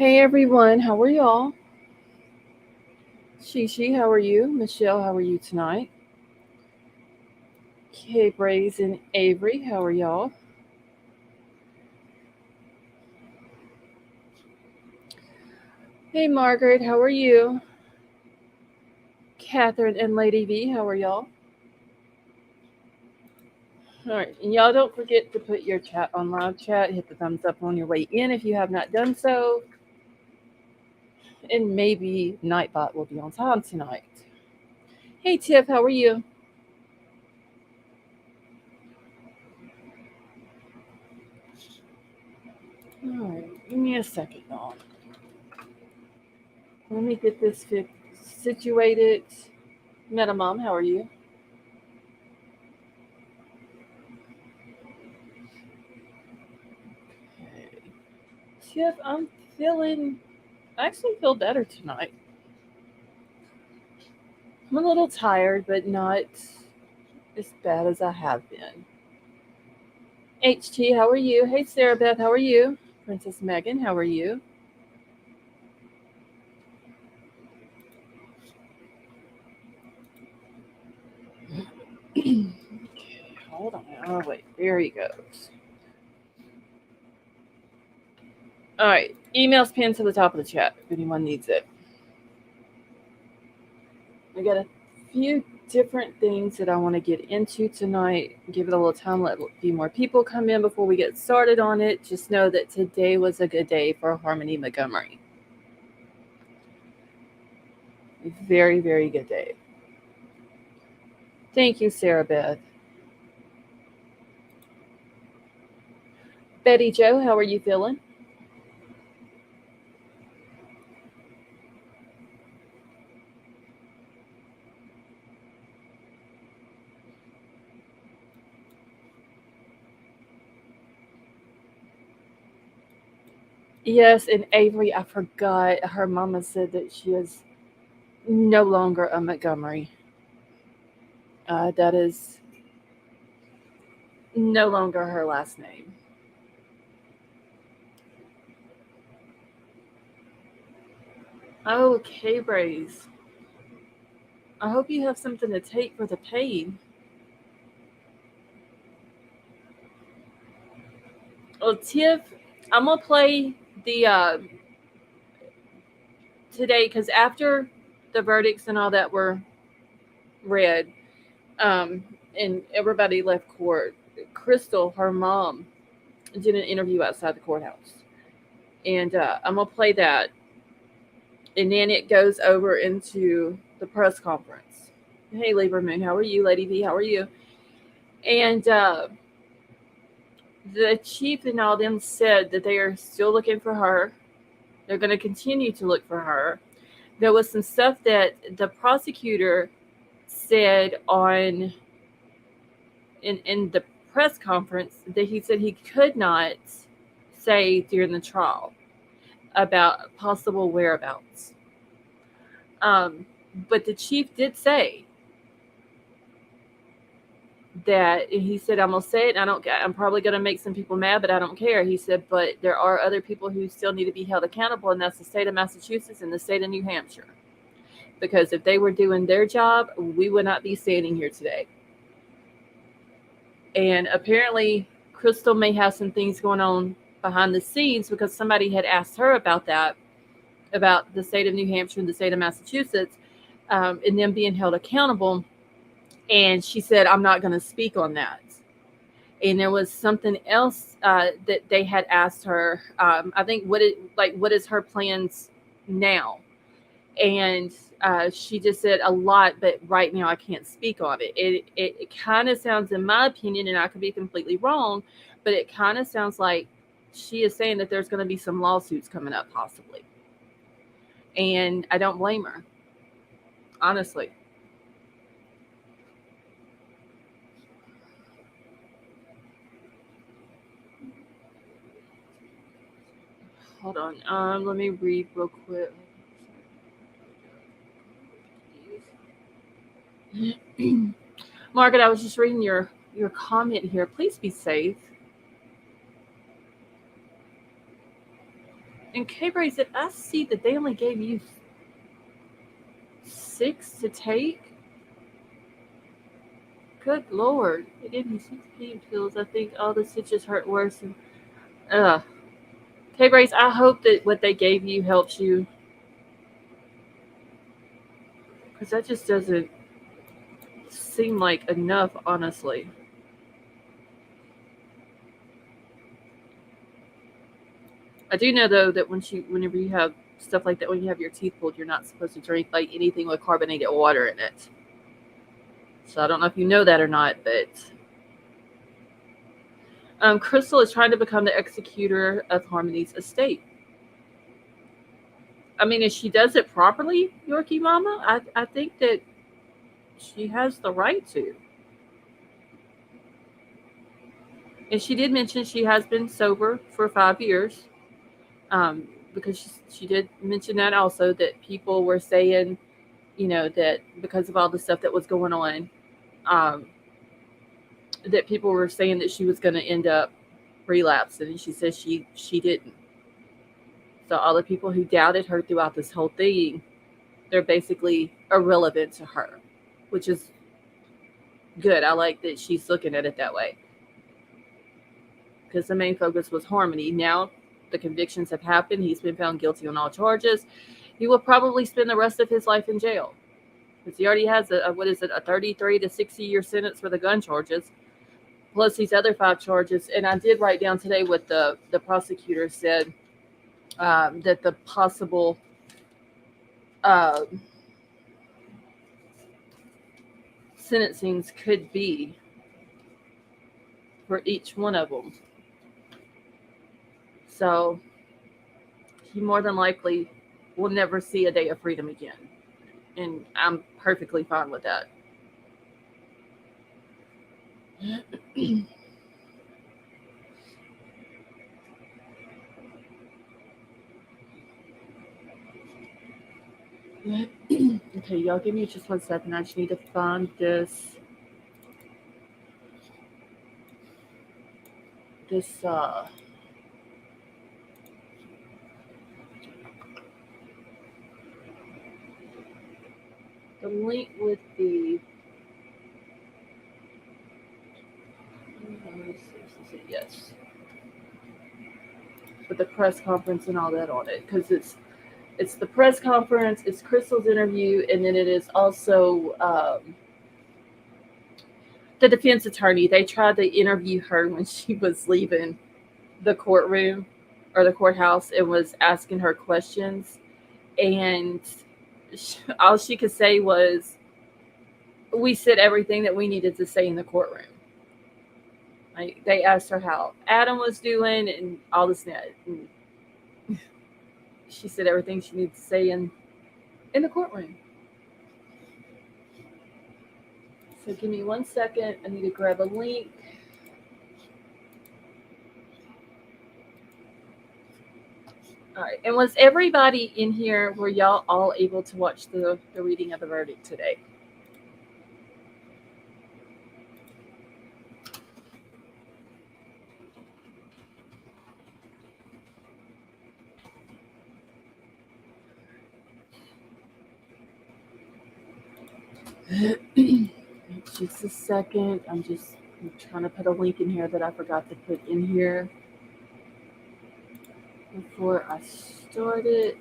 Hey everyone, how are y'all? Shishi, how are you? Michelle, how are you tonight? Kay Braze and Avery, how are y'all? Hey Margaret, how are you? Catherine and Lady V, how are y'all? Alright, and y'all don't forget to put your chat on live chat, hit the thumbs up on your way in if you have not done so, and maybe Nightbot will be on time tonight. Hey Tiff, how are you? Alright, give me a second, y'all. Let me get this situated. Meta Mom, how are you? Tiff, I actually feel better tonight. I'm a little tired, but not as bad as I have been. HT, how are you? Hey, Sarah Beth, how are you? Princess Megan, how are you? Okay, hold on. Oh, wait, there he goes. All right, email's pinned to the top of the chat if anyone needs it. I got a few different things that I want to get into tonight. Give it a little time, let a few more people come in before we get started on it. Just know that today was a good day for Harmony Montgomery. A very, very good day. Thank you, Sarah Beth. Betty Joe, how are you feeling? Yes, and Avery, I forgot her mama said that she is no longer a Montgomery. That is no longer her last name. Okay, Braze. I hope you have something to take for the pain. Well, Tiff, I'm gonna play the today because after the verdicts and all that were read, um, and everybody left court, Crystal, her mom, did an interview outside the courthouse, and I'm gonna play that, and then it goes over into the press conference. Hey, Libra Moon, how are you? Lady V, how are you? And the chief and all them said that they are still looking for her. They're going to continue to look for her. There was some stuff that the prosecutor said on in the press conference that he said he could not say during the trial about possible whereabouts. Um, but the chief did say that he said, I'm gonna say it. I'm probably gonna make some people mad, but I don't care. He said, but there are other people who still need to be held accountable, and that's the state of Massachusetts and the state of New Hampshire. Because if they were doing their job, we would not be standing here today. And apparently, Crystal may have some things going on behind the scenes because somebody had asked her about that, about the state of New Hampshire and the state of Massachusetts, and them being held accountable. And she said, I'm not going to speak on that. And there was something else that they had asked her. I think what is her plans now? And she just said a lot, but right now I can't speak on it. It kind of sounds, in my opinion, and I could be completely wrong, but it kind of sounds like she is saying that there's going to be some lawsuits coming up possibly. And I don't blame her, honestly. Hold on. Let me read real quick. Margaret, I was just reading your comment here. Please be safe. And K-Bray said, I see that they only gave you 6 to take. Good Lord. They gave me 6 pain pills. I think all the stitches hurt worse. And, ugh. K-Brace, I hope that what they gave you helps you. Because that just doesn't seem like enough, honestly. I do know, though, that whenever you have stuff like that, when you have your teeth pulled, you're not supposed to drink like anything with carbonated water in it. So I don't know if you know that or not, but Crystal is trying to become the executor of Harmony's estate. I mean, if she does it properly, Yorkie Mama, I think that she has the right to. And she did mention she has been sober for 5 years, um, because she did mention that also, that people were saying, that because of all the stuff that was going on, um, that people were saying that she was going to end up relapsing, and she says she didn't. So all the people who doubted her throughout this whole thing, they're basically irrelevant to her, which is good. I like that she's looking at it that way, because the main focus was Harmony. Now the convictions have happened. He's been found guilty on all charges. He will probably spend the rest of his life in jail, because he already has a 33 to 60-year sentence for the gun charges, plus these other 5 charges. And I did write down today what the prosecutor said, that the possible uh, sentencings could be for each one of them. So he more than likely will never see a day of freedom again. And I'm perfectly fine with that. Okay, y'all give me just 1 second. I just need to find this the link with the yes, with the press conference and all that on it, because it's the press conference, it's Crystal's interview, and then it is also the defense attorney. They tried to interview her when she was leaving the courtroom or the courthouse, and was asking her questions, and all she could say was, we said everything that we needed to say in the courtroom. Like, they asked her how Adam was doing and all this and that, and she said everything she needed to say in the courtroom. So give me 1 second. I need to grab a link. All right. And was everybody in here, were y'all all able to watch the reading of the verdict today? Just a second. I'm trying to put a link in here that I forgot to put in here before I start it.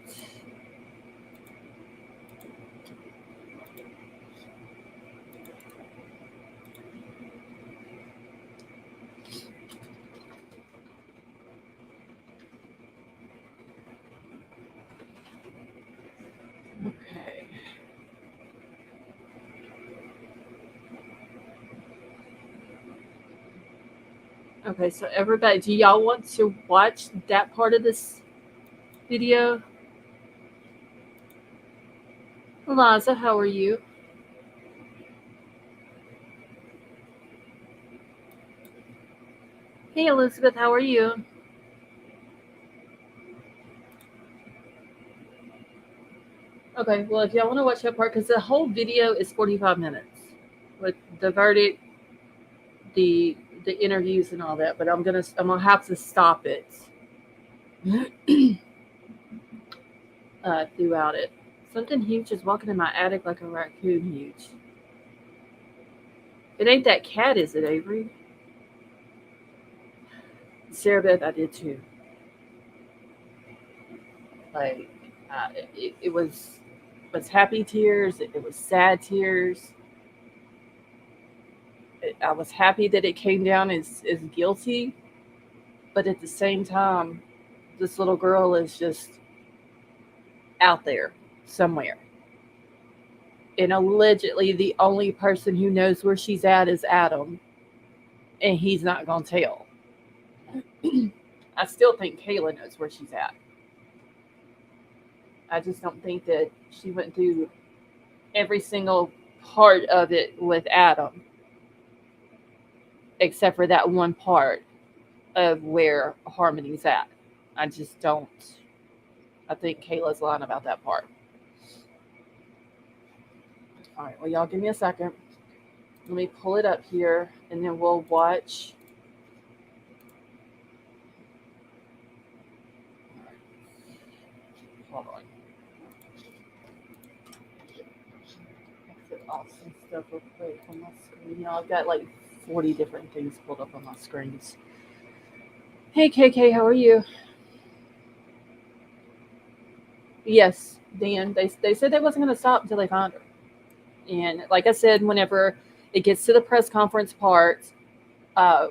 Okay, so everybody, do y'all want to watch that part of this video? Eliza, how are you? Hey, Elizabeth, how are you? Okay, well, if y'all want to watch that part, because the whole video is 45 minutes with the verdict, the interviews and all that, but I'm gonna have to stop it. throughout it. Something huge is walking in my attic like a raccoon huge. It ain't that cat, is it, Avery? Sarah Beth, I did too. Like, it was happy tears. It was sad tears. I was happy that it came down as guilty, but at the same time, this little girl is just out there somewhere. And allegedly, the only person who knows where she's at is Adam, and he's not going to tell. I still think Kayla knows where she's at. I just don't think that she went through every single part of it with Adam, except for that one part of where Harmony's at. I just don't. I think Kayla's lying about that part. All right, well, y'all give me a second. Let me pull it up here, and then we'll watch. Hold on. Exit off some stuff real quick on my screen. Y'all, I've got like 40 different things pulled up on my screens. Hey, KK, how are you? Yes, Dan. They said they wasn't going to stop until they found her. And like I said, whenever it gets to the press conference part, uh,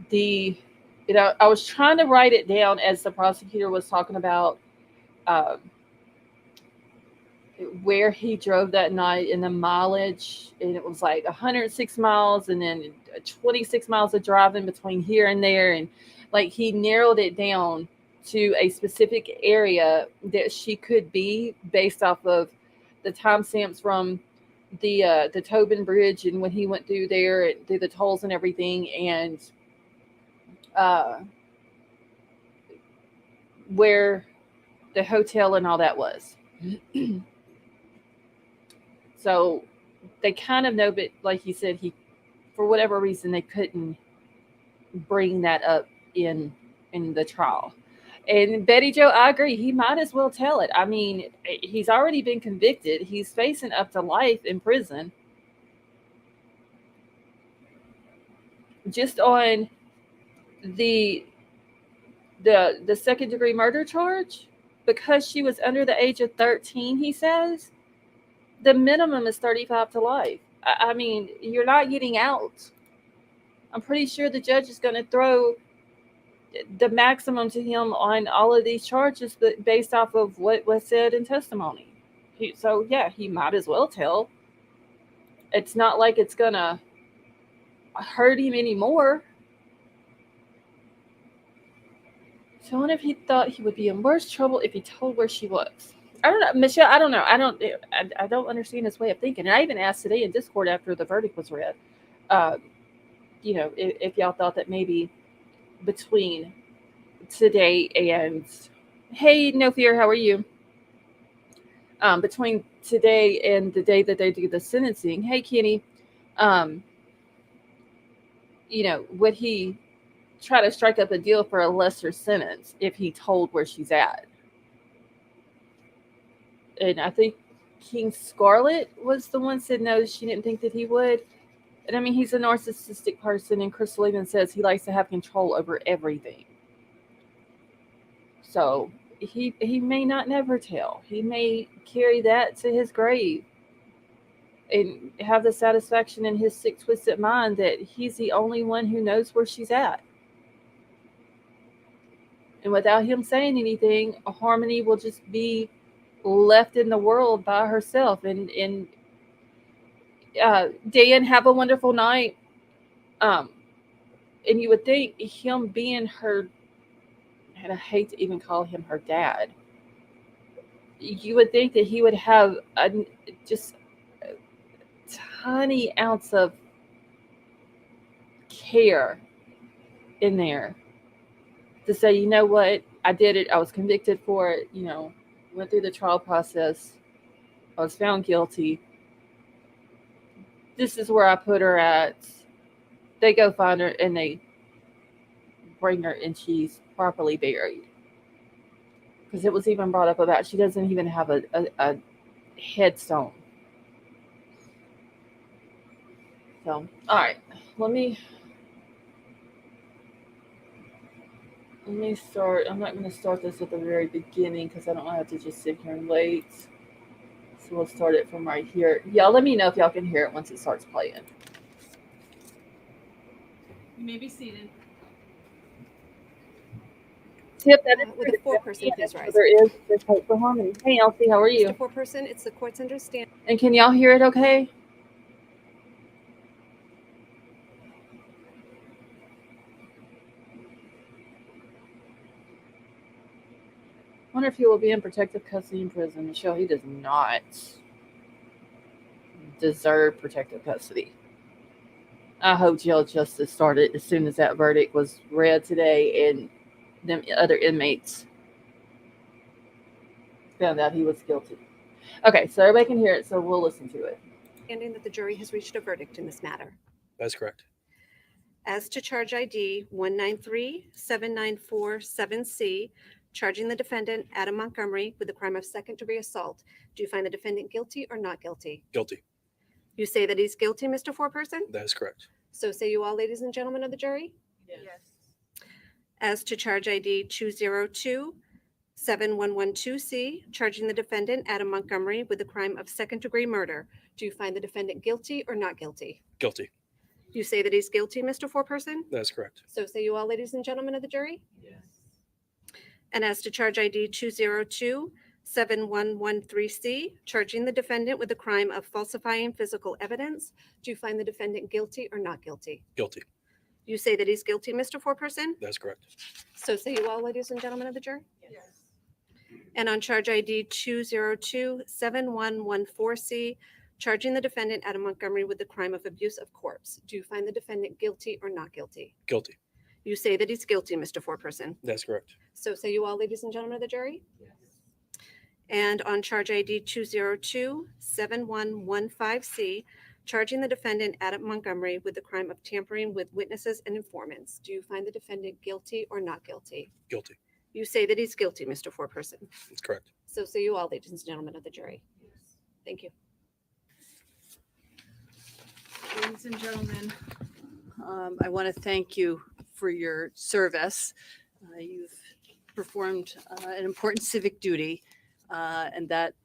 the I was trying to write it down as the prosecutor was talking about uh, where he drove that night and the mileage, and it was like 106 miles, and then 26 miles of driving between here and there, and like he narrowed it down to a specific area that she could be based off of the timestamps from the Tobin Bridge and when he went through there and through the tolls and everything, and uh, where the hotel and all that was. So they kind of know, but like he said, he for whatever reason they couldn't bring that up in the trial. And Betty Joe, I agree. He might as well tell it. I mean, he's already been convicted. He's facing up to life in prison just on the the second degree murder charge because she was under the age of 13. He says the minimum is 35 to life. I mean, you're not getting out. I'm pretty sure the judge is going to throw the maximum to him on all of these charges, but based off of what was said in testimony. So yeah, he might as well tell. It's not like it's gonna hurt him anymore. So I wonder if he thought he would be in worse trouble if he told where she was. I don't know, Michelle. I don't know. I don't understand his way of thinking. And I even asked today in Discord after the verdict was read, uh, if y'all thought that maybe between today and hey, no fear, how are you? Between today and the day that they do the sentencing, hey, Kenny, um, would he try to strike up a deal for a lesser sentence if he told where she's at? And I think King Scarlet was the one said no, she didn't think that he would. And I mean, he's a narcissistic person, and Crystal even says he likes to have control over everything. So he may not never tell. He may carry that to his grave and have the satisfaction in his sick, twisted mind that he's the only one who knows where she's at. And without him saying anything, Harmony will just be left in the world by herself. And Dan, have a wonderful night. Um, and you would think him being her, and I hate to even call him her dad, you would think that he would have just a tiny ounce of care in there to say, you know what, I did it. I was convicted for it. Went through the trial process. I was found guilty. This is where I put her at. They go find her and they bring her and she's properly buried. because it was even brought up about she doesn't even have a headstone. So, all right, let me start. I'm not going to start this at the very beginning because I don't want to have to just sit here and wait. So we'll start it from right here. Y'all let me know if y'all can hear it once it starts playing. You may be seated. Tip, that is With a foreperson, please rise. there is this hope for harmony. Hey, Elsie, how are you? Mr. Foreperson, it's the court's understanding. And can y'all hear it okay? I wonder if he will be in protective custody in prison. Michelle, he does not deserve protective custody. I hope jail justice started as soon as that verdict was read today and them other inmates found out he was guilty. Okay, so everybody can hear it, so we'll listen to it. Understanding that the jury has reached a verdict in this matter. That's correct. As to charge ID 1937947C, charging the defendant, Adam Montgomery, with the crime of second-degree assault, do you find the defendant guilty or not guilty? Guilty. You say that he's guilty, Mr. Foreperson? That is correct. So say you all, ladies and gentlemen of the jury? Yes. As to charge ID 2027112C, charging the defendant, Adam Montgomery, with the crime of second-degree murder, do you find the defendant guilty or not guilty? Guilty. You say that he's guilty, Mr. Foreperson? That is correct. So say you all, ladies and gentlemen of the jury? Yes. And as to charge ID 2027113C, charging the defendant with the crime of falsifying physical evidence, do you find the defendant guilty or not guilty? Guilty. You say that he's guilty, Mr. Foreperson? That is correct. So say you all, ladies and gentlemen of the jury? Yes. And on charge ID 2027114C, charging the defendant, Adam Montgomery, with the crime of abuse of corpse, do you find the defendant guilty or not guilty? Guilty. You say that he's guilty, Mr. Foreperson. That's correct. So say you all, ladies and gentlemen of the jury? Yes. And on charge ID 2027115C, charging the defendant, Adam Montgomery, with the crime of tampering with witnesses and informants, do you find the defendant guilty or not guilty? Guilty. You say that he's guilty, Mr. Foreperson. That's correct. So say you all, ladies and gentlemen of the jury. Yes. Thank you. Ladies and gentlemen, I want to thank you for your service. You've performed an important civic duty, and that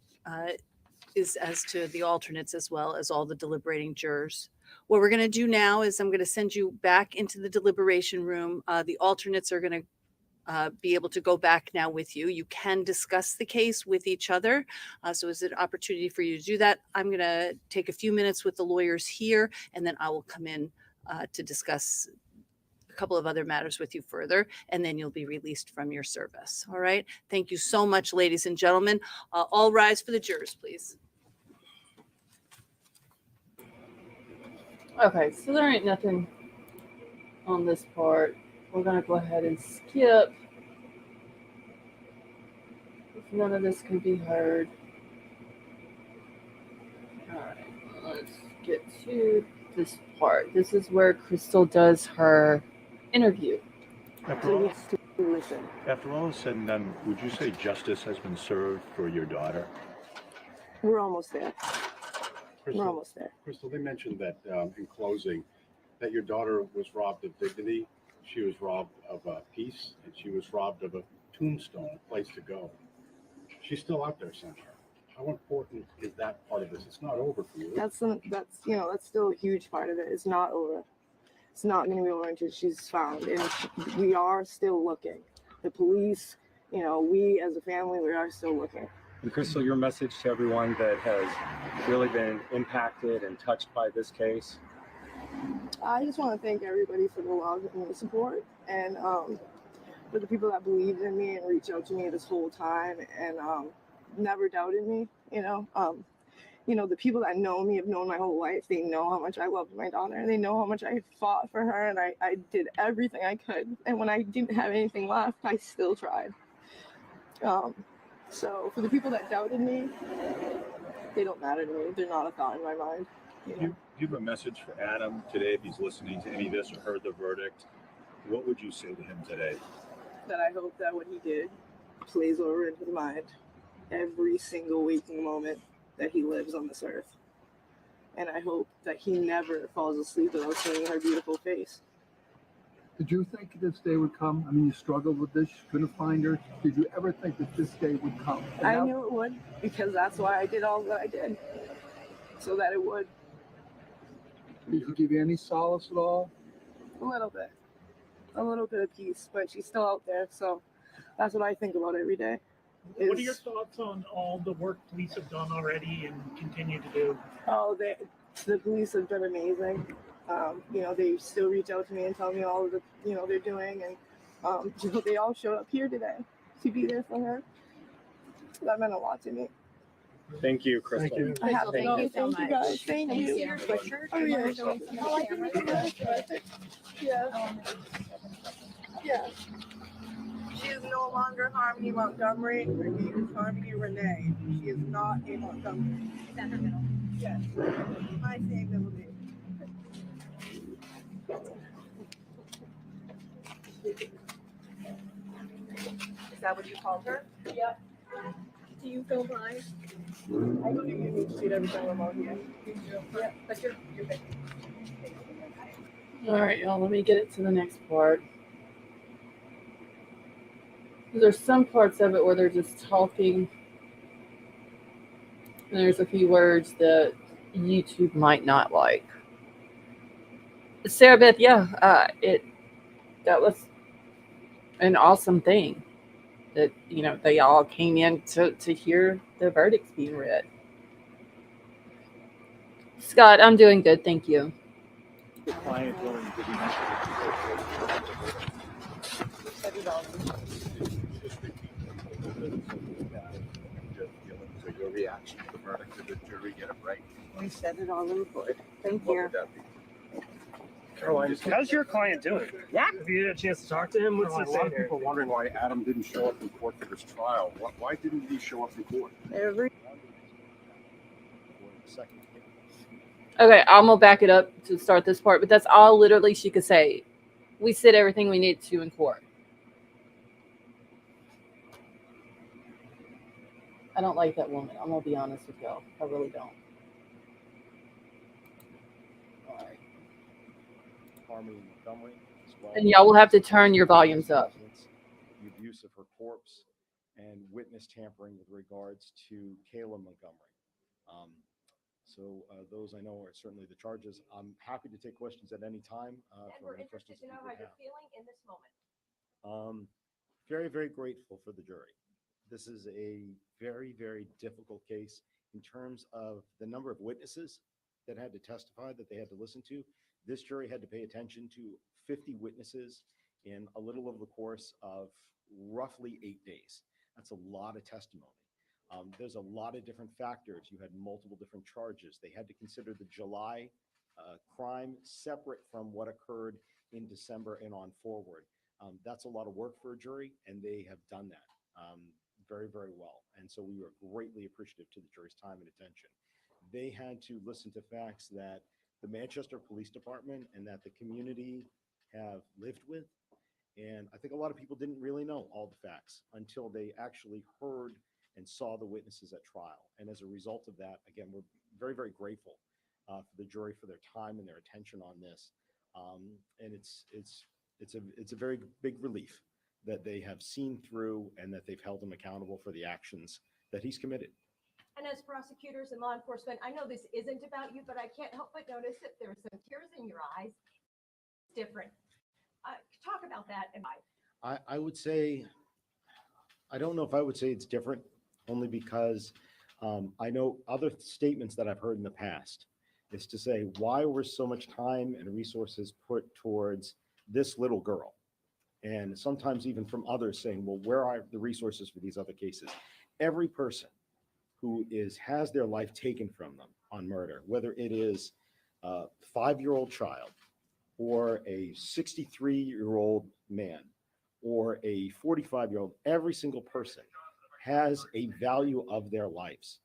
is as to the alternates as well as all the deliberating jurors. What we're going to do now is I'm going to send you back into the deliberation room. The alternates are going to be able to go back now with you. You can discuss the case with each other. So it's an opportunity for you to do that. I'm going to take a few minutes with the lawyers here, and then I will come in to discuss a couple of other matters with you further, and then you'll be released from your service. All right. Thank you so much, ladies and gentlemen. All rise for the jurors, please. Okay, so there ain't nothing on this part. We're going to go ahead and skip. If none of this can be heard. All right, let's get to this part. This is where Crystal does her interview. After all is said and done, would you say justice has been served for your daughter? We're almost there. We're Crystal, almost there. Crystal, they mentioned that in closing, that your daughter was robbed of dignity, she was robbed of peace, and she was robbed of a tombstone, a place to go. She's still out there somewhere. How important is that part of this? It's not over for you. That's still a huge part of it. It's not over. It's not going to be over until she's found, and we are still looking. The police, we as a family, we are still looking. And Crystal, your message to everyone that has really been impacted and touched by this case? I just want to thank everybody for the love and the support, and for the people that believed in me and reached out to me this whole time and never doubted me. The people that know me have known my whole life. They know how much I loved my daughter, and they know how much I fought for her, and I did everything I could. And when I didn't have anything left, I still tried. So for the people that doubted me, they don't matter to me. They're not a thought in my mind. Do you have a message for Adam today if he's listening to any of this or heard the verdict? What would you say to him today? That I hope that what he did plays over in his mind every single waking moment that he lives on this earth. And I hope that he never falls asleep without seeing her beautiful face. Did you think this day would come? I mean, you struggled with this, you couldn't find her. Did you ever think that this day would come? And I now- knew it would, because that's why I did all that I did, so that it would. Did it give you any solace at all? A little bit of peace, but she's still out there, so that's what I think about every day. What are your thoughts on all the work police have done already and continue to do? Oh, the police have been amazing. They still reach out to me and tell me all of the, they're doing, and they all showed up here today to be there for her. That meant a lot to me. Thank you, Crystal. Thank you. I have to Thank go. you so Thank you much. guys. Thank you. Oh, yeah. Yeah. She is no longer Harmony Montgomery. Her name is Harmony Renee. She is not a Montgomery. Is that her middle? Yes. My same middle name. Is that what you called her? Yep. Do you go by? I go to Union Street every time I'm out here. Yeah, but you're big. All right, y'all, let me get it to the next part. There's some parts of it where they're just talking, and there's a few words that YouTube might not like. Sarah Beth, yeah, that was an awesome thing that they all came in to hear the verdicts being read. Scott, I'm doing good, thank you. Your client willing to be So your reaction to the verdict, did the jury get it right? We said it all in the court. Thank What you. would that be? Caroline, How's your client doing? Yeah. Have you had a chance to talk to him? What's he A lot saying of here? people are wondering why Adam didn't show up in court for his trial. Why didn't he show up in court? Every Okay, I'm gonna back it up to start this part, but that's all literally she could say. We said everything we needed to in court. I don't like that woman. I'm gonna be honest with y'all. I really don't. All right. Harmony Montgomery, as well. And y'all will have to turn your volumes up. The abuse of her corpse and witness tampering with regards to Kayla Montgomery. So those I know are certainly the charges. I'm happy to take questions at any time. And we're interested to know how you're feeling in this moment. Very, very grateful for the jury. This is a very, very difficult case in terms of the number of witnesses that had to testify, that they had to listen to. This jury had to pay attention to 50 witnesses in a little over the course of roughly 8 days. That's a lot of testimony. There's a lot of different factors. You had multiple different charges. They had to consider the July crime separate from what occurred in December and on forward. That's a lot of work for a jury, and they have done that very, very well. And so we were greatly appreciative to the jury's time and attention. They had to listen to facts that the Manchester Police Department and that the community have lived with. And I think a lot of people didn't really know all the facts until they actually heard and saw the witnesses at trial. And as a result of that, again, we're very, very grateful for the jury for their time and their attention on this. And it's a very big relief that they have seen through and that they've held him accountable for the actions that he's committed. And as prosecutors and law enforcement, I know this isn't about you, but I can't help but notice that there are some tears in your eyes. Different. Talk about that and why. I would say, I don't know if I would say it's different, only because I know other statements that I've heard in the past is to say, why was so much time and resources put towards this little girl? And sometimes even from others saying, well, where are the resources for these other cases? Every person who has their life taken from them on murder, whether it is a 5-year-old child or a 63-year-old man or a 45-year-old, every single person has a value of their lives.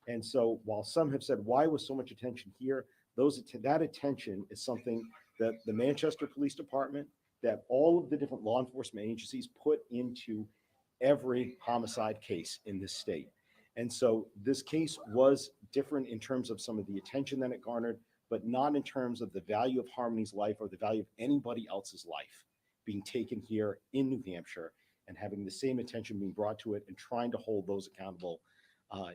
And so while some have said, why was so much attention here? That attention is something that the Manchester Police Department, that all of the different law enforcement agencies put into every homicide case in this state. And so this case was different in terms of some of the attention that it garnered, but not in terms of the value of Harmony's life or the value of anybody else's life being taken here in New Hampshire and having the same attention being brought to it and trying to hold those accountable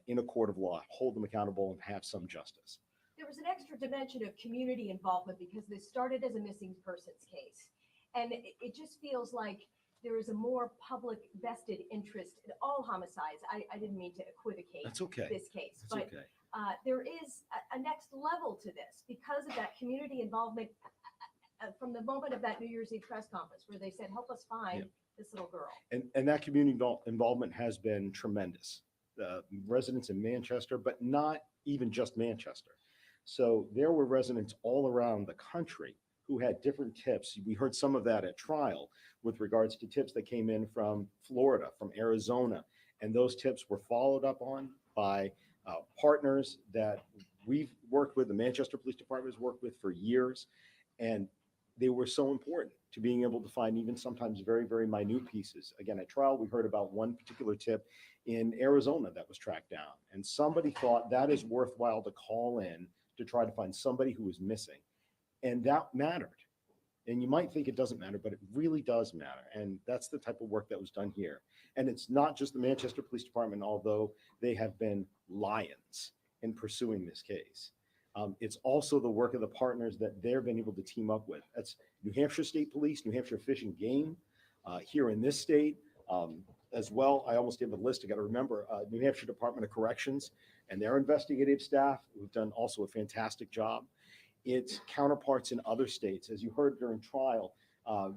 in a court of law, hold them accountable and have some justice. There was an extra dimension of community involvement because this started as a missing persons case. And it just feels like there is a more public vested interest in all homicides. I didn't mean to equivocate That's okay. this case, That's but okay. there is a next level to this because of that community involvement from the moment of that New Year's Eve press conference where they said, help us find this little girl. And that community involvement has been tremendous. Residents in Manchester, but not even just Manchester. So there were residents all around the country who had different tips. We heard some of that at trial with regards to tips that came in from Florida, from Arizona. And those tips were followed up on by partners that we've worked with, the Manchester Police Department has worked with for years. And they were so important to being able to find even sometimes very, very minute pieces. Again, at trial, we heard about one particular tip in Arizona that was tracked down. And somebody thought that is worthwhile to call in to try to find somebody who was missing. And that mattered. And you might think it doesn't matter, but it really does matter. And that's the type of work that was done here. And it's not just the Manchester Police Department, although they have been lions in pursuing this case. It's also the work of the partners that they've been able to team up with. That's New Hampshire State Police, New Hampshire Fish and Game, here in this state as well. I almost gave a list. I got to remember New Hampshire Department of Corrections and their investigative staff, who've done also a fantastic job. Its counterparts in other states, as you heard during trial,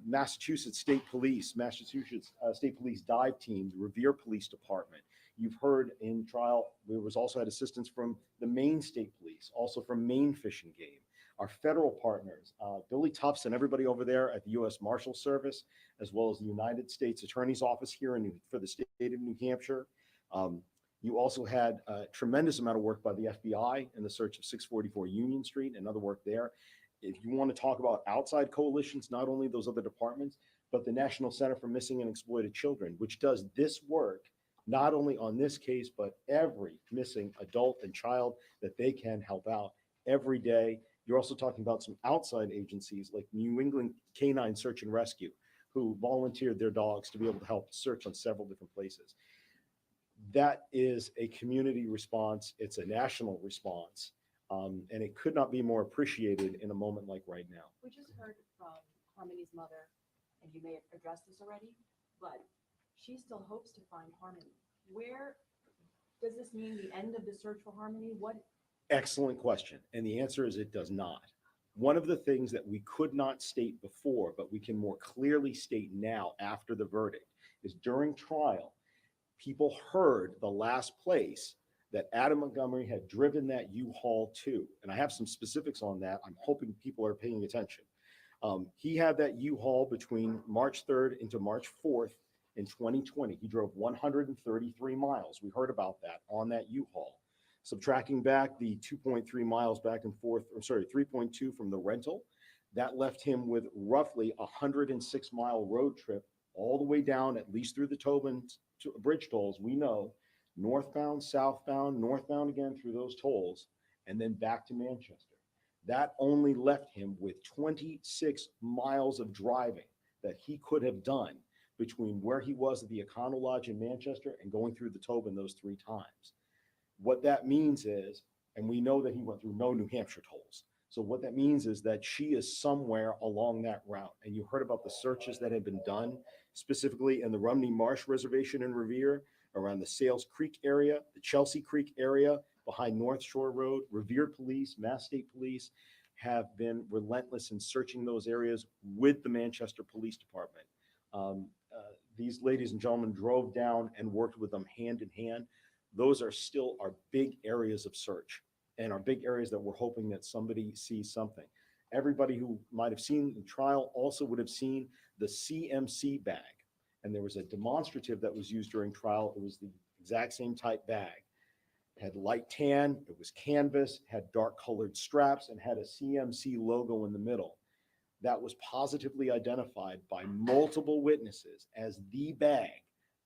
Massachusetts State Police, Massachusetts State Police Dive Team, the Revere Police Department. You've heard in trial, there was also had assistance from the Maine State Police, also from Maine Fish and Game. Our federal partners, Billy Tufts and everybody over there at the U.S. Marshal Service, as well as the United States Attorney's Office here for the state of New Hampshire. You also had a tremendous amount of work by the FBI in the search of 644 Union Street and other work there. If you want to talk about outside coalitions, not only those other departments, but the National Center for Missing and Exploited Children, which does this work not only on this case, but every missing adult and child that they can help out every day. You're also talking about some outside agencies like New England Canine Search and Rescue, who volunteered their dogs to be able to help search on several different places. That is a community response. It's a national response. And it could not be more appreciated in a moment like right now. We just heard from Harmony's mother, and you may have addressed this already, but she still hopes to find Harmony. Where does this mean the end of the search for Harmony? What? Excellent question. And the answer is it does not. One of the things that we could not state before, but we can more clearly state now after the verdict, is during trial, people heard the last place that Adam Montgomery had driven that U-Haul to. And I have some specifics on that. I'm hoping people are paying attention. He had that U-Haul between March 3rd into March 4th in 2020. He drove 133 miles. We heard about that on that U-Haul. Subtracting back the 2.3 miles back and forth, or sorry, 3.2 from the rental, that left him with roughly a 106-mile road trip all the way down, at least through the Tobin bridge tolls, we know, northbound, southbound, northbound again through those tolls, and then back to Manchester. That only left him with 26 miles of driving that he could have done between where he was at the Econo Lodge in Manchester and going through the Tobin those 3 times. What that means is, and we know that he went through no New Hampshire tolls. So what that means is that she is somewhere along that route. And you heard about the searches that had been done specifically in the Rumney Marsh Reservation in Revere, around the Sales Creek area, the Chelsea Creek area, behind North Shore Road. Revere Police, Mass State Police have been relentless in searching those areas with the Manchester Police Department. These ladies and gentlemen drove down and worked with them hand in hand. Those are still our big areas of search and our big areas that we're hoping that somebody sees something. Everybody who might have seen the trial also would have seen the CMC bag. And there was a demonstrative that was used during trial. It was the exact same type bag. It had light tan, it was canvas, had dark colored straps, and had a CMC logo in the middle. That was positively identified by multiple witnesses as the bag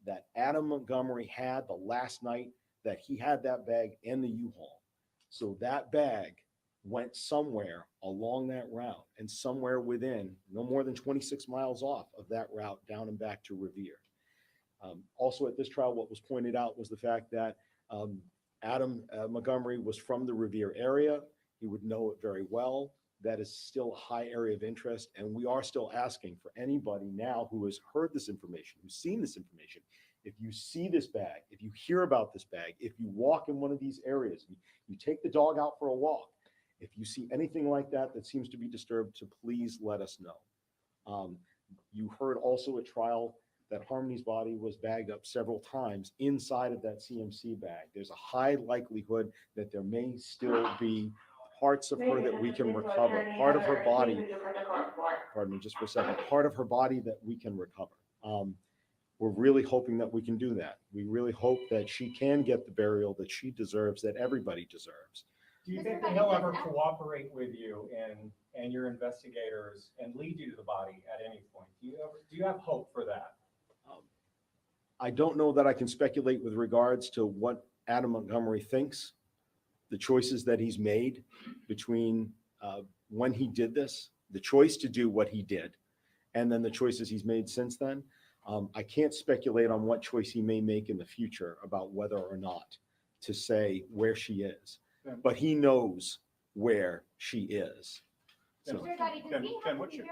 that Adam Montgomery had the last night that he had that bag in the U-Haul. So that bag went somewhere along that route and somewhere within no more than 26 miles off of that route down and back to Revere. Also at this trial, what was pointed out was the fact that Adam Montgomery was from the Revere area. He would know it very well. That is still a high area of interest. And we are still asking for anybody now who has heard this information, who's seen this information. If you see this bag, if you hear about this bag, if you walk in one of these areas, you take the dog out for a walk, if you see anything like that that seems to be disturbed, to please let us know. You heard also at trial that Harmony's body was bagged up several times inside of that CMC bag. There's a high likelihood that there may still be parts of her that we can recover, part of her body, pardon me just for a second, part of her body that we can recover. We're really hoping that we can do that. We really hope that she can get the burial that she deserves, that everybody deserves. Do you think that he'll ever cooperate with you and your investigators and lead you to the body at any point? Do you have hope for that? I don't know that I can speculate with regards to what Adam Montgomery thinks, the choices that he's made between when he did this, the choice to do what he did, and then the choices he's made since then. I can't speculate on what choice he may make in the future about whether or not to say where she is, but he knows where she is. So, Ken, what's your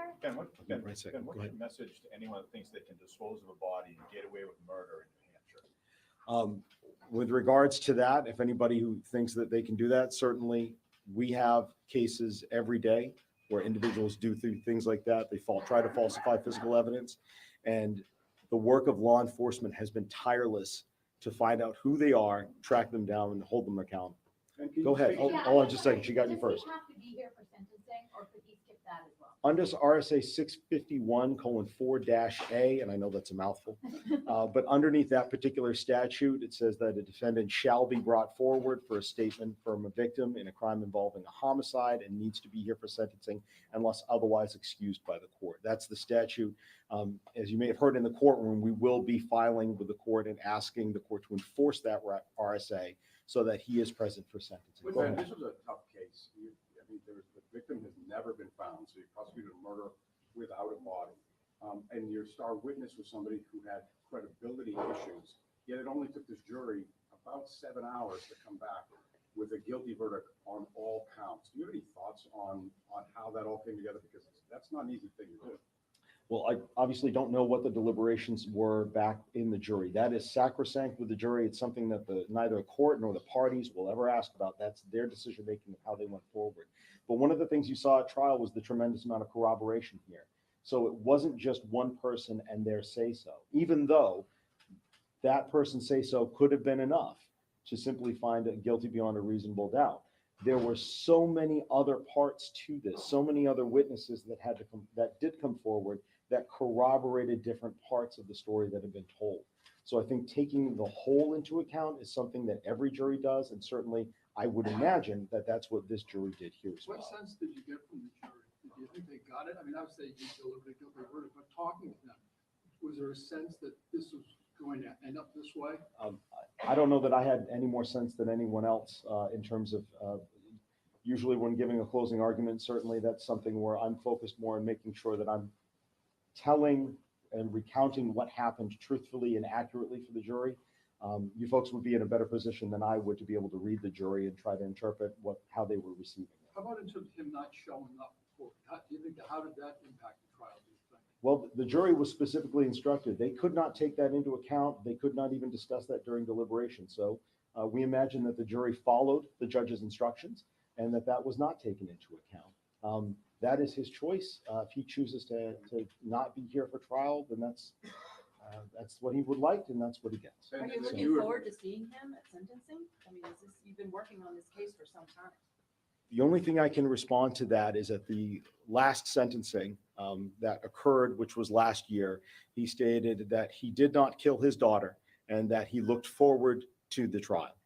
message to anyone that thinks they can dispose of a body and get away with murder in New Hampshire? With regards to that, if anybody who thinks that they can do that, certainly we have cases every day where individuals do things like that. They try to falsify physical evidence, and the work of law enforcement has been tireless to find out who they are, track them down, and hold them accountable. Go ahead. Hold on just a second. She got you first. Does he have to be here for sentencing, or could he skip that as well? Under RSA 651:4-A, and I know that's a mouthful, but underneath that particular statute, it says that a defendant shall be brought forward for a statement from a victim in a crime involving a homicide and needs to be here for sentencing unless otherwise excused by the court. That's the statute. As you may have heard in the courtroom, we will be filing with the court and asking the court to enforce that RSA so that he is present for sentencing. This was a tough case. The victim has never been found, so you prosecuted a murder without a body. And your star witness was somebody who had credibility issues, yet it only took this jury about 7 hours to come back with a guilty verdict on all counts. Do you have any thoughts on how that all came together? Because that's not an easy thing to do. Well, I obviously don't know what the deliberations were back in the jury. That is sacrosanct with the jury. It's something that neither the court nor the parties will ever ask about. That's their decision-making of how they went forward. But one of the things you saw at trial was the tremendous amount of corroboration here. So it wasn't just one person and their say-so, even though that person's say-so could have been enough to simply find it guilty beyond a reasonable doubt. There were so many other parts to this, so many other witnesses that did come forward that corroborated different parts of the story that had been told. So I think taking the whole into account is something that every jury does, and certainly I would imagine that that's what this jury did here as well. What sense did you get from the jury? Did you think they got it? I mean, obviously you delivered a guilty verdict, but talking to them, was there a sense that this was going to end up this way? I don't know that I had any more sense than anyone else in terms of usually when giving a closing argument, certainly that's something where I'm focused more on making sure that I'm telling and recounting what happened truthfully and accurately for the jury. You folks would be in a better position than I would to be able to read the jury and try to interpret how they were receiving it. How about in terms of him not showing up? How did that impact the trial, do you think? Well, the jury was specifically instructed. They could not take that into account. They could not even discuss that during deliberation. So we imagine that the jury followed the judge's instructions and that was not taken into account. That is his choice. If he chooses to not be here for trial, then that's what he would like, and that's what he gets. Are you looking forward to seeing him at sentencing? I mean, you've been working on this case for some time. The only thing I can respond to that is at the last sentencing that occurred, which was last year, he stated that he did not kill his daughter and that he looked forward to the trial.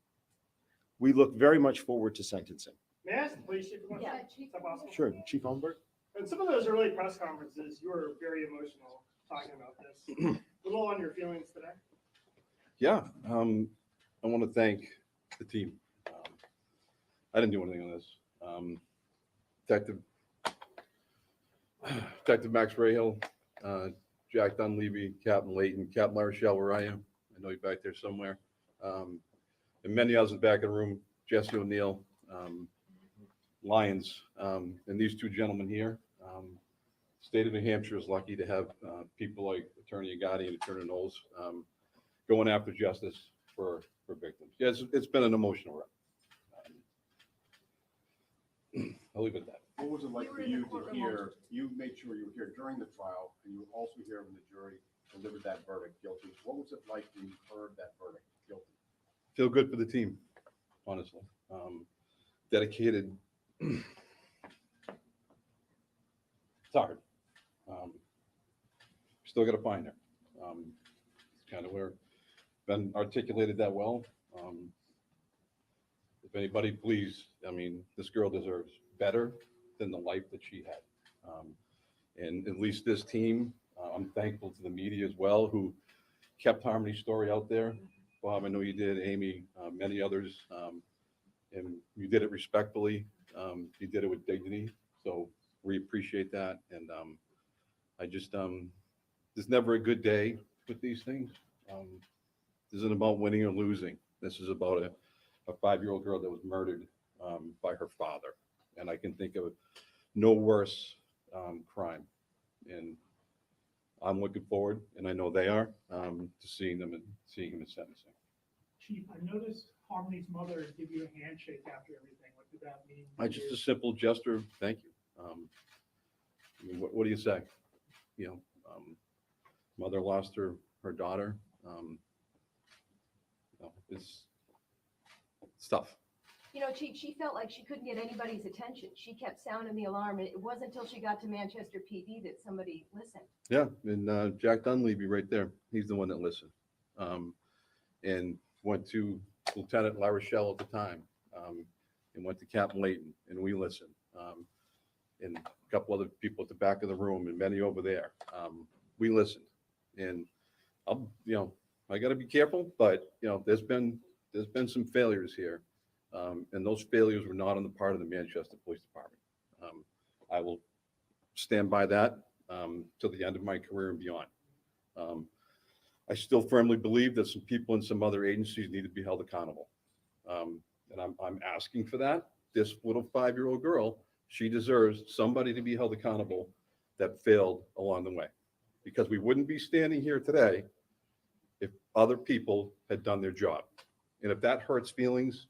We look very much forward to sentencing. May I ask the police chief? Yeah, Chief. Sure, Chief Holmberg. In some of those early press conferences, you were very emotional talking about this. A little on your feelings today? Yeah, I want to thank the team. I didn't do anything on this. Detective Detective Max Rahill, Jack Dunleavy, Captain Layton, Captain Larochelle, where I am. I know you're back there somewhere. And many others in the back of the room, Jesse O'Neill, Lyons, and these two gentlemen here. State of New Hampshire is lucky to have people like Attorney Agati and Attorney Knowles going after justice for victims. Yeah, it's been an emotional run. I'll leave it at that. What was it like You were for in the you to courtroom hear, you made sure you were here during the trial, and you were also here when the jury delivered that verdict guilty. What was it like when you heard that verdict guilty? Feel good for the team, honestly. Dedicated. It's hard. Still got to find her. It's kind of where been articulated that well. If anybody, please, I mean, this girl deserves better than the life that she had. And at least this team, I'm thankful to the media as well, who kept Harmony's story out there. Bob, I know you did, Amy, many others, and you did it respectfully. You did it with dignity, so we appreciate that. And I just, there's never a good day with these things. This isn't about winning or losing. This is about a 5-year-old girl that was murdered by her father, and I can think of no worse crime. And I'm looking forward, and I know they are, to seeing him in sentencing. Chief, I noticed Harmony's mother give you a handshake after everything. What did that mean? Just a simple gesture of thank you. I mean, what do you say? You know, mother lost her daughter. You know, it's tough. You know, Chief, she felt like she couldn't get anybody's attention. She kept sounding the alarm, and it wasn't until she got to Manchester PD that somebody listened. Yeah, and Jack Dunleavy right there. He's the one that listened, and went to Lieutenant LaRochelle at the time, and went to Captain Layton, and we listened, and a couple other people at the back of the room, and many over there. We listened, and you know, I got to be careful, but you know, there's been some failures here. And those failures were not on the part of the Manchester Police Department. I will stand by that till the end of my career and beyond. I still firmly believe that some people in some other agencies need to be held accountable. And I'm asking for that. This little 5-year-old girl, she deserves somebody to be held accountable that failed along the way. Because we wouldn't be standing here today if other people had done their job. And if that hurts feelings,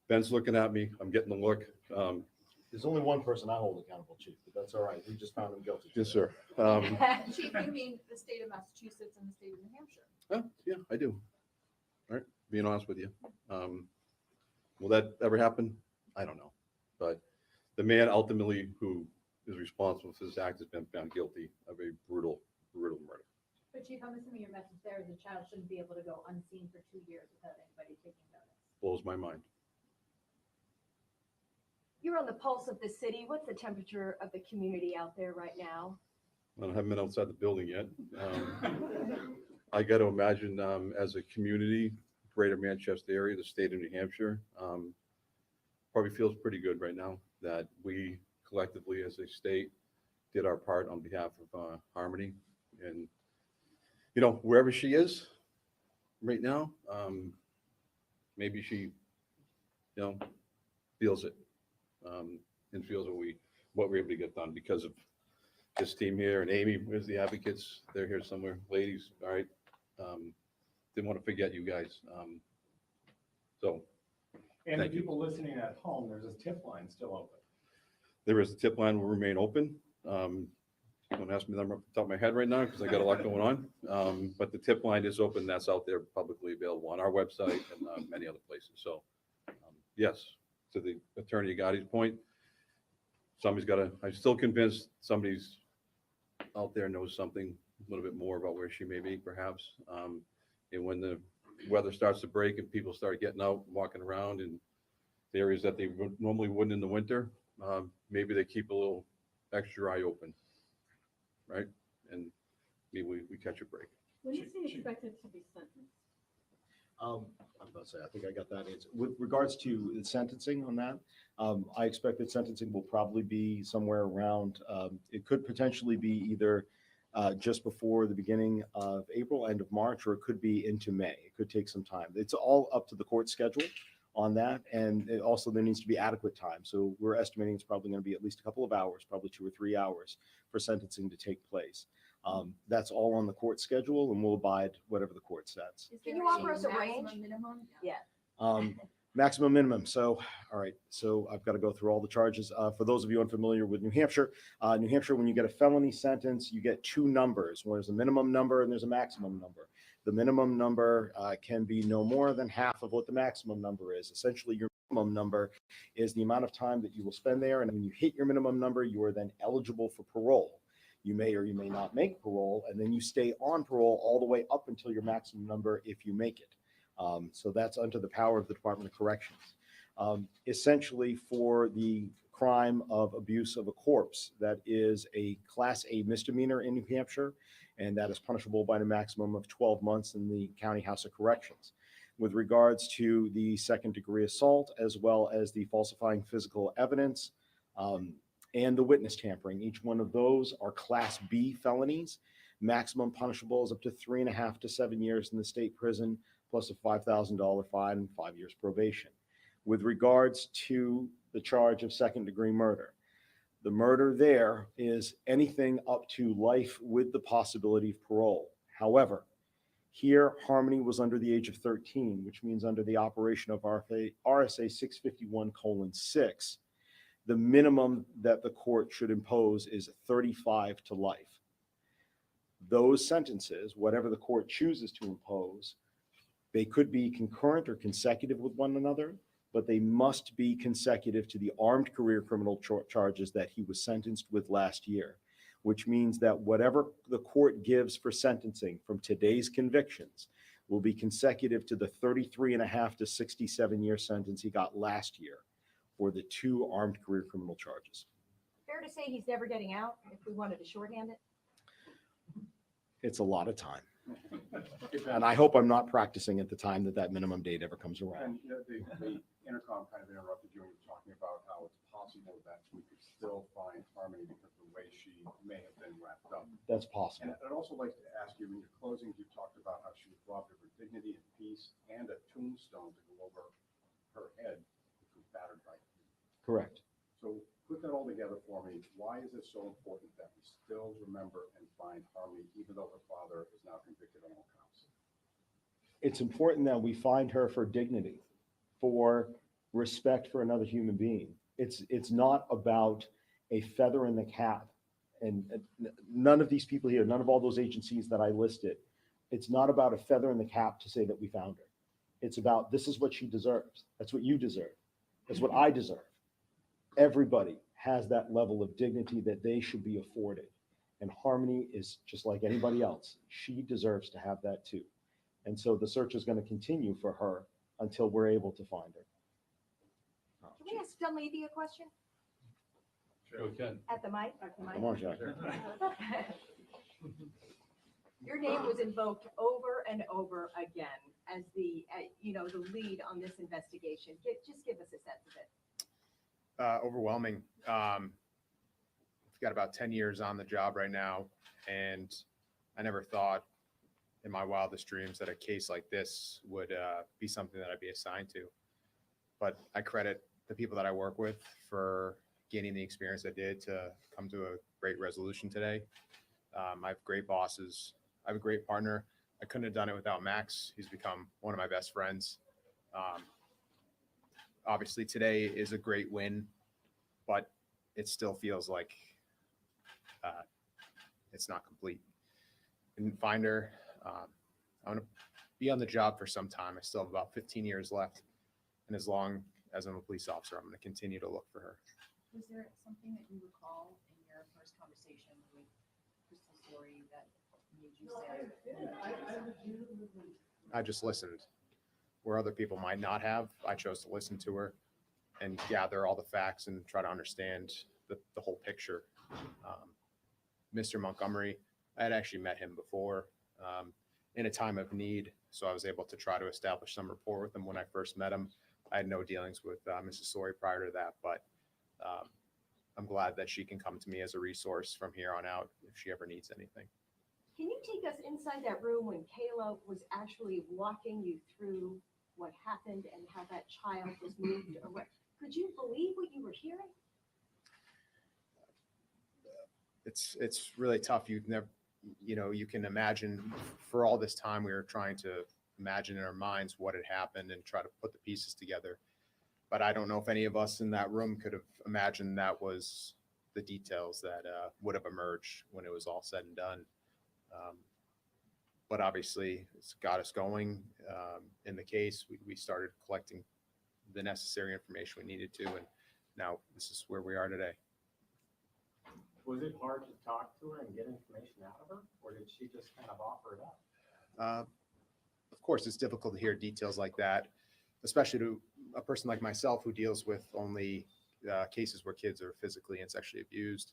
Ben's looking at me. I'm getting the look. There's only one person I hold accountable, Chief, but that's all right. We just found him guilty. Yes, sir. Chief, you mean the state of Massachusetts and the state of New Hampshire? Yeah, I do. All right, being honest with you. Will that ever happen? I don't know. But the man ultimately who is responsible for this act has been found guilty of a brutal murder. But Chief, I'm assuming your message there is a child shouldn't be able to go unseen for 2 years without anybody taking notice. Blows my mind. You're on the pulse of the city. What's the temperature of the community out there right now? I haven't been outside the building yet. I got to imagine as a community, greater Manchester area, the state of New Hampshire, probably feels pretty good right now that we collectively as a state did our part on behalf of Harmony. And, you know, wherever she is right now, maybe she, you know, feels it and feels what we're able to get done because of this team here. And Amy, where's the advocates? They're here somewhere. Ladies, all right. Didn't want to forget you guys. So. And the Thank you. people listening at home, there's a tip line still open. There is a tip line will remain open. Don't ask me them off the top of my head right now because I got a lot going on. But the tip line is open. That's out there publicly available on our website and many other places. So yes, to the Attorney Agati's point, somebody's got to, I'm still convinced somebody's out there knows something a little bit more about where she may be perhaps. And when the weather starts to break and people start getting out, walking around in the areas that they normally wouldn't in the winter, maybe they keep a little extra eye open, right? And maybe we catch a break. When is he expected to be sentenced? I'm about to say, I think I got that answer. With regards to the sentencing on that, I expect that sentencing will probably be somewhere around, it could potentially be either just before the beginning of April, end of March, or it could be into May. It could take some time. It's all up to the court schedule on that. And also there needs to be adequate time. So we're estimating it's probably going to be at least a couple of hours, probably 2 or 3 hours for sentencing to take place. That's all on the court schedule, and we'll abide whatever the court sets. Can you offer us a range? Minimum? Yeah. Maximum minimum. So, all right. So I've got to go through all the charges. For those of you unfamiliar with New Hampshire, when you get a felony sentence, you get 2 numbers. There's a minimum number and there's a maximum number. The minimum number can be no more than half of what the maximum number is. Essentially, your minimum number is the amount of time that you will spend there. And when you hit your minimum number, you are then eligible for parole. You may or you may not make parole, and then you stay on parole all the way up until your maximum number if you make it. So that's under the power of the Department of Corrections. Essentially, for the crime of abuse of a corpse, that is a Class A misdemeanor in New Hampshire, and that is punishable by a maximum of 12 months in the County House of Corrections. With regards to the second-degree assault, as well as the falsifying physical evidence, and the witness tampering, each one of those are Class B felonies. Maximum punishable is up to 3.5 to 7 years in the state prison, plus a $5,000 fine and 5 years probation. With regards to the charge of second-degree murder, the murder there is anything up to life with the possibility of parole. However, here Harmony was under the age of 13, which means under the operation of RSA 651:6, the minimum that the court should impose is 35 to life. Those sentences, whatever the court chooses to impose, they could be concurrent or consecutive with one another, but they must be consecutive to the armed career criminal charges that he was sentenced with last year, which means that whatever the court gives for sentencing from today's convictions will be consecutive to the 33.5 to 67-year sentence he got last year for the 2 armed career criminal charges. Fair to say he's never getting out if we wanted to shorthand it? It's a lot of time. And I hope I'm not practicing at the time that minimum date ever comes around. And the intercom kind of interrupted you when you were talking about how it's possible that we could still find Harmony because of the way she may have been wrapped up. That's possible. And I'd also like to ask you, in your closings, you talked about how she was robbed of her dignity and peace and a tombstone to go over her head, which was battered by. Correct. So put that all together for me. Why is it so important that we still remember and find Harmony, even though her father is now convicted on all counts? It's important that we find her for dignity, for respect for another human being. It's not about a feather in the cap. And none of these people here, none of all those agencies that I listed, it's not about a feather in the cap to say that we found her. It's about, this is what she deserves. That's what you deserve. That's what I deserve. Everybody has that level of dignity that they should be afforded. And Harmony is just like anybody else. She deserves to have that too. And so the search is going to continue for her until we're able to find her. Can we ask Dunleavy a question? Sure we can. At the mic? Come on, Jack. Your name was invoked over and over again as the lead on this investigation. Just give us a sense of it. Overwhelming. I've got about 10 years on the job right now, and I never thought in my wildest dreams that a case like this would be something that I'd be assigned to. But I credit the people that I work with for gaining the experience I did to come to a great resolution today. I have great bosses. I have a great partner. I couldn't have done it without Max. He's become one of my best friends. Obviously, today is a great win, but it still feels like it's not complete. Didn't find her. I'm going to be on the job for some time. I still have about 15 years left. And as long as I'm a police officer, I'm going to continue to look for her. Was there something that you recall in your first conversation with Crystal Story that made you say? I just listened. Where other people might not have, I chose to listen to her and gather all the facts and try to understand the whole picture. Mr. Montgomery, I had actually met him before. in a time of need. So I was able to try to establish some rapport with him when I first met him. I had no dealings with Mrs. Sori prior to that, but I'm glad that she can come to me as a resource from here on out if she ever needs anything. Can you take us inside that room when Kayla was actually walking you through what happened and how that child was moved away? Could you believe what you were hearing? It's really tough. You've never, you can imagine for all this time we were trying to imagine in our minds what had happened and try to put the pieces together. But I don't know if any of us in that room could have imagined that was the details that would have emerged when it was all said and done. But obviously it's got us going in the case. We started collecting the necessary information we needed to, and now this is where we are today. Was it hard to talk to her and get information out of her, or did she just kind of offer it up? Of course, it's difficult to hear details like that, especially to a person like myself who deals with only cases where kids are physically and sexually abused.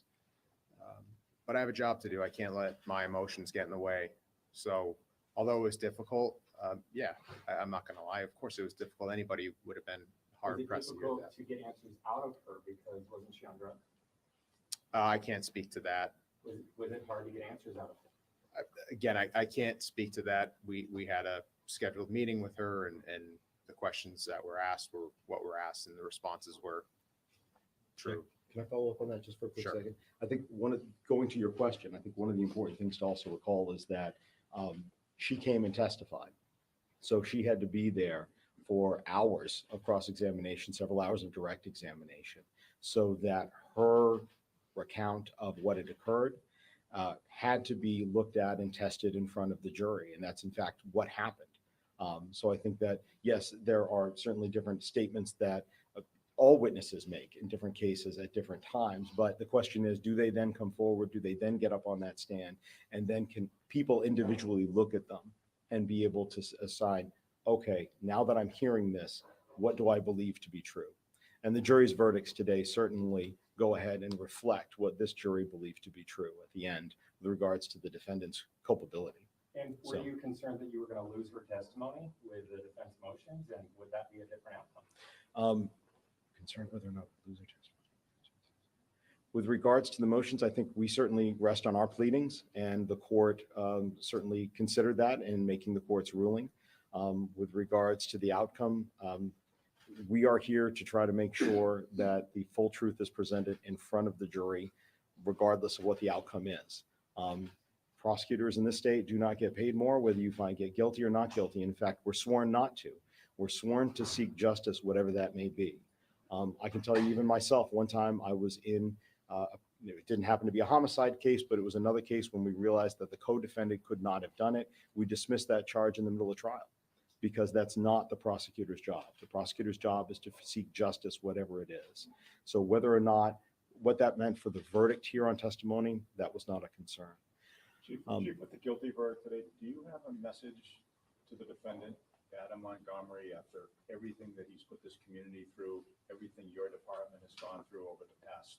But I have a job to do. I can't let my emotions get in the way. So although it was difficult, I'm not going to lie. Of course, it was difficult. Anybody would have been hard pressed to hear that. To get answers out of her because wasn't she on drugs? I can't speak to that. Was it hard to get answers out of her? Again, I can't speak to that. We had a scheduled meeting with her, and the questions that were asked were what were asked, and the responses were true. Can I follow up on that just for a quick Sure. second? I think going to your question, I think one of the important things to also recall is that she came and testified. So she had to be there for hours of cross-examination, several hours of direct examination, so that her recount of what had occurred had to be looked at and tested in front of the jury. And that's in fact what happened. So I think that, yes, there are certainly different statements that all witnesses make in different cases at different times. But the question is, do they then come forward? Do they then get up on that stand? And then can people individually look at them and be able to assign, okay, now that I'm hearing this, what do I believe to be true? And the jury's verdicts today certainly go ahead and reflect what this jury believed to be true at the end with regards to the defendant's culpability. And were you concerned that you were going to lose her testimony with the defense motions, and would that be a different outcome? Concerned whether or not we lose our testimony. With regards to the motions, I think we certainly rest on our pleadings, and the court certainly considered that in making the court's ruling. With regards to the outcome, we are here to try to make sure that the full truth is presented in front of the jury, regardless of what the outcome is. Prosecutors in this state do not get paid more, whether you find get guilty or not guilty. In fact, we're sworn not to. We're sworn to seek justice, whatever that may be. I can tell you, even myself, one time I was in, it didn't happen to be a homicide case, but it was another case when we realized that the co-defendant could not have done it. We dismissed that charge in the middle of trial because that's not the prosecutor's job. The prosecutor's job is to seek justice, whatever it is. So whether or not what that meant for the verdict here on testimony, that was not a concern. Chief, with the guilty verdict today, do you have a message to the defendant, Adam Montgomery, after everything that he's put this community through, everything your department has gone through over the past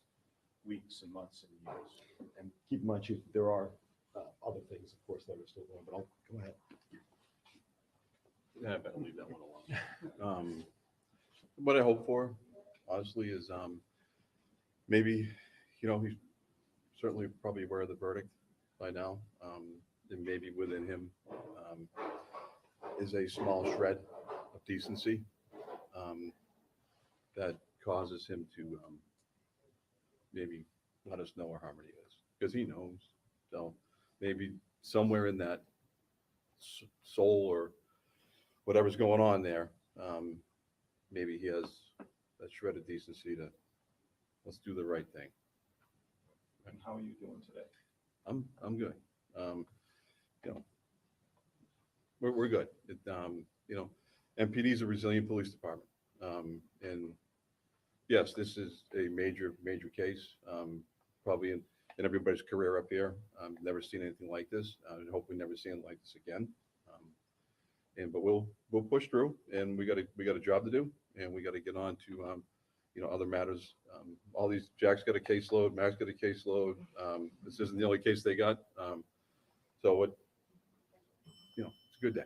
weeks and months and years? And keep in mind, Chief, there are other things, of course, that are still going, but I'll go ahead. Yeah, I better leave that one alone. What I hope for, honestly, is maybe, he's certainly probably aware of the verdict by now, and maybe within him is a small shred of decency that causes him to maybe let us know where Harmony is, because he knows. So maybe somewhere in that soul or whatever's going on there, maybe he has that shred of decency to let's do the right thing. And how are you doing today? I'm good. We're good. MPD is a resilient police department. And yes, this is a major case, probably in everybody's career up here. Never seen anything like this. I hope we never see anything like this again. But we'll push through, and we got a job to do, and we got to get on to other matters. All these, Jack's got a caseload, Mac's got a caseload. This isn't the only case they got. So a good day.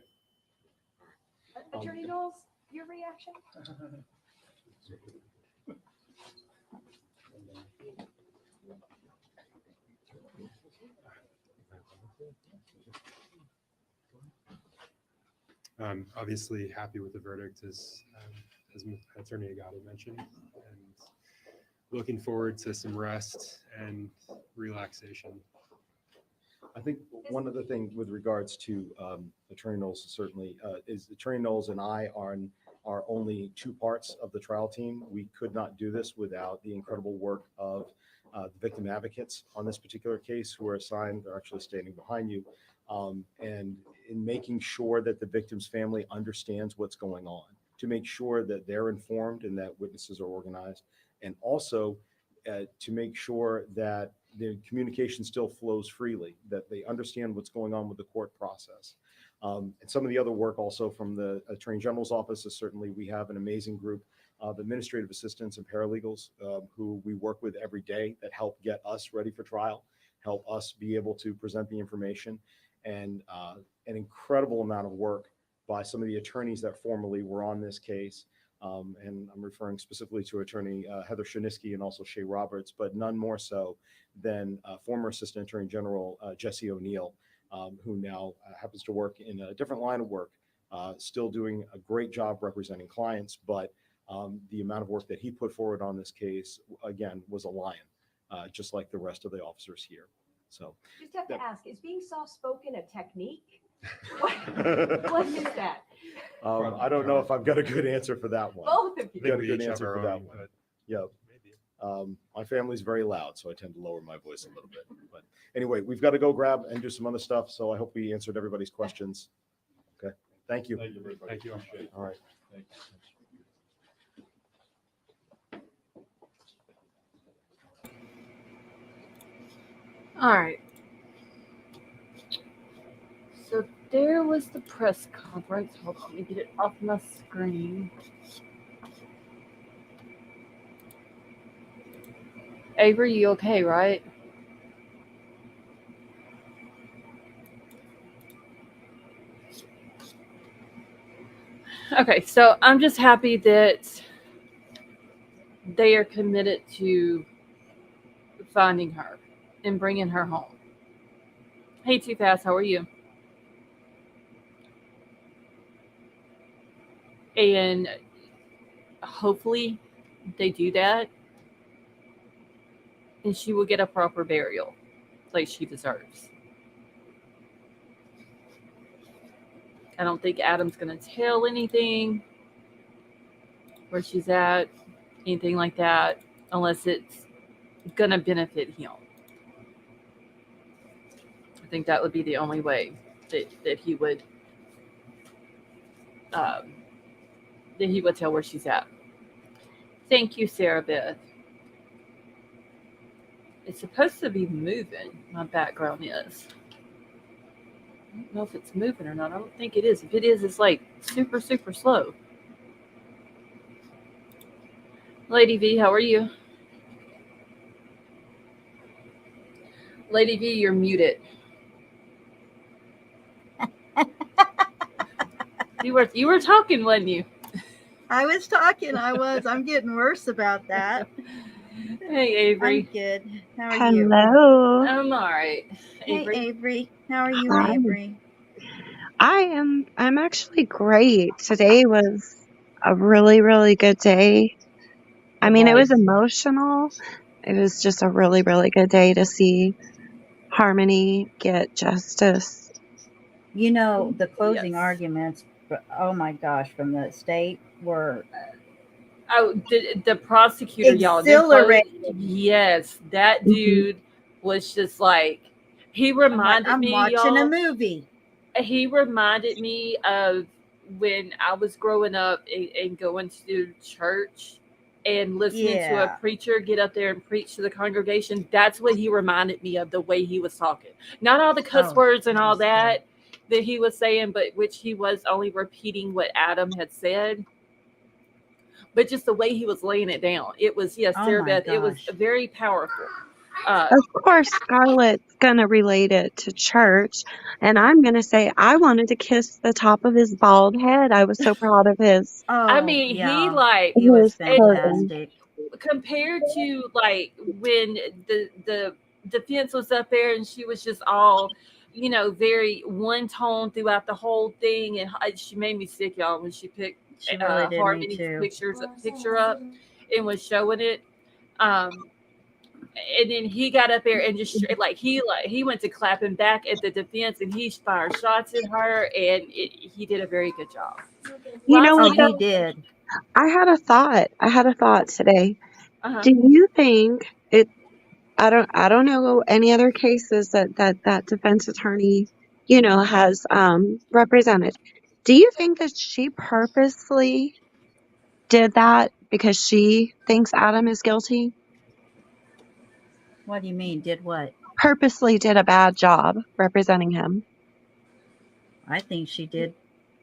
Attorney Knowles, your reaction? Obviously happy with the verdict as Attorney Agata mentioned, and looking forward to some rest and relaxation. I think one of the things with regards to Attorney Knowles certainly is Attorney Knowles and I are only two parts of the trial team. We could not do this without the incredible work of the victim advocates on this particular case who are assigned, they're actually standing behind you, and in making sure that the victim's family understands what's going on, to make sure that they're informed and that witnesses are organized, and also to make sure that the communication still flows freely, that they understand what's going on with the court process. And some of the other work also from the Attorney General's office is certainly we have an amazing group of administrative assistants and paralegals who we work with every day that help get us ready for trial, help us be able to present the information, and an incredible amount of work by some of the attorneys that formerly were on this case. And I'm referring specifically to Attorney Heather Shiniski and also Shay Roberts, but none more so than former Assistant Attorney General Jesse O'Neill, who now happens to work in a different line of work, still doing a great job representing clients, but the amount of work that he put forward on this case, again, was a lion, just like the rest of the officers here. So Just have to ask, is being soft-spoken a technique? What is that? I don't know if I've got a good answer for that one. Both of you. Got a good answer for that one. Yeah. My family's very loud, so I tend to lower my voice a little bit. But anyway, we've got to go grab and do some other stuff. So I hope we answered everybody's questions. Okay. Thank you. Thank you, everybody. Thank you. Appreciate it. All right. Thank you. All right. So there was the press conference. Hold on, let me get it off my screen. Avery, you okay, right? Okay, so I'm just happy that they are committed to finding her and bringing her home. Hey, Too Fast, how are you? And hopefully they do that and she will get a proper burial like she deserves. I don't think Adam's going to tell anything where she's at, anything like that, unless it's going to benefit him. I think that would be the only way that he would tell where she's at. Thank you, Sarah Beth. It's supposed to be moving, my background is. I don't know if it's moving or not. I don't think it is. If it is, it's like super, super slow. Lady V, how are you? Lady V, you're muted. You were talking, wasn't you? I was talking. I'm getting worse about that. Hey, Avery. I'm good. How are you? Hello. I'm all right. Avery. Hey, Avery. How are you, Hi. Avery? I'm actually great. Today was a really, really good day. I mean, it was emotional. It was just a really, really good day to see Harmony get justice. You know, the closing arguments, oh my gosh, from the state were Oh, the prosecutor, y'all. exhilarating. Yes, that dude was just like, he reminded I'm me, watching y'all, a movie. He reminded me of when I was growing up and going to church and listening to a preacher get up there and preach to the congregation. That's what he reminded me of, the way he was talking. Not all the cuss words and all that he was saying, but which he was only repeating what Adam had said. But just the way he was laying it down. It was, yes, Sarah Beth, it was very powerful. Of course, Scarlett's gonna relate it to church, and I'm gonna say I wanted to kiss the top of his bald head. I was so proud of his I Oh, mean, he yeah. like He was and clothing. fantastic. compared to like when the defense was up there and she was just all, very one tone throughout the whole thing, and she made me sick, y'all, when she picked She really did me Harmony's too. picture up and was showing it. Um, and then he got up there and just he went to clapping back at the defense, and he fired shots at her, and he did a very good job. You know Oh, what Lastly, he though? did. I had a thought. I had a thought today. uh-huh. Do you think it? I don't know any other cases that defense attorney, has represented. Do you think that she purposely did that because she thinks Adam is guilty? What do you mean? Did what? Purposely did a bad job representing him. I think she did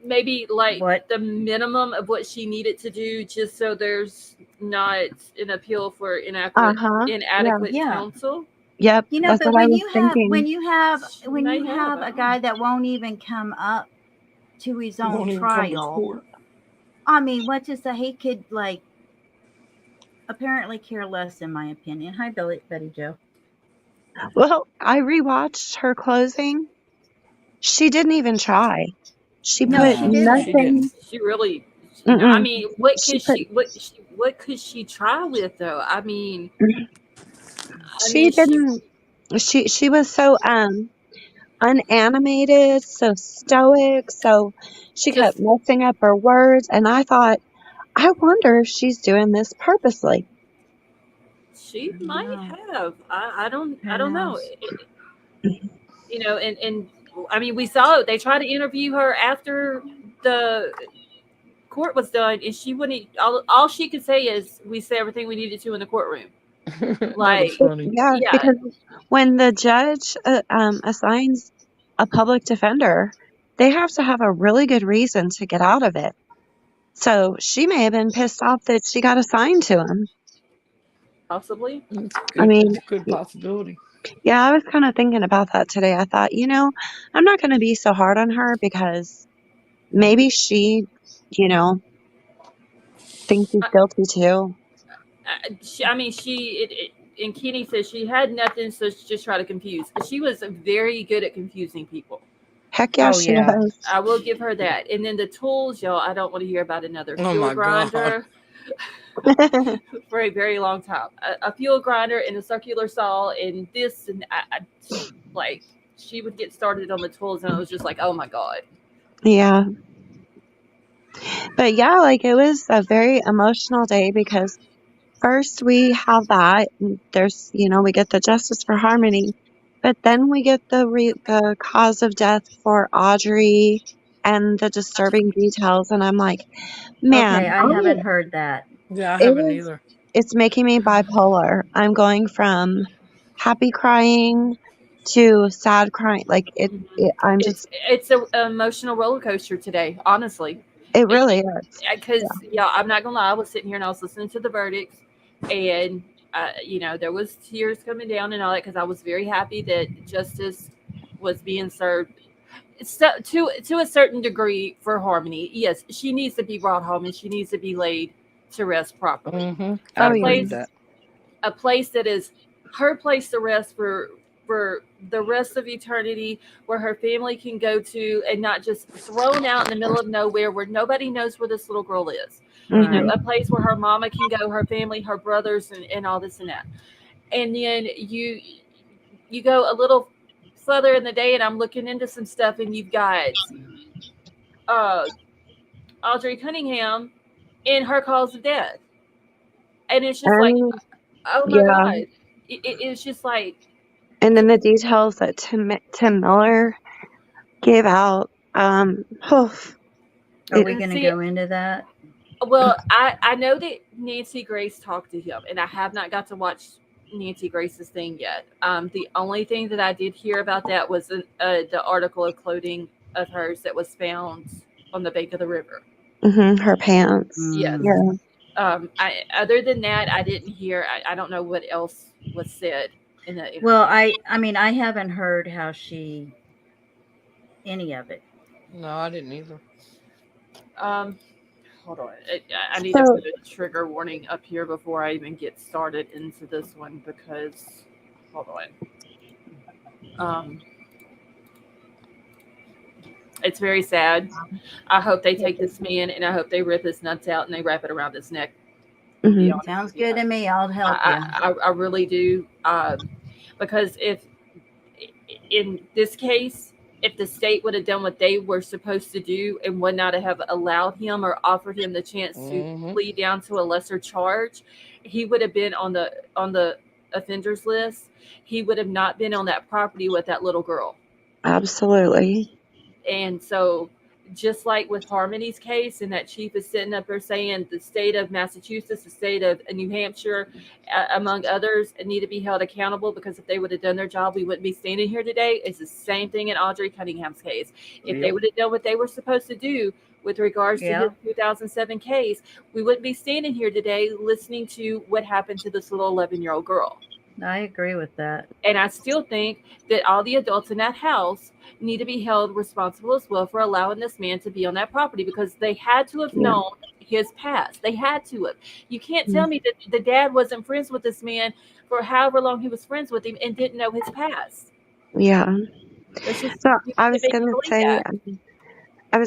Maybe like what? the minimum of what she needed to do, just so there's not an appeal for Uh-huh. Yeah. inadequate Yeah. counsel. Yep. You know, That's but what I when was you have thinking. She may have, I a don't guy know. that won't even come up to his He own won't even come to trial, court. I mean, what to say? He could like apparently care less, in my opinion. Hi, Betty Joe. Well, I rewatched her closing. She didn't even try. She No, put she didn't. She did. nothing. She really. I Mm-mm. mean, She put. what could she try with though? I mean, She she didn't. She was so unanimated, so stoic, so she kept just messing up her words, and I thought, I wonder if she's doing this purposely. she I don't might know. have. I Who don't know. knows? And I mean, we saw it. They tried to interview her after the court was done, and she wouldn't. All she could say is, "We said everything we needed to in the courtroom." Like, Yeah, yeah, because when the judge assigns a public defender, they have to have a really good reason to get out of it. So she may have been pissed off that she got assigned to him. possibly. I mean, Good possibility. yeah, I was kind of thinking about that today. I thought, I'm not going to be so hard on her because maybe she, you know, thinks he's guilty too. I mean, and Kenny says she had nothing, so she just tried to confuse. She was very good at confusing people. Heck yeah, Oh she yeah. was. I will give her that. And then the tools, y'all, I don't want to hear about another Oh fuel my God. grinder for a very long time. A fuel grinder and a circular saw and this, and like, she would get started on the tools, and I was just like, oh my God. Yeah. But yeah, like it was a very emotional day because first we have that, and there's, we get the justice for Harmony, but then we get the cause of death for Audrey and the disturbing details, and I'm like, man, Okay, I haven't heard that. Yeah, I it haven't is, either. it's making me bipolar. I'm going from happy crying to sad crying. Like I'm just, It's an emotional roller coaster today, honestly. it really is. Because I'm not gonna lie, I was sitting here and I was listening to the verdicts, and there was tears coming down and all that, because I was very happy that justice was being served. So, to a certain degree for Harmony, yes, she needs to be brought home and she needs to be laid to rest properly. Mm-hmm. Oh, I A yeah. agree with place, that. a place that is her place to rest for the rest of eternity, where her family can go to, and not just thrown out in the middle of nowhere where nobody knows where this little girl is. Mhm. A place where her mama can go, her family, her brothers, and all this and that. And then you go a little further in the day, and I'm looking into some stuff, and you've got uh, Audrii Cunningham in her cause of death, and it's just like, And oh my yeah, God, it's just like, and then the details that Tim Miller gave out. Are we going to see, go into that? well, I know that Nancy Grace talked to him, and I have not got to watch Nancy Grace's thing yet. The only thing that I did hear about that was the article of clothing of hers that was found on the bank of the river. Her pants. Yes. Yeah. Other than that, I didn't hear. I don't know what else was said. in that interview. Well, I mean, I haven't heard how any of it. No, I didn't either. Hold on. I need to So, put a trigger warning up here before I even get started into this one because, hold on. It's very sad. I hope they take this man and I hope they rip his nuts out and they wrap it around his neck. To be honest Sounds with you. good to me. I'll help you. I really do. Because if in this case, if the state would have done what they were supposed to do and would not have allowed him or offered him the chance to plead down to a lesser charge, he would have been on the offenders list. He would have not been on that property with that little girl. absolutely. And so, just like with Harmony's case, and that chief is sitting up there saying the state of Massachusetts, the state of New Hampshire, among others, need to be held accountable because if they would have done their job, we wouldn't be standing here today. It's the same thing in Audrii Cunningham's case. If they would have done what they were supposed to do with regards to his 2007 case, we wouldn't be standing here today listening to what happened to this little 11-year-old girl. I agree with that. And I still think that all the adults in that house need to be held responsible as well for allowing this man to be on that property because they had to have known his past. They had to have. You can't tell me that the dad wasn't friends with this man for however long he was friends with him and didn't know his past. Yeah. Just, So I was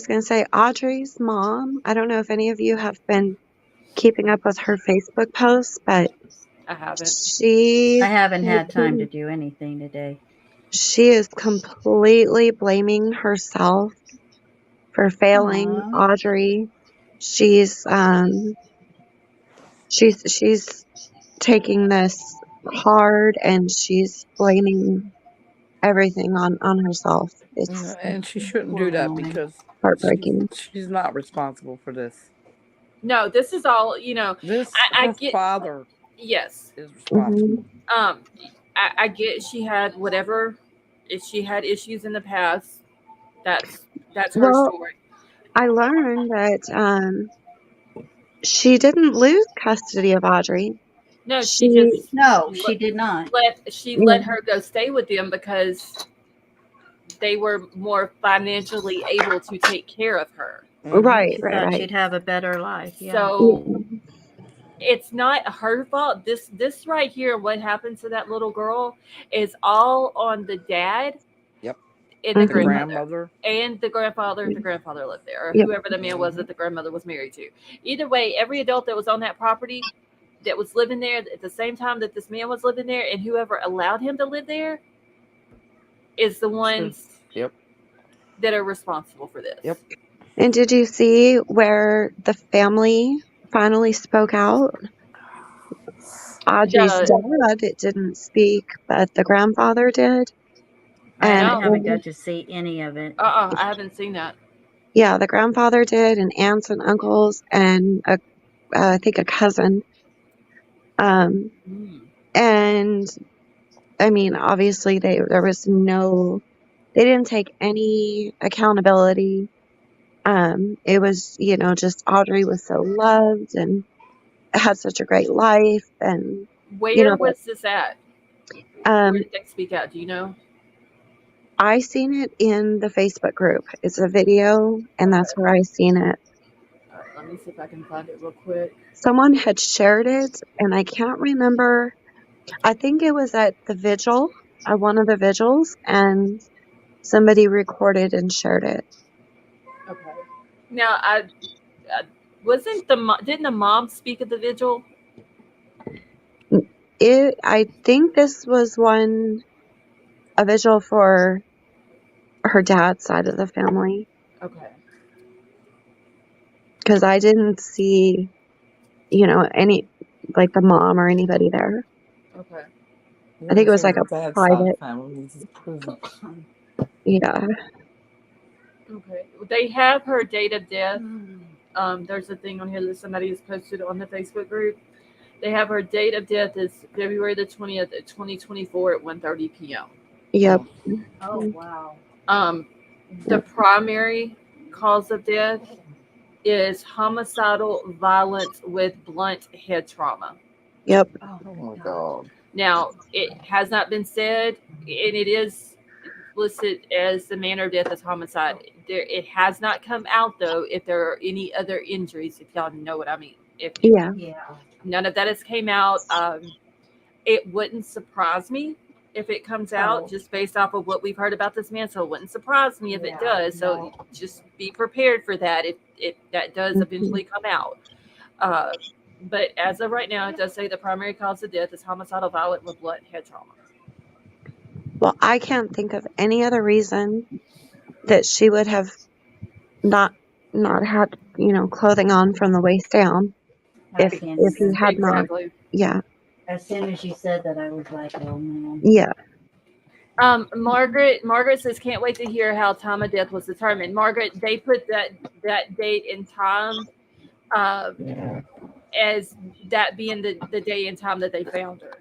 gonna say Audrey's mom. I don't know if any of you have been keeping up with her Facebook posts, but I haven't. I haven't had time to do anything today. She is completely blaming herself for failing Audrey. She's taking this hard and she's blaming everything on herself. It's And she shouldn't do that because heartbreaking. she's not responsible for this. No, this is all, This I her get father yes is responsible. I get she had whatever, if she had issues in the past, that's her story. I learned that she didn't lose custody of Audrey. No, she did not. Let her go stay with them because they were more financially able to take care of her. Right, She thought she'd have a better life. Yeah. So it's not her fault. This right here, what happened to that little girl, is all on the dad. Yep. And the grandmother. And the grandfather. The grandfather lived there, or whoever the man was that the grandmother was married to. Either way, every adult that was on that property that was living there at the same time that this man was living there, and whoever allowed him to live there, is the ones that are responsible for this. Yep. And did you see where the family finally spoke out? Audrey's dad didn't speak, but the grandfather did. I haven't got to see any of it. I haven't seen that. Yeah, the grandfather did, and aunts and uncles, and I think a cousin. And I mean, obviously they didn't take any accountability. It was, just Audrey was so loved and had such a great life. And where was this at? Where did they speak out? Do you know? I seen it in the Facebook group. It's a video, and that's where I seen it. All right, let me see if I can find it real quick. Someone had shared it, and I can't remember. I think it was at the vigil, at one of the vigils, and somebody recorded and shared it. Okay. Now, didn't the mom speak at the vigil? I think this was a vigil for her dad's side of the family. Okay. Because I didn't see, any, like the mom or anybody there. Okay. I think it was like a private. Yeah. Okay. They have her date of death. There's a thing on here that somebody has posted on the Facebook group. They have her date of death is February the 20th, 2024 at 1:30 p.m. Yep. Oh, wow. The primary cause of death is homicidal violence with blunt head trauma. Yep. Oh my God. Now, it has not been said, and it is listed as the manner of death as homicide. It has not come out, though, if there are any other injuries, if y'all know what I mean. If Yeah. none of that has came out, it wouldn't surprise me if it comes out just based off of what we've heard about this man. So it wouldn't surprise me if it does. So just be prepared for that if that does eventually come out. But as of right now, it does say the primary cause of death is homicidal violent with blood and head trauma. Well, I can't think of any other reason that she would have not had, clothing on from the waist down if he had not. Exactly. Yeah. As soon as you said that, I was like, oh man. Yeah. Margaret says, can't wait to hear how time of death was determined. Margaret, they put that date and time as that being the day and time that they found her.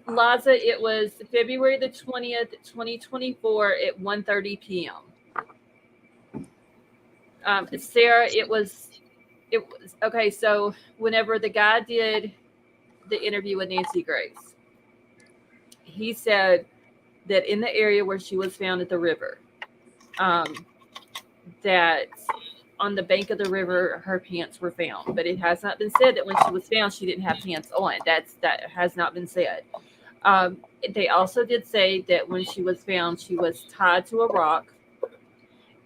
Liza, it was February the 20th, 2024 at 1:30 p.m. Sarah, it was okay. So whenever the guy did the interview with Nancy Grace, he said that in the area where she was found at the river, that on the bank of the river her pants were found, but it has not been said that when she was found she didn't have pants on. That has not been said. They also did say that when she was found she was tied to a rock,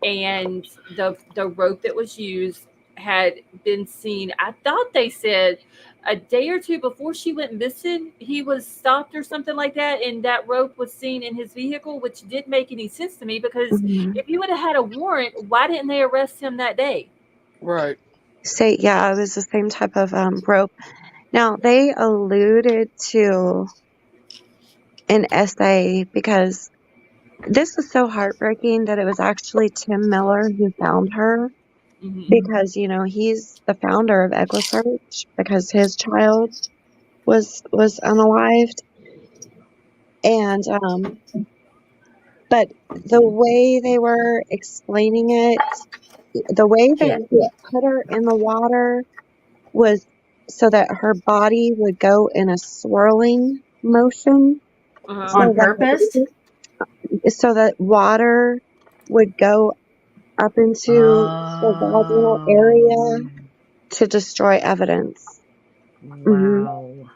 and the rope that was used had been seen, I thought they said a day or two before she went missing, he was stopped or something like that, and that rope was seen in his vehicle, which didn't make any sense to me because if you would have had a warrant, why didn't they arrest him that day? Right. Yeah, it was the same type of rope. Now, they alluded to an essay because this was so heartbreaking that it was actually Tim Miller who found her. Because, he's the founder of EquiSearch because his child was unalived. And, but the way they were explaining it, the way that he put her in the water was so that her body would go in a swirling motion. On purpose? So that water would go up into the vaginal area to destroy evidence. Wow.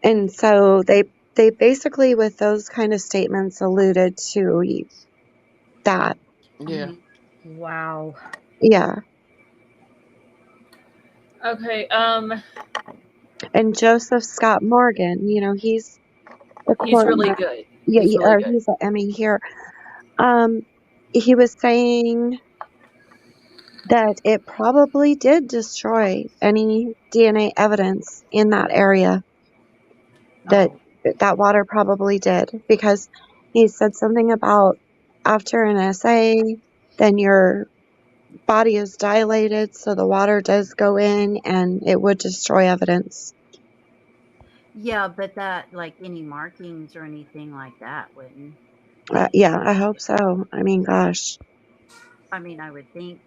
And so they basically, with those kind of statements, alluded to that. Yeah. Wow. Yeah. Okay. And Joseph Scott Morgan, he's the He's court. really good. Yeah, He's really good. he's an Emmy here. He was saying that it probably did destroy any DNA evidence in that area. That water probably did, because he said something about after an essay, then your body is dilated, so the water does go in and it would destroy evidence. Yeah, but that, like, any markings or anything like that wouldn't. Yeah, I hope so. I mean, gosh. I mean, I would think.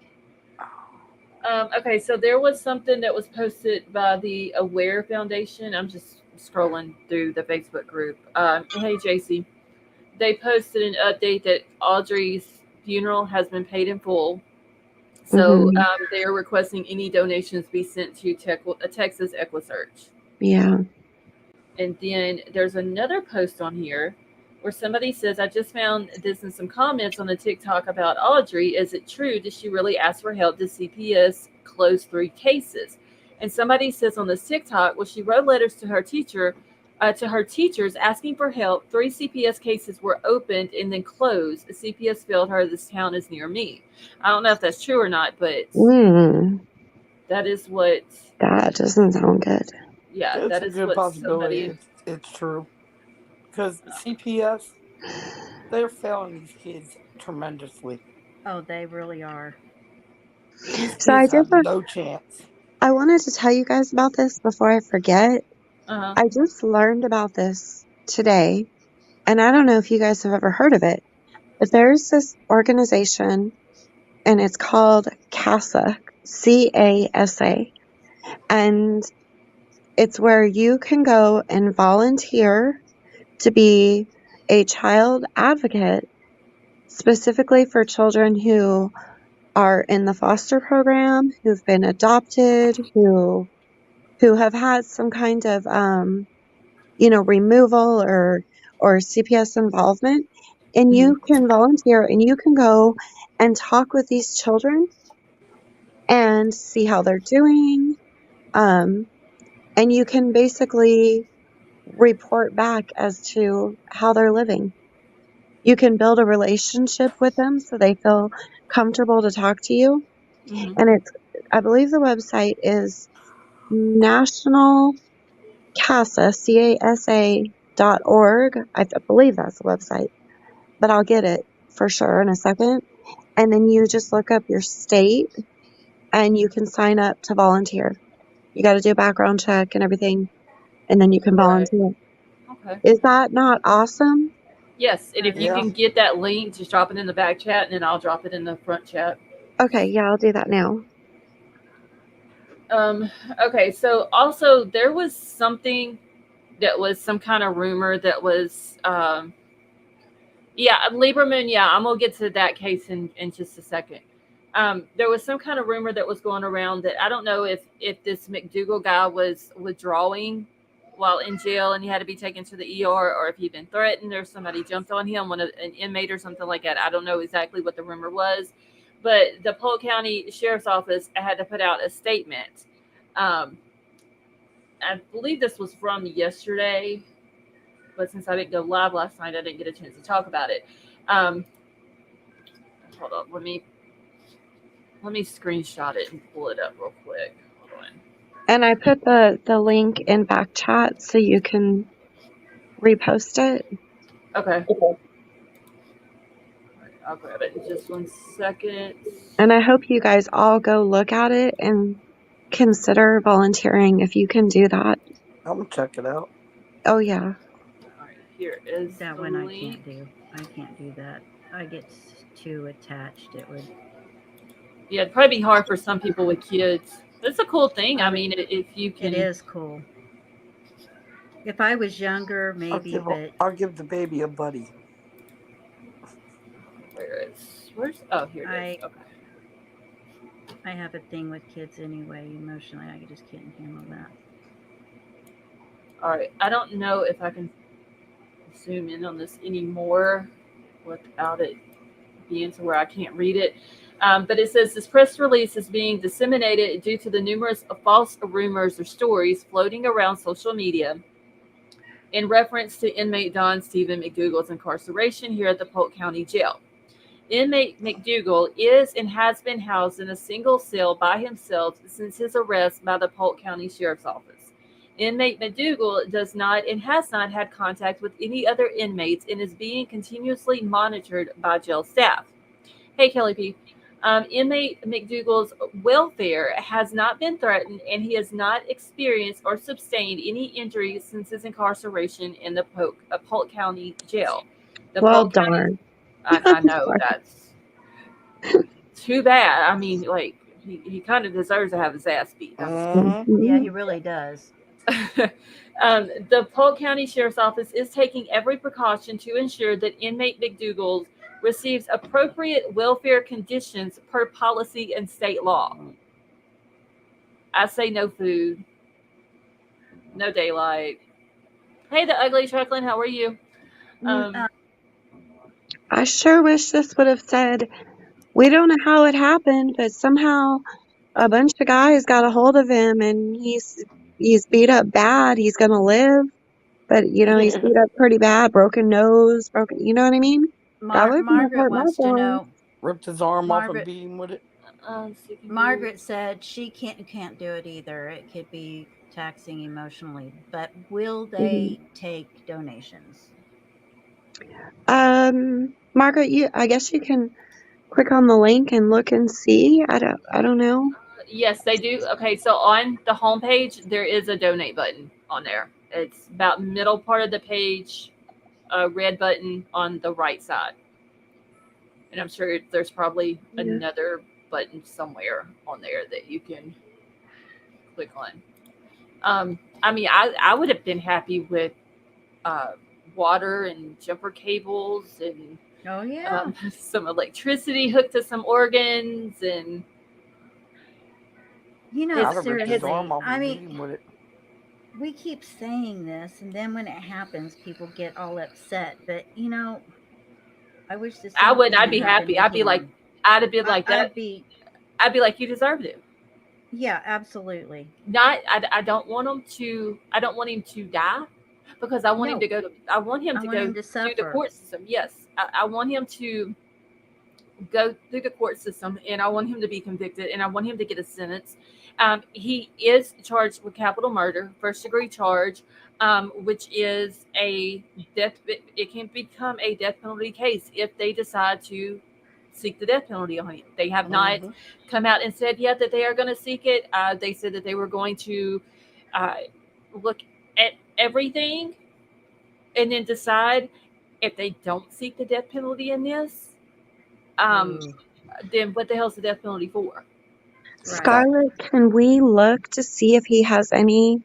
Okay, so there was something that was posted by the Aware Foundation. I'm just scrolling through the Facebook group. Hey, JC. They posted an update that Audrey's funeral has been paid in full. So they are requesting any donations be sent to Texas EquiSearch. Yeah. And then there's another post on here where somebody says, I just found this in some comments on the TikTok about Audrey. Is it true? Did she really ask for help? Did CPS close 3 cases? And somebody says on the TikTok, well, she wrote letters to her teachers asking for help. 3 CPS cases were opened and then closed. The CPS failed her. This town is near me. I don't know if that's true or not, but that is what. That doesn't sound good. Yeah, It's that a is good what possibility. somebody. It's true. Because CPS, they're failing these kids tremendously. Oh, they really are. These So kids have no chance. I wanted to tell you guys about this before I forget. I just learned about this today, and I don't know if you guys have ever heard of it, but there's this organization, and it's called CASA, CASA, and It's where you can go and volunteer to be a child advocate specifically for children who are in the foster program, who've been adopted, who have had some kind of removal or CPS involvement. And you can volunteer and you can go and talk with these children and see how they're doing. And you can basically report back as to how they're living. You can build a relationship with them so they feel comfortable to talk to you. And I believe the website is National CASA, CASA.org. I believe that's the website, but I'll get it for sure in a second. And then you just look up your state and you can sign up to volunteer. You got to do a background check and everything, and then you can Right. volunteer. Okay. Is that not awesome? Yes, and if you Yeah. can get that link, just drop it in the back chat, and then I'll drop it in the front chat. Okay, yeah, I'll do that now. Okay, so also there was something that was some kind of rumor that was, Lieberman. Yeah, I'm gonna get to that case in just a second. There was some kind of rumor that was going around that I don't know if this McDougal guy was withdrawing while in jail and he had to be taken to the ER, or if he'd been threatened or somebody jumped on him, an inmate or something like that. I don't know exactly what the rumor was, but the Polk County Sheriff's Office had to put out a statement. I believe this was from yesterday, but since I didn't go live last night, I didn't get a chance to talk about it. Hold on, let me screenshot it and pull it up real quick. Hold on. And I put the link in back chat so you can repost it. Okay. I'll grab it in just 1 second. And I hope you guys all go look at it and consider volunteering if you can do that. I'm gonna check it out. Oh, yeah. All right, here is That the one I link. can't do. I can't do that. I get too attached. It would. Yeah, it'd probably be hard for some people with kids. It's a cool thing. I mean, if you can. It is cool. If I was younger, maybe, but I'll give the baby a buddy. Here it is. Okay. I have a thing with kids anyway. Emotionally, I just can't handle that. All right. I don't know if I can zoom in on this anymore without it being to where I can't read it. But it says this press release is being disseminated due to the numerous false rumors or stories floating around social media in reference to inmate Don Stephen McDougal's incarceration here at the Polk County Jail. Inmate McDougal is and has been housed in a single cell by himself since his arrest by the Polk County Sheriff's Office. Inmate McDougal does not and has not had contact with any other inmates and is being continuously monitored by jail staff. Hey, Kelly P. Inmate McDougal's welfare has not been threatened, and he has not experienced or sustained any injuries since his incarceration in the Polk County Jail. Well, darn. I know that's too bad. I mean, like he kind of deserves to have his ass beat. Yeah, he really does. The Polk County Sheriff's Office is taking every precaution to ensure that inmate McDougal receives appropriate welfare conditions per policy and state law. I say no food, no daylight. Hey, the ugly Truckland, how are you? I sure wish this would have said, we don't know how it happened, but somehow a bunch of guys got a hold of him and he's beat up bad. He's going to live, but he's beat up pretty bad, broken nose, you know what I mean? That would Margaret wants to know. Ripped his arm off and beat him with it. Margaret said she can't do it either. It could be taxing emotionally, but will they take donations? Margaret, I guess you can click on the link and look and see. I don't know. Yes, they do. Okay, so on the homepage, there is a donate button on there. It's about middle part of the page, a red button on the right side. And I'm sure there's probably another button somewhere on there that you can click on. I mean, I would have been happy with water and jumper cables and Oh yeah. some electricity hooked to some organs and You know, I'd have ripped his seriously, arm off I and beat mean, him with it. we keep saying this, and then when it happens, people get all upset. But you know, I wish the I same would. thing I'd would be happen happy. to him. I'd have been like that. I'd be, I'd be like, you deserved it. yeah, absolutely. Not. I don't want him to. I don't want him to die because I want him No, to go to. I want him I to want go him to through the suffer. court system. Yes, I want him to go through the court system, and I want him to be convicted, and I want him to get a sentence. He is charged with capital murder, first degree charge, which is a death. It can become a death penalty case if they decide to seek the death penalty on him. They have not Mhm. come out and said yet that they are going to seek it. They said that they were going to uh, look at everything and then decide if they don't seek the death penalty in this. Um, Ooh, then what the hell is the death penalty for? right. Scarlett, can we look to see if he has any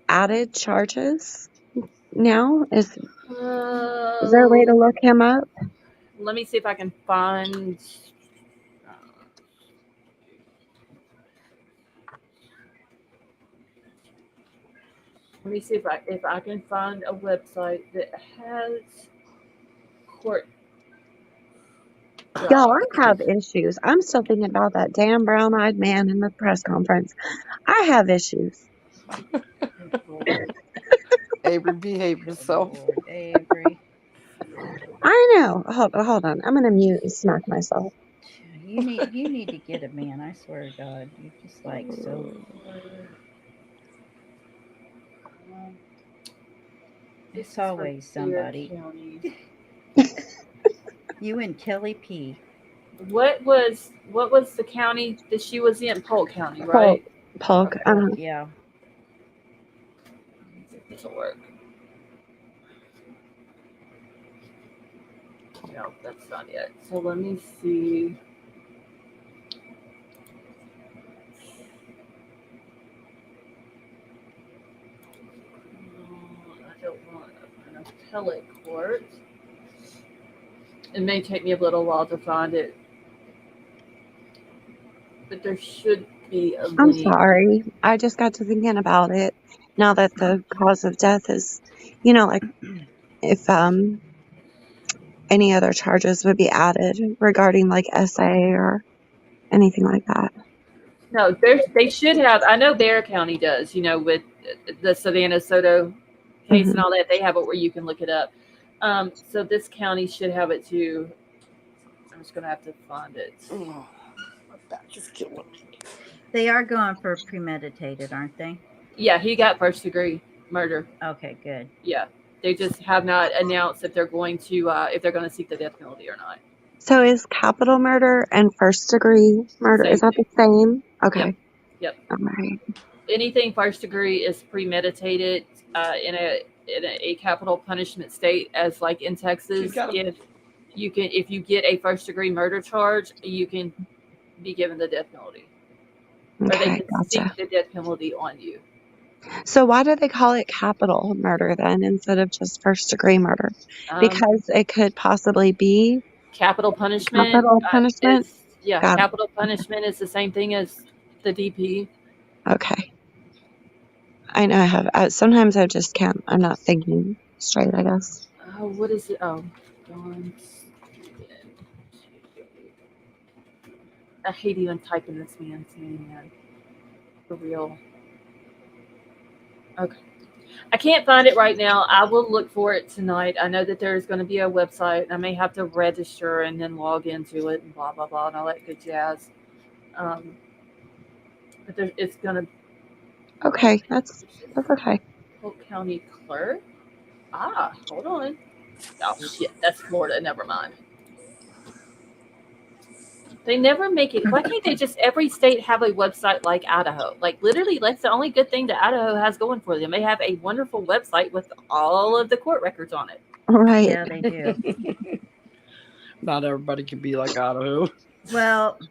added charges now? Is there a way to look him up? Let me see if I can find. Let me see if I can find a website that has court. Y'all, I have issues. I'm still thinking about that damn brown-eyed man in the press conference. I have issues. Avery, behave yourself. Lord, Avery, I know. Hold on. I'm gonna mute and smack myself. you need to get a man. I swear to God, you're just like so. This It's is for always Dare somebody. County. You and Kelly P. What was the county that she was in? Polk County, Polk. right? Polk. Okay. Yeah. This will work. No, that's not it. So let me see. I don't want an appellate court. It may take me a little while to find it, but there should be a I'm link. sorry. I just got to thinking about it now that the cause of death is, like if any other charges would be added regarding like SA or anything like that. No, they should have. I know Bear County does. With the Savannah Soto case and all that, they have it where you can look it up. So this county should have it too. I'm just gonna have to find it. My back is killing me. They are going for premeditated, aren't they? Yeah, he got first degree murder. Okay, good. Yeah, they just have not announced if they're going to seek the death penalty or not. So is capital murder and first degree murder, Same is that the same? Okay. Yep. All right. Anything first degree is premeditated in a capital punishment state, as like in Texas. If you get a first degree murder charge, you can be given the death penalty, or they Okay, can gotcha. seek the death penalty on you. So why do they call it capital murder then instead of just first degree murder? Because it could possibly be Capital punishment. capital punishment? Got it. Capital punishment is the same thing as the DP. Okay. I know I have. Sometimes I just can't. I'm not thinking straight, I guess. What is it? Oh, Dawn. I hate even typing this man's name, man. For real. Okay. I can't find it right now. I will look for it tonight. I know that there's going to be a website. I may have to register and then log into it and blah, blah, blah, and all that good jazz. But it's going to... Okay, that's okay. Polk County Clerk? Hold on. Oh, shit. That's Florida. Never mind. They never make it. Why can't they just every state have a website like Idaho? Like literally, that's the only good thing that Idaho has going for them. They have a wonderful website with all of the court records on it. Right. Yeah, they do. Not everybody can be like Idaho. Well,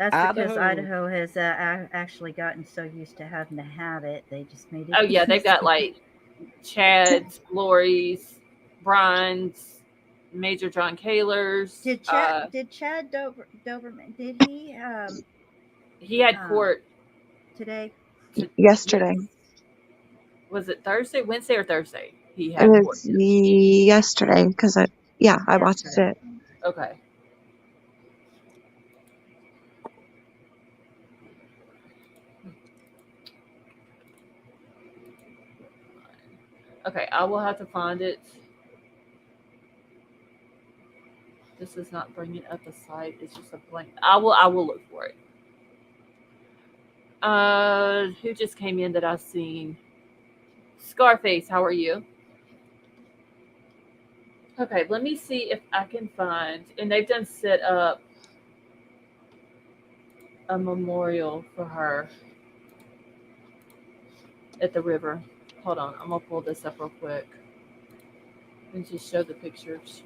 That's because Idaho. Idaho has actually gotten so used to having to have it, they just made it. Oh yeah, they've got easy. like Chads, Lori's, Brian's, Major John Kaler's. Did Chad Doberman? Did he He had court today? Yesterday. Was it Thursday, Wednesday, or Thursday? He It had court. was yesterday because I watched it. Okay. Okay, I will have to find it. This is not bringing up a site. It's just a blank. I will look for it. Who just came in that I've seen? Scarface, how are you? Okay, let me see if I can find. And they've done set up a memorial for her at the river. Hold on, I'm gonna pull this up real quick and just show the pictures.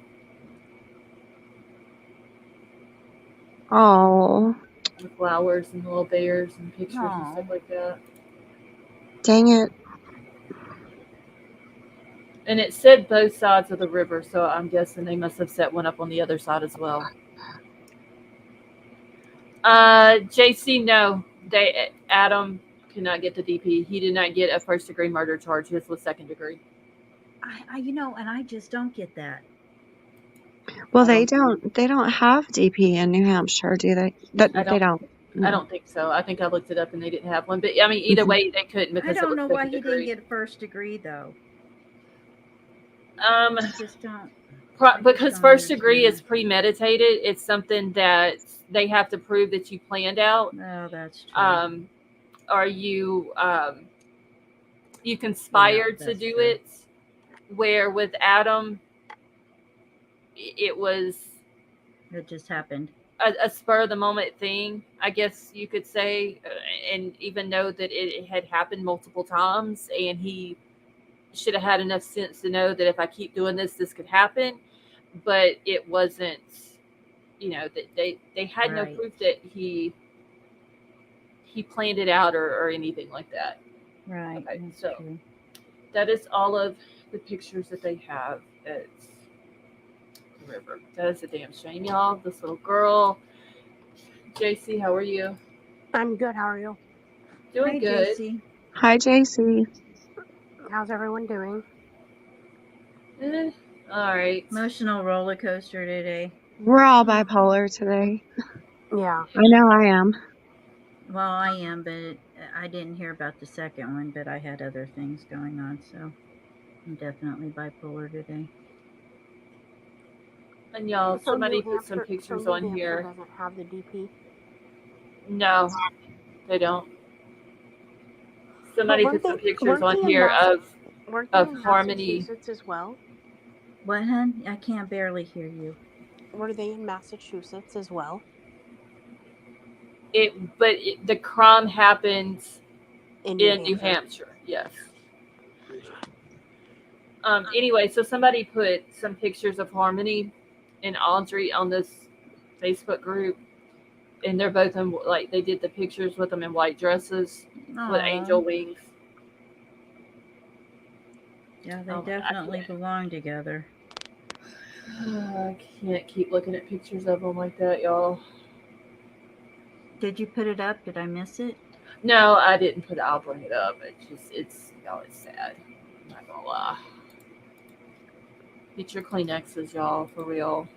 Oh, The flowers and little bears and pictures and stuff like that. dang it. And it said both sides of the river, so I'm guessing they must have set one up on the other side as well. JC, no. Adam cannot get the DP. He did not get a first-degree murder charge. His was second-degree. And I just don't get that. Well, they don't have DP in New Hampshire, do they? They don't. I don't think so. I think I looked it up and they didn't have one. But I mean, either way, they couldn't because I don't it know was why second he degree. didn't get first degree though. I just don't. Because first degree is premeditated. It's something that they have to prove that you planned out. No, that's true. Or you conspired to do it. Where with Adam, it just happened. A spur of the moment thing, I guess you could say, and even know that it had happened multiple times, and he should have had enough sense to know that if I keep doing this could happen. But it wasn't, that they had no proof that he planned it out or anything like that. Right. Okay, so that is all of the pictures that they have at the river. That is a damn shame, y'all. This little girl. JC, how are you? I'm good. How are you? Doing good. JC. Hi, JC. How's everyone doing? All right. Emotional roller coaster today. We're all bipolar today. Yeah. I know I am. Well, I am, but I didn't hear about the second one, but I had other things going on, so I'm definitely bipolar today. And y'all, So somebody New put some Hampshire- pictures so New on Hampshire here. doesn't have the DP. No, they don't. Somebody put some pictures on Weren't they here of in Harmony. Massachusetts as well? What, hun? I can't barely hear you. Were they in Massachusetts as well? The crime happened in New Hampshire. Yes. Anyway, so somebody put some pictures of Harmony and Audrii on this Facebook group, and they're both in, like, they did the pictures with them in white dresses with angel wings. Yeah, they definitely belong together. I can't keep looking at pictures of them like that, y'all. Did you put it up? Did I miss it? No, I didn't put it. I'll bring it up. It's sad. I'm not gonna lie. Get your Kleenexes, y'all, for real.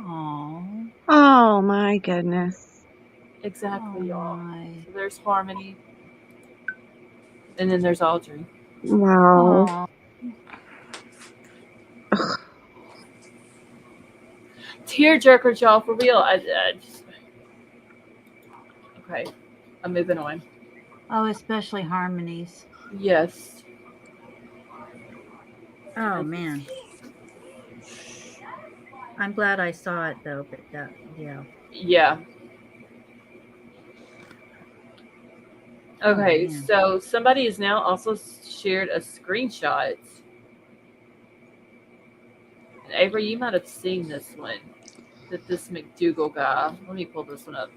Aww. Oh my goodness. Exactly, y'all. So there's Harmony. And then there's Audrii. Wow. Tear jerkers, y'all, for real. I just... Okay, I'm moving on. Oh, especially Harmony's. Yes. Oh, man. I'm glad I saw it, though, but yeah. Yeah. Okay, so somebody has now also shared a screenshot. And Avery, you might have seen this one. that this McDougal guy. Let me pull this one up.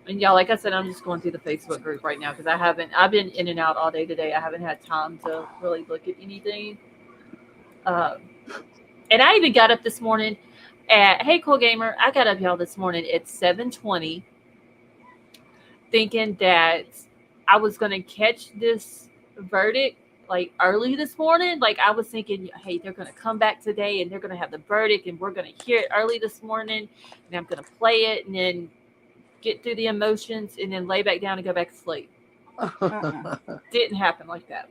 And y'all, like I said, I'm just going through the Facebook group right now because I've been in and out all day today. I haven't had time to really look at anything. And I even got up this morning hey, Cool Gamer, I got up, y'all, this morning at 7:20 thinking that I was going to catch this verdict like early this morning. Like I was thinking, hey, they're going to come back today and they're going to have the verdict and we're going to hear it early this morning and I'm going to play it and then get through the emotions and then lay back down and go back to sleep. Didn't happen like that.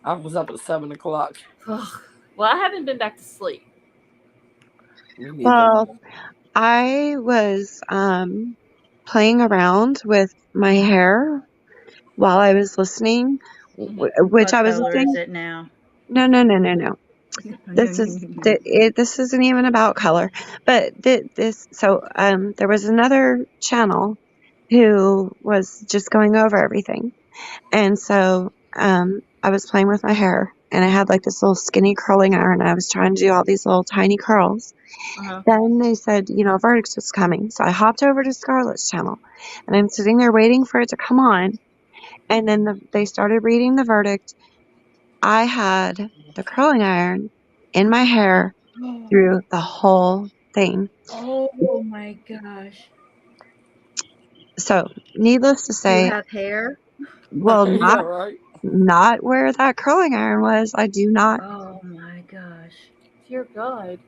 I was up at 7 o'clock. Well, I haven't been back to sleep. Me neither. Well, I was playing around with my hair while I was listening, which What I was color is listening. it now? No. This isn't even about color, but this. So there was another channel who was just going over everything, and so I was playing with my hair, and I had like this little skinny curling iron. And I was trying to do all these little tiny curls. Then they said, verdict was coming. So I hopped over to Scarlett's channel and I'm sitting there waiting for it to come on. And then they started reading the verdict. I had the curling iron in my hair through the whole thing. Oh my gosh. So needless to Do you say, have hair? well, Yeah, right. not where that curling iron was. I do not. Oh my gosh. Dear God.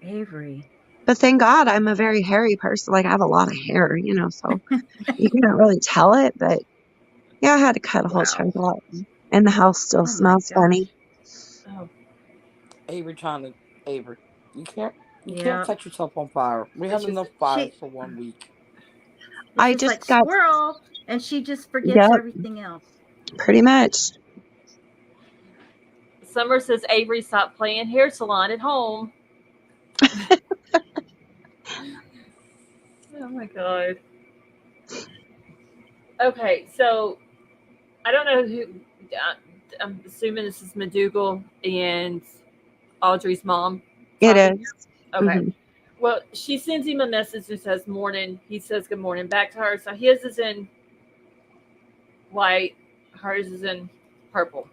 Avery. But thank God I'm a very hairy person. Like I have a lot of hair, so you can't really tell it. But yeah, I had to cut a whole chunk out, and the house still smells funny. Oh. Avery, you can't Yeah. set yourself on fire. We had enough fires for 1 week. It's I just like just got squirrel, and she just forgets Yep, everything else. pretty much. Summer says Avery stopped playing hair salon at home. Oh my God. Okay, so I don't know who. I'm assuming this is McDougal and Audrey's mom. It Talking. is. Okay. Mhm. Well, she sends him a message and says morning. He says good morning back to her. So his is in white, hers is in purple.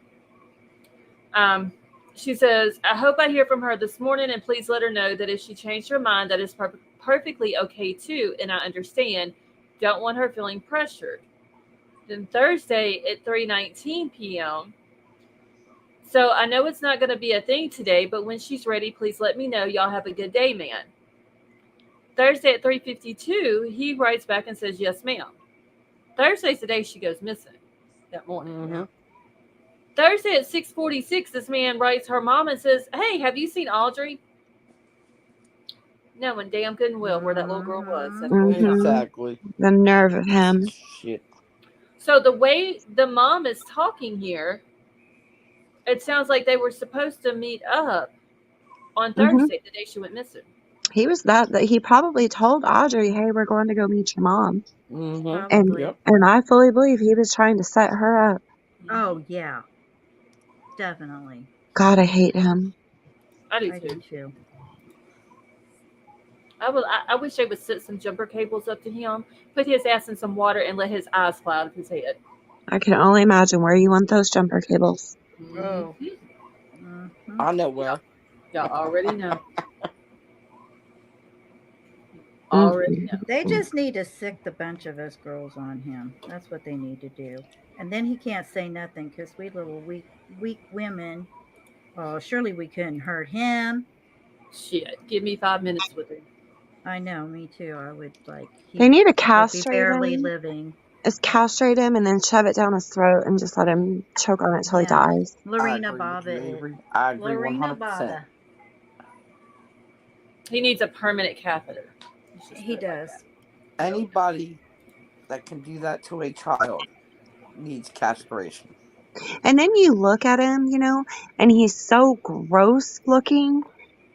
She says, I hope I hear from her this morning and please let her know that if she changed her mind, that is perfectly okay too. And I understand. Don't want her feeling pressured. Then Thursday at 3:19 p.m. So I know it's not going to be a thing today, but when she's ready, please let me know. Y'all have a good day, man. Thursday at 3:52, he writes back and says, yes, ma'am. Thursday's the day she goes missing that morning. Mm-hmm. Thursday at 6:46, this man writes her mom and says, hey, have you seen Audrey? Knowing damn good and well where that little girl was. That whole time. Exactly. The nerve of him. Shit. So the way the mom is talking here, it sounds like they were supposed to meet up on Thursday, the day she went missing. He was that he probably told Audrey, hey, we're going to go meet your mom. Mm-hmm. And I fully believe he was trying to set her up. Oh yeah. Definitely. God, I hate him. I do too. I wish they would set some jumper cables up to him, put his ass in some water, and let his eyes fly out of his head. I can only imagine where you want those jumper cables. Oh. I know where. Y'all already know. Already know. They just need to sick the bunch of us girls on him. That's what they need to do. And then he can't say nothing because we little weak women. Oh, surely we couldn't hurt him. Shit, give me 5 minutes with him. I know, me too. I would like. They need to would be castrate barely him. living. Just castrate him and then shove it down his throat and just let him choke on it till he dies. Lorena Bobbitt. I agree Lorena 100%. Bobbitt. He needs a permanent catheter. He does. Anybody that can do that to a child needs castration. And then you look at him, and he's so gross looking.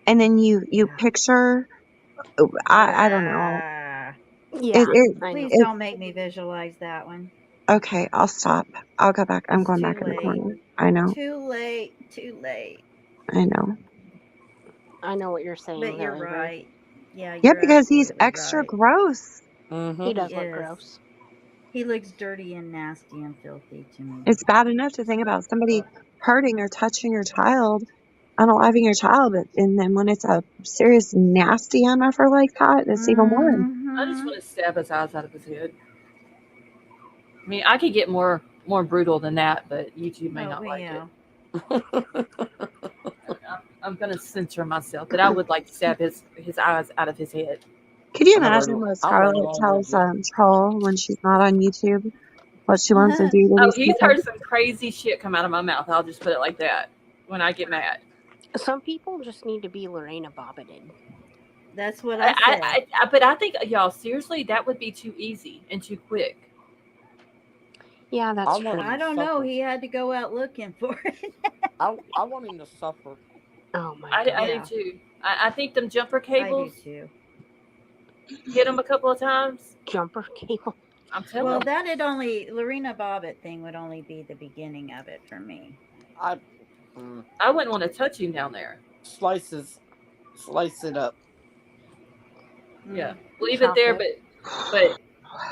And then you picture, I don't know. Yeah. Please don't make me visualize that one. Okay, I'll stop. I'll go back. I'm going back in the corner. I know. Too late. Too late. I know. I know what you're saying. But you're though, Avery. right. Yeah, Yeah, you're because he's absolutely extra right. gross. He does He look is. gross. He looks dirty and nasty and filthy to me. It's bad enough to think about somebody hurting or touching your child, unaliving your child, and then when it's a serious nasty MFR like that, it's even worse. I just want to stab his eyes out of his head. I mean, I could get more brutal than that, but YouTube may not like it. I'm going to censor myself, but I would like to stab his eyes out of his head. Could you imagine what Scarlett tells Troll when she's not on YouTube? What she wants to do to Oh, these he's people? heard some crazy shit come out of my mouth. I'll just put it like that when I get mad. Some people just need to be Lorena Bobbitt. That's what I said. But I think, y'all, seriously, that would be too easy and too quick. Yeah, that's true. I don't know. He had to go out looking for it. I want him to suffer. Oh my God. I do too. I think them jumper cables. I do too. Hit him a couple of times. Jumper cable. I'm telling Well, you. that'd only Lorena Bobbitt thing would only be the beginning of it for me. I wouldn't want to touch him down there. Slice it up. Yeah, leave it there, but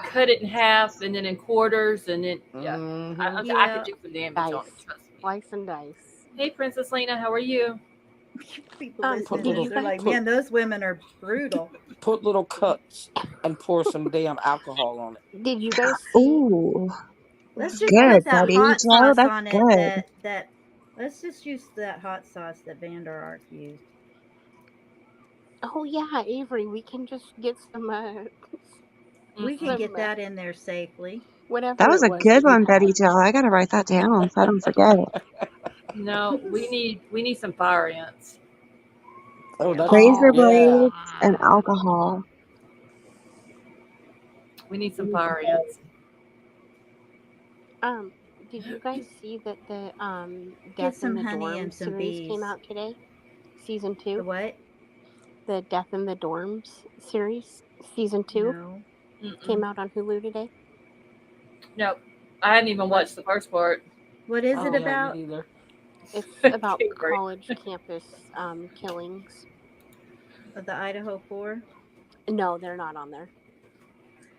cut it in half and then in quarters and then I could do some damage on it. Trust me. Slice and dice. Hey, Princess Lena, how are you? People listening to this, they're like, man, those women are brutal. Put little cuts and pour some damn alcohol on it. Did you guys Ooh, Let's that's just good, put that buddy. hot Joe, sauce that's on good. it. That let's just use that hot sauce that Vander Ark used. Oh yeah, Avery, we can just get some. We can get that in there safely. Whatever. That was a good one, Betty Joe. I gotta write that down so I don't forget it. No, we need some fire ants. Oh, that's Razor blades and alcohol. We need some fire ants. Did you guys see that the Get Death some in the honey Dorm and some series bees. came out today? Season 2. The what? The Death in the Dorms series, season 2, No. came out on Hulu today. Nope, I hadn't even watched the first part. What is it about? It's about college campus killings. Of the Idaho 4? No, they're not on there.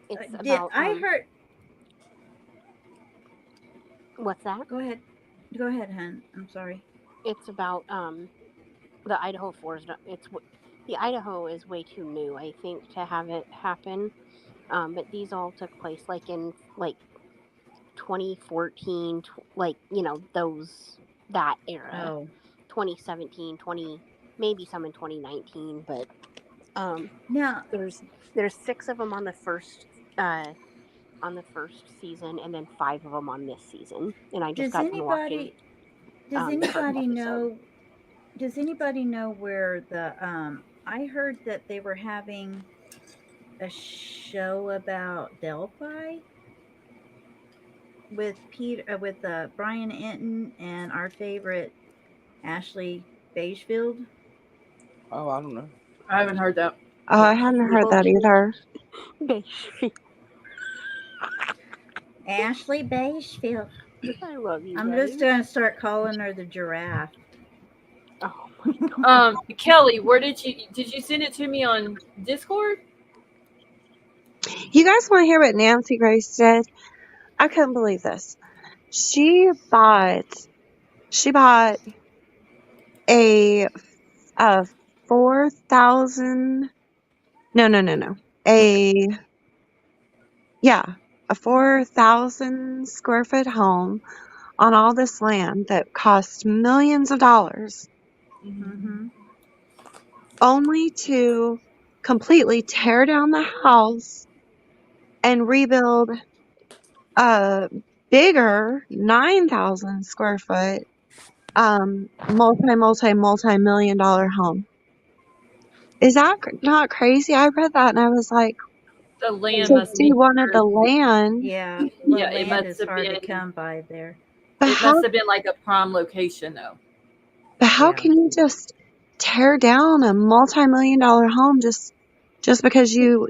It's Yeah, about. I heard. What's that? Go ahead. Go ahead, hon. I'm sorry. It's about the Idaho 4 is not, the Idaho is way too new, I think, to have it happen. But these all took place like in 2014, that era. Oh. 2017, maybe some in 2019, but now there's 6 of them on the first season, and then 5 of them on this season. And I just got done watching. Does the first anybody episode. know? Does anybody know where the? I heard that they were having a show about Delphi with Brian Enton and our favorite Ashley Beigefeld. Oh, I don't know. I haven't heard that. Oh, I hadn't heard that either. Ashley Beigefeld. I love you. I'm guys. just gonna start calling her the giraffe. Oh my god. Kelly, where did you send it to me on Discord? You guys want to hear what Nancy Grace did? I couldn't believe this. She bought a 4,000. No. A 4,000 square foot home on all this land that cost millions of dollars, only to completely tear down the house and rebuild a bigger 9,000 square foot multi-million dollar home. Is that not crazy? I read that and I was like, The land so must she be wanted the land. Yeah, Yeah, it land must is have hard been. to come by there. But It must have been like a prime location, though. But how can you just tear down a multi-million dollar home just because you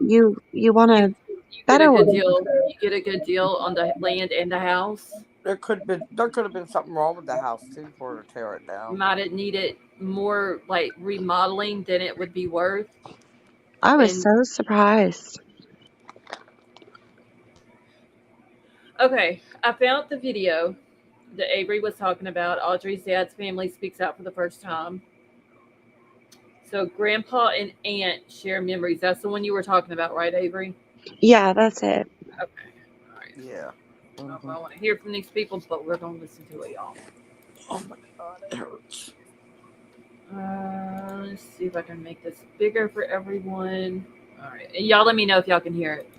want a You get better a good one? deal. You get a good deal on the land and the house. There could have been something wrong with the house too for her to tear it down. Might it needed more like remodeling than it would be worth. I was And so surprised. okay, I found the video that Avery was talking about. Audrey's dad's family speaks out for the first time. So grandpa and aunt share memories. That's the one you were talking about, right, Avery? Yeah, that's it. Okay. All right. Yeah. I don't know if I want to hear from these people, but we're going to listen to it, y'all. Oh my God, it hurts. Let's see if I can make this bigger for everyone. All right. And y'all let me know if y'all can hear it.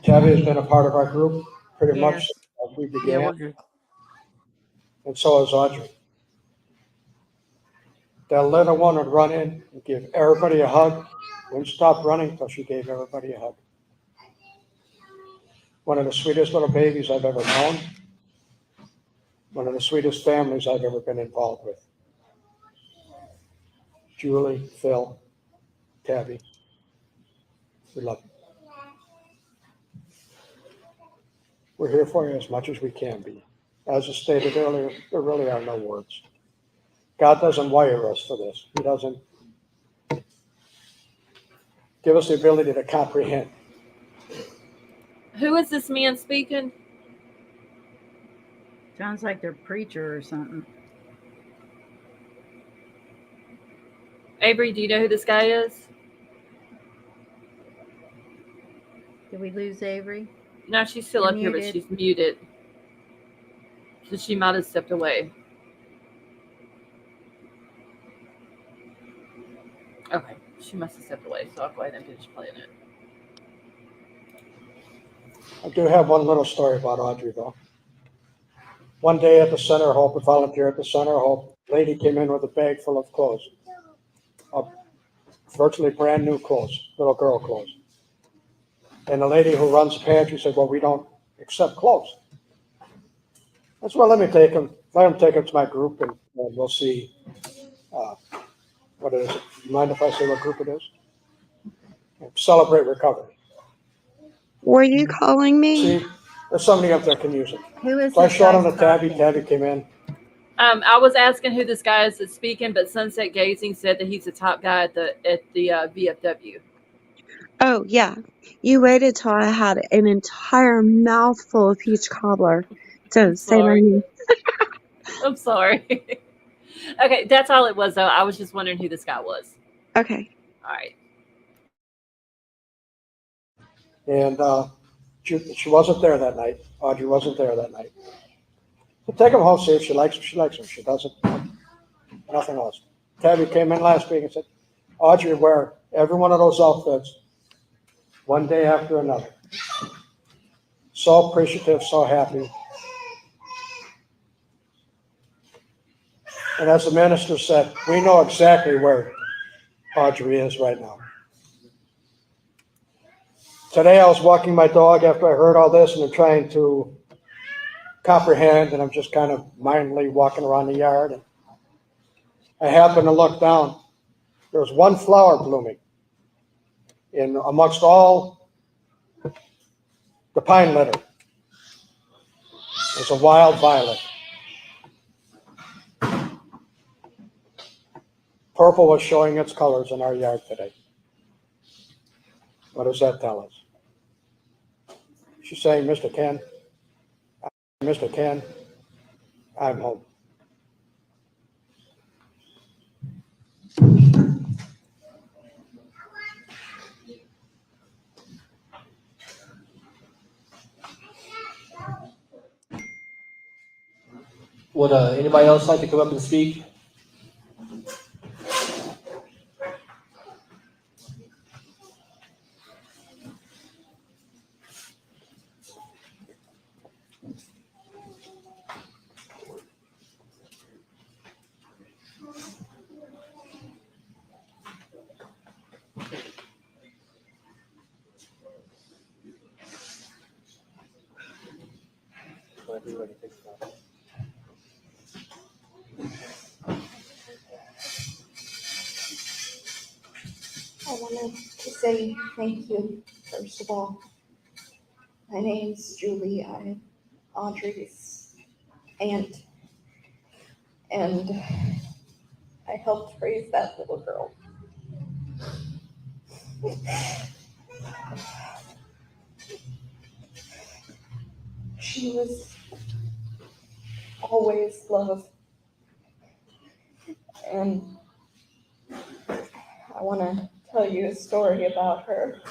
Tabby has been a part of our group pretty much Yes. since we Yeah, began, we're good. and so has Audrey. That little one would run in and give everybody a hug. Wouldn't stop running until she gave everybody a hug. One of the sweetest little babies I've ever known. One of the sweetest families I've ever been involved with. Julie, Phil, Tabby, we love you. We're here for you as much as we can be. As I stated earlier, there really are no words. God doesn't wire us for this. He doesn't give us the ability to comprehend. Who is this man speaking? Sounds like they're preacher or something. Avery, do you know who this guy is? Did we lose Avery? No, she's still You're up here, but muted. she's muted. So she might have stepped away. Okay, she must have stepped away, so I'll go ahead and finish playing it. I do have one little story about Audrey, though. One day at the Center of Hope, a volunteer at the Center of Hope, a lady came in with a bag full of clothes, virtually brand new clothes, little girl clothes. And the lady who runs the pantry said, well, we don't accept clothes. I said, well, let them take them to my group, and we'll see what it is. You mind if I say what group it is? Celebrate Recovery. Were you calling me? See, there's somebody up there can use it. Who is So I this showed him guy to Tabby. talking? Tabby came in. I was asking who this guy is that's speaking, but Sunset Gazing said that he's the top guy at the VFW. Oh, yeah. You waited till I had an entire mouthful of peach cobbler to I'm say my sorry. name. I'm sorry. Okay, that's all it was, though. I was just wondering who this guy was. Okay. All right. And she wasn't there that night. Audrey wasn't there that night. So take him home, see if she likes him. She likes him. She doesn't, nothing else. Tabby came in last week and said, Audrey, wear every one of those outfits one day after another. So appreciative, so happy. And as the minister said, we know exactly where Audrey is right now. Today I was walking my dog after I heard all this, and I'm trying to comprehend, and I'm just kind of mindfully walking around the yard. And I happened to look down. There was one flower blooming in amongst all the pine litter. There's a wild violet. Purple was showing its colors in our yard today. What does that tell us? She's saying, Mr. Ken, I'm home. Would anybody else like to come up and speak? I wanted to say thank you, first of all. My name's Julie. I'm Audrey's aunt. And I helped raise that little girl. She was always love. And I want to tell you a story about her.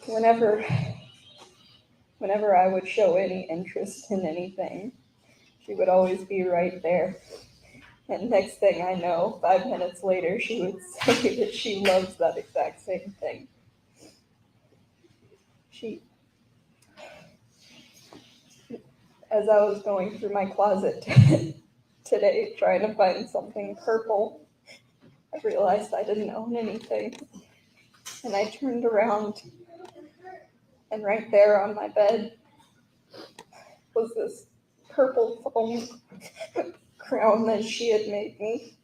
Whenever I would show any interest in anything, she would always be right there. And next thing I know, 5 minutes later, she would say that she loves that exact same thing. As I was going through my closet today, trying to find something purple, I realized I didn't own anything. And I turned around, and right there on my bed was this purple foam crown that she had made me.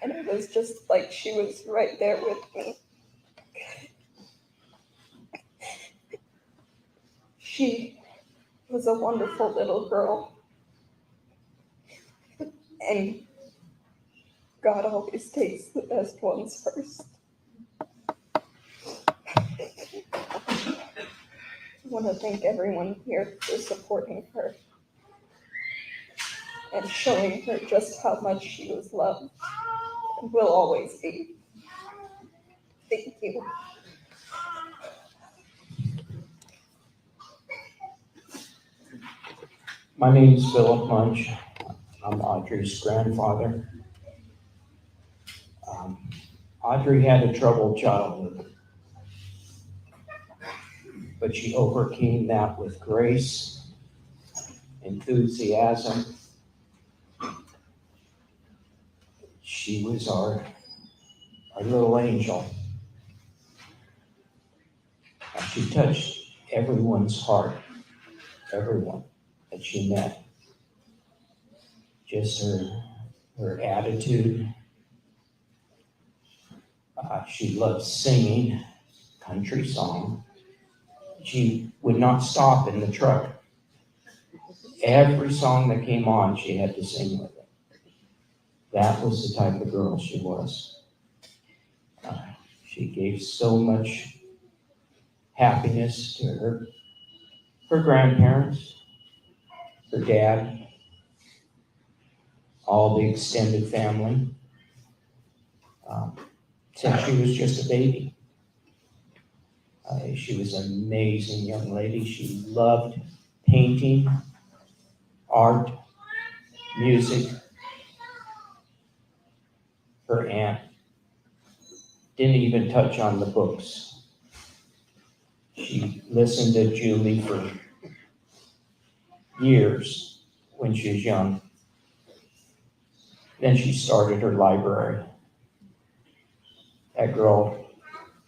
And it was just like she was right there with me. She was a wonderful little girl. And God always takes the best ones first. I want to thank everyone here for supporting her and showing her just how much she was loved and will always be. Thank you. My name is Philip Munch. I'm Audrey's grandfather. Audrey had a troubled childhood, but she overcame that with grace, enthusiasm. She was our little angel. She touched everyone's heart, everyone that she met. Just her attitude. She loved singing country song. She would not stop in the truck. Every song that came on, she had to sing with it. That was the type of girl she was. She gave so much happiness to her grandparents, her dad, all the extended family, since she was just a baby. She was an amazing young lady. She loved painting, art, music. Her aunt didn't even touch on the books. She listened to Julie for years when she was young. Then she started her library. That girl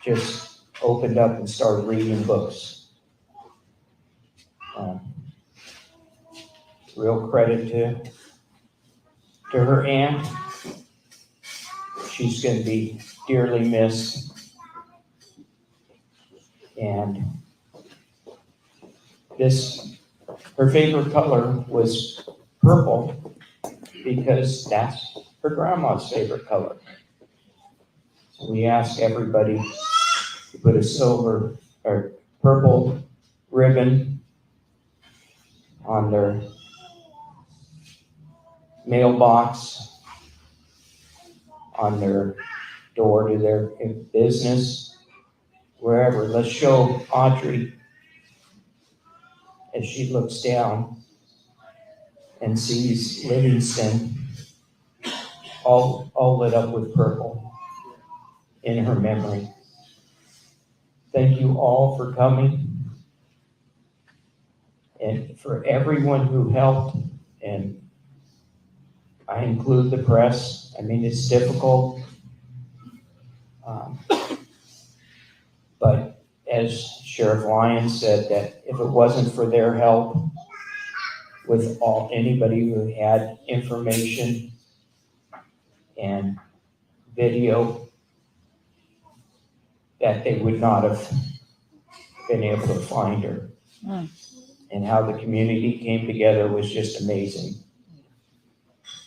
just opened up and started reading books. Real credit to her aunt. She's going to be dearly missed. And her favorite color was purple because that's her grandma's favorite color. So we ask everybody to put a silver or purple ribbon on their mailbox, on their door to their business, wherever. Let's show Audrey as she looks down and sees Livingston all lit up with purple in her memory. Thank you all for coming and for everyone who helped, and I include the press. I mean, it's difficult, but as Sheriff Lyons said, that if it wasn't for their help with anybody who had information and video, that they would not have been able to find her. and how the community came together was just amazing.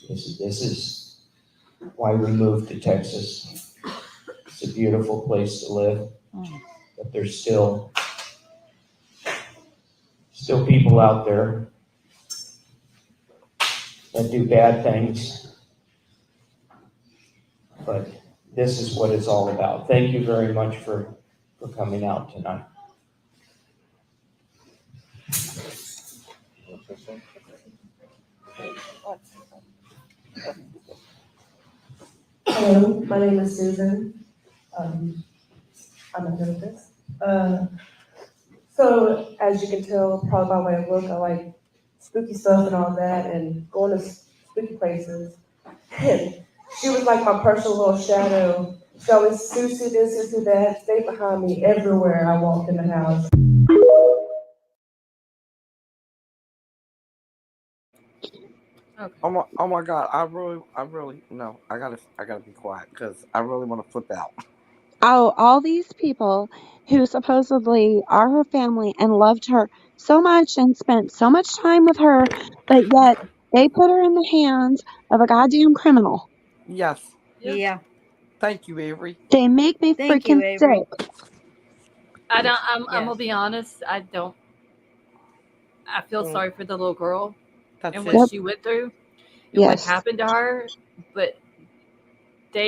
This is why we moved to Texas. It's a beautiful place to live, but there's still people out there that do bad things. But this is what it's all about. Thank you very much for coming out tonight. Hello, my name is Susan. I'm a therapist. So as you can tell, probably by way of look, I like spooky stuff and all that, and going to spooky places. And she was like my personal little shadow. She always Susie this, Susie that, stay behind me everywhere I walked in the house. Okay. Oh my God! I really no. I gotta be quiet because I really want to flip out. Oh, all these people who supposedly are her family and loved her so much and spent so much time with her, but yet they put her in the hands of a goddamn criminal. Yes. Yeah. Thank you, Avery. They make me Thank you, freaking Avery. sick. I'm gonna Yes. be honest. I feel Mm, sorry for the little girl that's and it. what Yep. she went through and what Yes. happened to her. But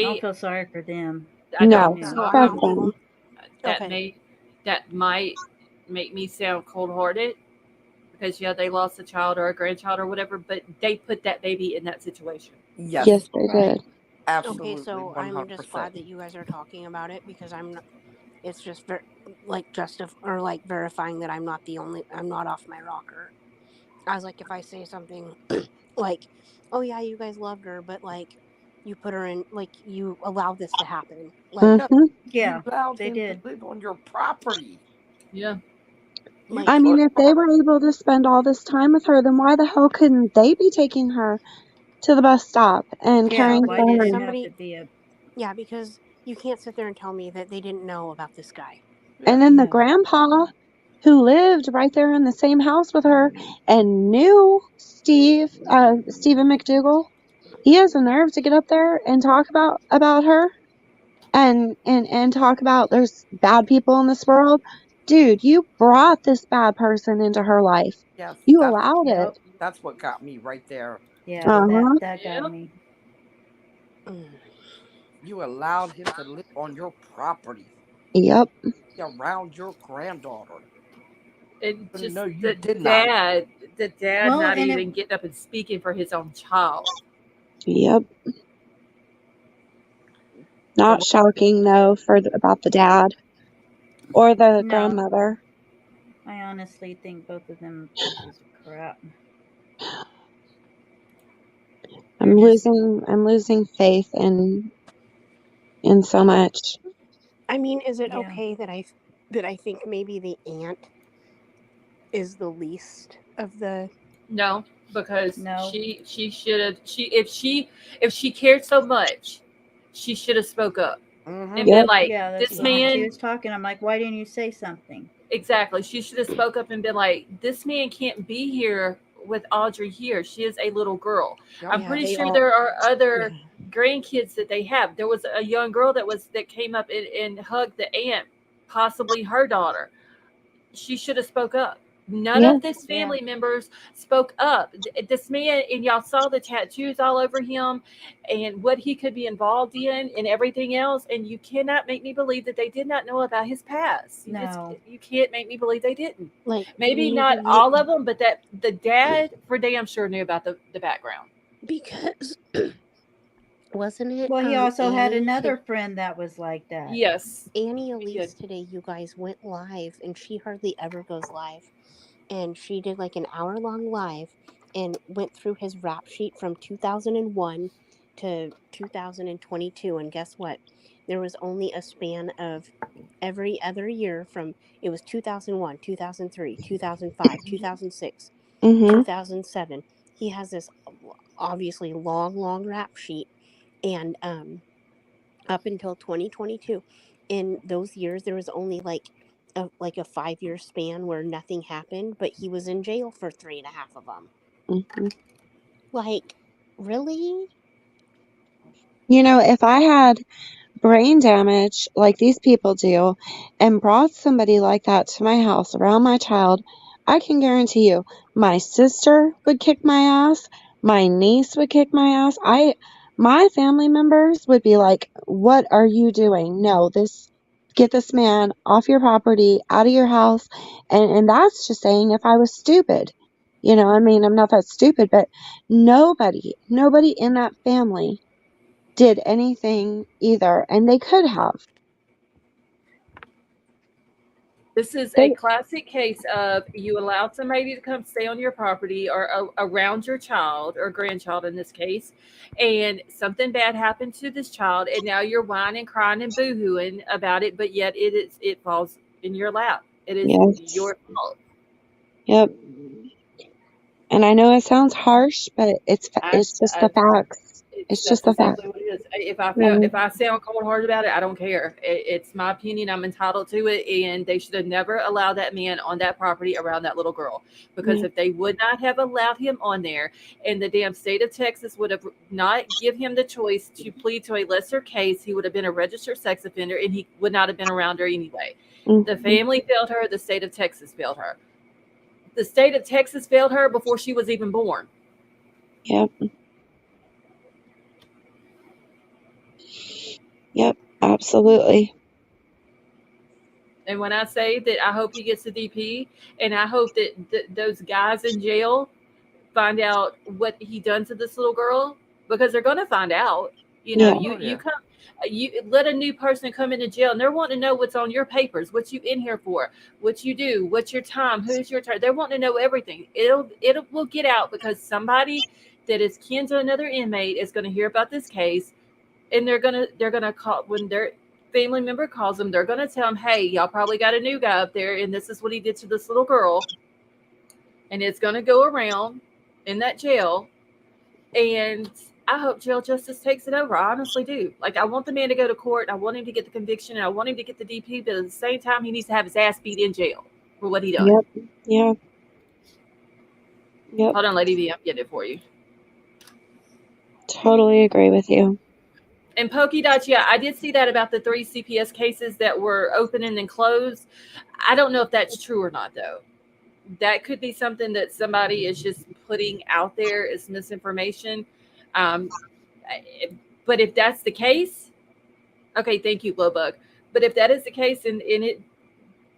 I don't they, feel sorry for them. I know, No. Yeah. So Fuck I'm the them. only. that Okay. may that might make me sound cold hearted because yeah, they lost a child or a grandchild or whatever, but they put that baby in that situation. Yes, Yes, they Right. did. Okay. absolutely, So I'm just 100%. glad that you guys are talking about it because I'm not. It's just like or like verifying that I'm not the only. I'm not off my rocker. I was like, if I say something like, "Oh yeah, you guys loved her," but like, you put her in, like, you allowed this to happen. Like, Yeah, Hmm. you Yeah, allowed they him to did. live on your property. Yeah. You I like mean, put if they her. were able to spend all this time with her, then why the hell couldn't they be taking her to the bus stop and Yeah, caring why for somebody, did her? it have to somebody, be a yeah, because you can't sit there and tell me that they didn't know about this guy. Yeah. And then the no? grandpa who lived right there in the same house with her and knew Stephen McDougal, he has the nerve to get up there and talk about her and talk about there's bad people in this world. Dude, you brought this bad person into her life. Yes, You allowed Yep. it. that's what got me right there. Yeah, Uh-huh. that got Yeah. me. Mm. You allowed him to live on your property, Yep. around your granddaughter. And But just no, you did not. the dad Well, not and it even getting up and speaking for his own child. Yep. The Not shocking though about the dad or the no, grandmother. I honestly think both of them are pieces of crap. They're just I'm losing faith in so much. I mean, is it yeah. okay that I think maybe the aunt is the least of the? No, because No. she should have if she cared so much, she should have spoke up Mm-hmm. and been Yep. like, Yeah, that's this what when she man. was talking, I'm like, why didn't you say something? Exactly. She should have spoke up and been like, "This man can't be here with Audrey here. She is a little girl." Yep. I'm Yeah, pretty they sure all. there are Yeah, other grandkids that they have. There was a young girl that came up and hugged the aunt, possibly her daughter. She should have spoke up. None Yeah. of his Yeah. family members spoke up. This man, and y'all saw the tattoos all over him and what he could be involved in and everything else. And you cannot make me believe that they did not know about his past. No. You can't make me believe they didn't. like Maybe not maybe all of them, but that the dad for damn sure knew about the background. because wasn't it Well, he also had Annie to another friend that was like that. Yes, Annie he did. Elise today? You guys went live, and she hardly ever goes live, and she did like an hour-long live and went through his rap sheet from 2001 to 2022. And guess what? There was only a span of every other year from it was 2001, 2003, 2005, 2006, Mhm. 2007. He has this obviously long rap sheet, and up until 2022, in those years there was only like like a 5-year span where nothing happened, but he was in jail for 3.5 of them. Mhm. Like, really? You know, if I had brain damage like these people do and brought somebody like that to my house around my child, I can guarantee you my sister would kick my ass, my niece would kick my ass. My family members would be like, "What are you doing? No, get this man off your property, out of your house." And that's just saying if I was stupid. You know, I mean, I'm not that stupid, but nobody in that family did anything either, and they could have. This is They, a classic case of you allow somebody to come stay on your property or around your child or grandchild in this case, and something bad happened to this child, and now you're whining, crying, and boohooing about it, but yet it falls in your lap. It is yes, your fault. yep. And I know it sounds harsh, but I, it's just the I, facts. It's just That's the facts. exactly what it is. If I feel Right. if I sound cold hearted about it, I don't care. It's my opinion. I'm entitled to it, and they should have never allowed that man on that property around that little girl. Because Yeah. if they would not have allowed him on there, and the damn state of Texas would have not give him the choice to plead to a lesser case, he would have been a registered sex offender, and he would not have been around her anyway. The Mhm. family failed her. The state of Texas failed her. The state of Texas failed her before she was even born. Yep. Yep. Absolutely. And when I say that I hope he gets the DP, and I hope that those guys in jail find out what he done to this little girl, because they're going to find out. You know, Yeah. you come, you let a new person come into jail, and they're wanting to know what's on your papers, what you in here for, what you do, what's your time, who's your turn. They're wanting to know everything. It will get out because somebody that is kin to another inmate is going to hear about this case, and they're gonna call when their family member calls them. They're gonna tell them, "Hey, y'all probably got a new guy up there, and this is what he did to this little girl," and it's gonna go around in that jail. And I hope jail justice takes it over. I honestly do. Like, I want the man to go to court. I want him to get the conviction, and I want him to get the DP. But at the same time, he needs to have his ass beat in jail for what he done. Yep. Yeah. Yep. Hold on, Lady V, I'm getting it for you. Totally agree with you. And Pokey Dots, yeah, I did see that about the 3 CPS cases that were open and then closed. I don't know if that's true or not, though. That could be something that somebody is just putting out there as misinformation. Um, but if that's the case, okay, thank you, Blowbug. But if that is the case, and it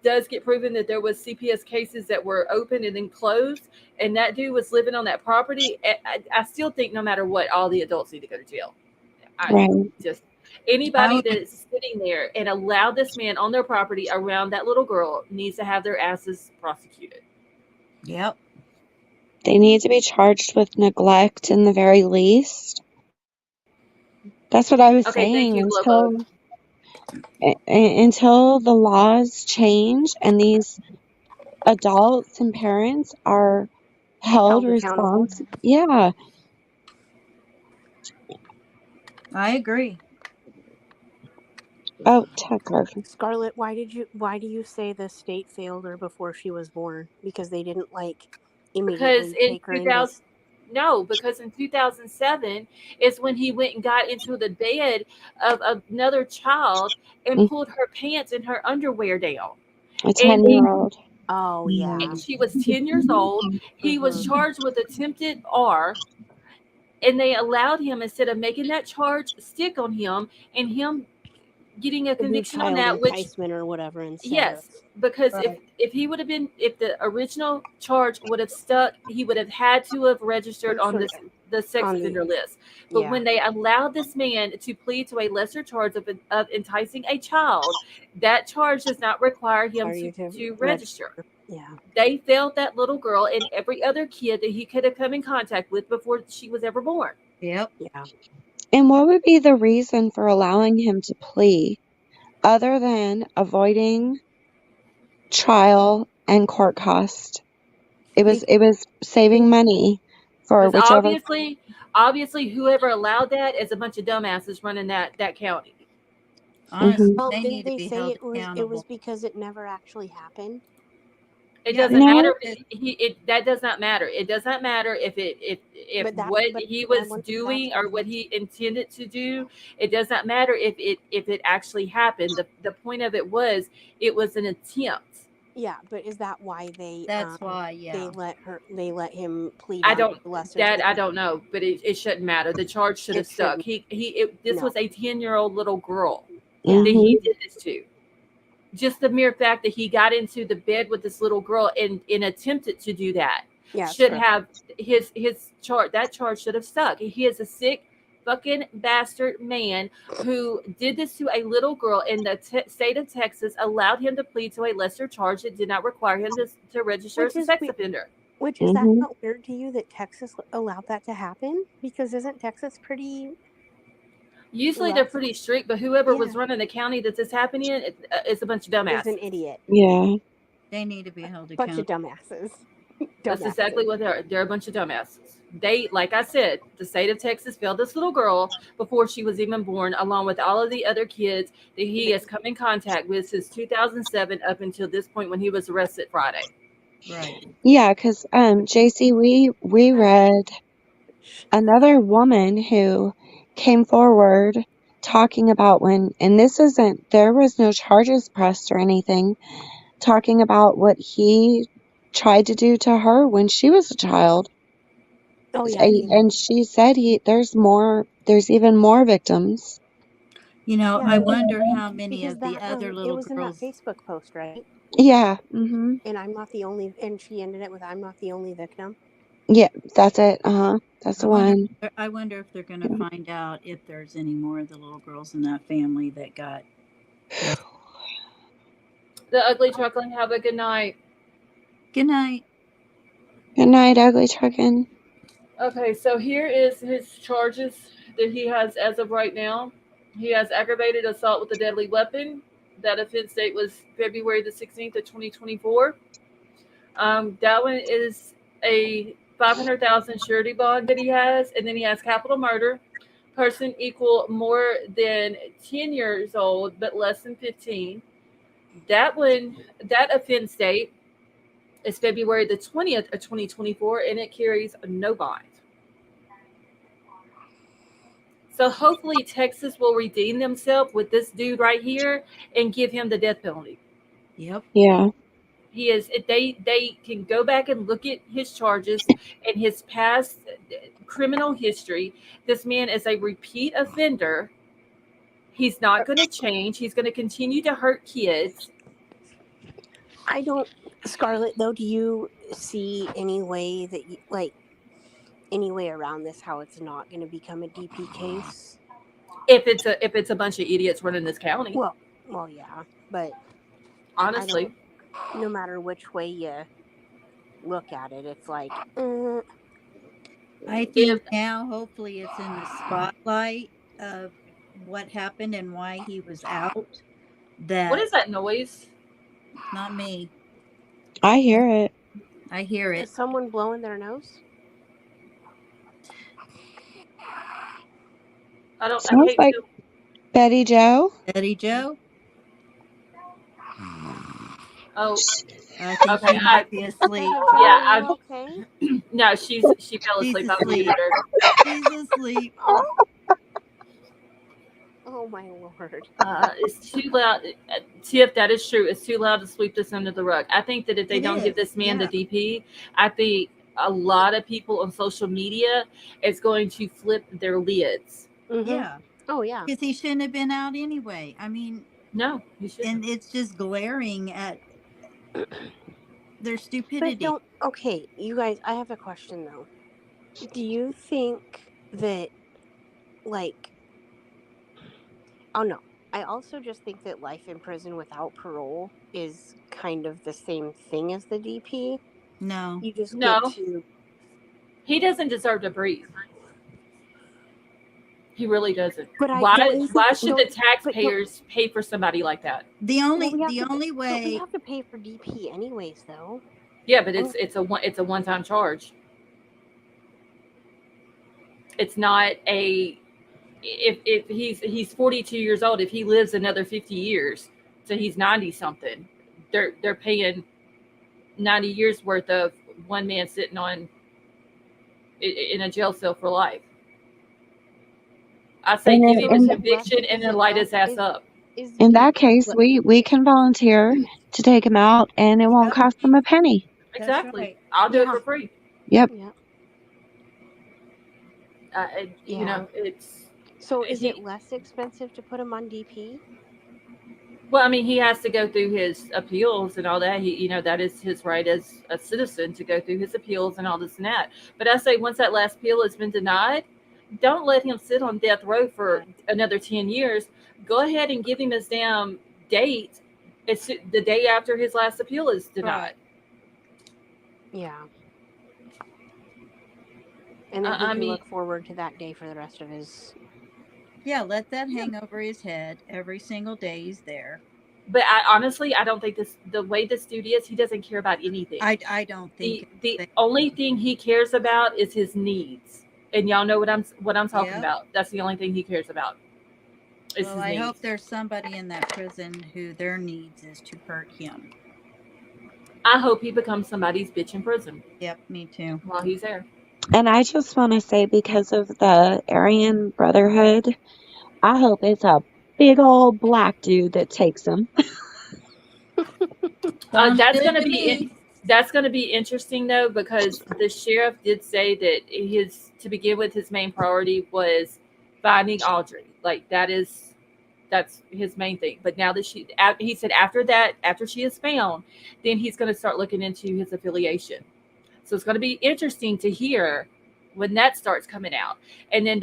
does get proven that there was CPS cases that were open and then closed, and that dude was living on that property, I still think no matter what, all the adults need to go to jail. Right. Just anybody that's sitting there and allowed this man on their property around that little girl needs to have their asses prosecuted. Yep. They need to be charged with neglect in the very least. That's what I was Okay, thank saying you, Blowbug. until the laws change and these adults and parents are held Held accountable. responsible. Yeah. I agree. Oh, Tucker. Scarlett, why do you say the state failed her before she was born? Because they didn't Because immediately in take her into 2000, no, because in 2007 is when he went and got into the bed of another child and pulled her pants and her underwear down. A And 10-year-old. Oh yeah. she was 10 years old. He was charged with attempted R, and they allowed him, instead of making that charge stick on him and him getting a To do conviction on child that, which, enticement or whatever instead of yes, because Right. if he would have been, if the original charge would have stuck, he would have had to have registered on the sex on the offender list. But yeah. when they allowed this man to plead to a lesser charge of enticing a child, that charge does not require him Are you to register. register? Yeah. They failed that little girl and every other kid that he could have come in contact with before she was ever born. Yep. Yeah. And what would be the reason for allowing him to plea other than avoiding trial and court cost? It was saving money for Because whichever. obviously, whoever allowed that is a bunch of dumbasses running that county. Honestly, Mhm. Well, they didn't need to they be say held it was accountable. because it never actually happened? It Yeah, doesn't No, matter. That does not matter. It does not matter if But that, what but he I was wonder if that's doing why or what they, he intended to do. It does not matter if it actually happened. The point of it was an attempt. yeah, but is that why that's why. Yeah, they let him plead I down don't to lesser that things? I don't know, but it shouldn't matter. The charge should have It stuck. shouldn't. This No. was a 10-year-old little girl Yeah. that he Mhm. did this to. Just the mere fact that he got into the bed with this little girl and attempted to do that Yeah, it's should true. have his charge. That charge should have stuck. He is a sick fucking bastard man who did this to a little girl, and the state of Texas allowed him to plead to a lesser charge that did not require him to register Which as a is sex weird. offender. Which is that Mhm. not weird to you that Texas allowed that to happen? Because isn't Texas pretty Usually they're rough? pretty strict, but whoever was Yeah, running the county that this happened in is a bunch of is an dumbasses. idiot. Yeah. they need to be held Bunch of accountable. dumbasses. That's Dumbasses. exactly what they are. They're a bunch of dumbasses. Like I said, the state of Texas failed this little girl before she was even born, along with all of the other kids that he Th- has come in contact with since 2007 up until this point when he was arrested Friday. Right. Yeah, because JC, we read another woman who came forward talking about and this isn't, there was no charges pressed or anything, talking about what he tried to do to her when she was a child. Oh yeah, I've seen that. And she said there's even more victims. You know, Yeah, I wonder how many because of the that other it little was in that girls. Facebook post, right? Yeah. Hmm. And I'm not the only. And she ended it with, "I'm not the only victim." Yeah, that's it. Uh-huh. That's I the wonder. one. I wonder if they're going to find out if there's any more of the little girls in that family that got. The ugly truckling. Have a good night. Good night. Good night, ugly trucking. Okay, so here is his charges that he has as of right now. He has aggravated assault with a deadly weapon. That offense date was February the 16th of 2024. That one is a 500,000 surety bond that he has, and then he has capital murder, person equal more than 10 years old but less than 15. That offense date is February the 20th of 2024, and it carries no bond. So hopefully Texas will redeem themselves with this dude right here and give him the death penalty. Yep. Yeah. He is. They can go back and look at his charges and his past criminal history. This man is a repeat offender. He's not going to change. He's going to continue to hurt kids. I don't, Scarlett. Though, do you see any way that you like any way around this? How it's not going to become a DP case? If it's a bunch of idiots running this county, Well, yeah, but I honestly, don't. No matter which way you look at it, it's like, I if think now, hopefully, it's in the spotlight of what happened and why he was out. what That is that noise? not me. I hear it. I hear it. is someone blowing their nose? I Sounds can't like feel. Betty Joe. Betty Joe. Oh, I think okay. she might be asleep. Joe, are you Yeah. okay? No, she fell She's asleep. I asleep. muted her. She's asleep. Oh my lord! It's too loud. Tiff, that is true. It's too loud to sweep this under the rug. I think that if they It don't give is. this man the Yeah. DP, I think a lot of people on social media is going to flip their lids. Yeah. Oh yeah. Because he shouldn't have been out anyway. I mean, No, you shouldn't. and it's just glaring at their But stupidity. don't. Okay, you guys. I have a question though. Do you think that, like, oh no, I also just think that life in prison without parole is kind of the same thing as the DP. No. You just get No, to. he doesn't deserve to breathe. He really doesn't. But I Why? don't you Why think should don't the but don't taxpayers pay for somebody like that? The well only we have the to only but we way have to pay for DP anyways though. Yeah, but I mean, it's a one time charge. It's not a if he's 42 years old, if he lives another 50 years, so he's 90 something, they're paying 90 years worth of one man sitting on in a jail cell for life. I say And give in, him a So is in, it less? conviction and Is then it light less? his ass up. Is in do that case, we can volunteer to take him out and it won't Yep, cost them a penny. that's Exactly. right. I'll do it Yeah. for free. Yep. Yeah. You Yeah. know, it's So is it he. less expensive to put him on DP? Well, I mean, he has to go through his appeals and all that. That is his right as a citizen to go through his appeals and all this and that. But I say once that last appeal has been denied, don't let him sit on death row for another 10 years. Go ahead and give him his damn date. It's the day after his last appeal is denied. Yeah. And then he I can mean, look forward to that day for the rest of his. Yeah, let that hang over his head every single day he's there. but honestly, I don't think the way this dude is, he doesn't care about anything. I don't think The only thing he cares about is his needs, and y'all know what I'm talking Yep. about. That's the only thing he cares about. Is Well, his I needs. hope there's somebody in that prison who their needs is to hurt him. I hope he becomes somebody's bitch in prison. Yep, me too. While he's there. And I just want to say, because of the Aryan Brotherhood, I hope it's a big old black dude that takes him. Sounds That's good gonna to be me. that's gonna be interesting though, because the sheriff did say that to begin with, his main priority was finding Audrii. Like that's his main thing. But now that he said after that, after she is found, then he's going to start looking into his affiliation. So it's going to be interesting to hear when that starts coming out. And then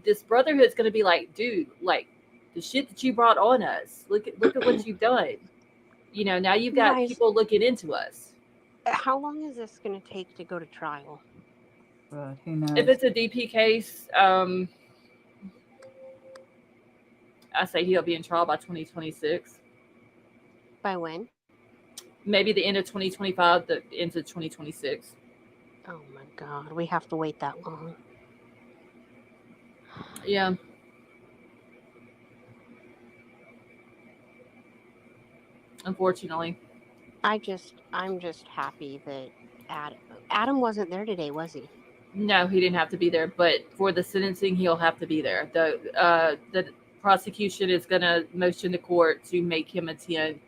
this brotherhood's going to be like, dude, like the shit that you brought on us. Look at what you've done. Now you've You got guys, people looking into us. how long is this going to take to go to trial? Who knows? If it's a DP case, I say he'll be in trial by 2026. By when? Maybe the end of 2025, the end of 2026. Oh my God, we have to wait that long. Yeah. Unfortunately. I'm just happy that Adam wasn't there today, was he? No, he didn't have to be there, but for the sentencing, he'll have to be there. The prosecution is going to motion the court to make him attend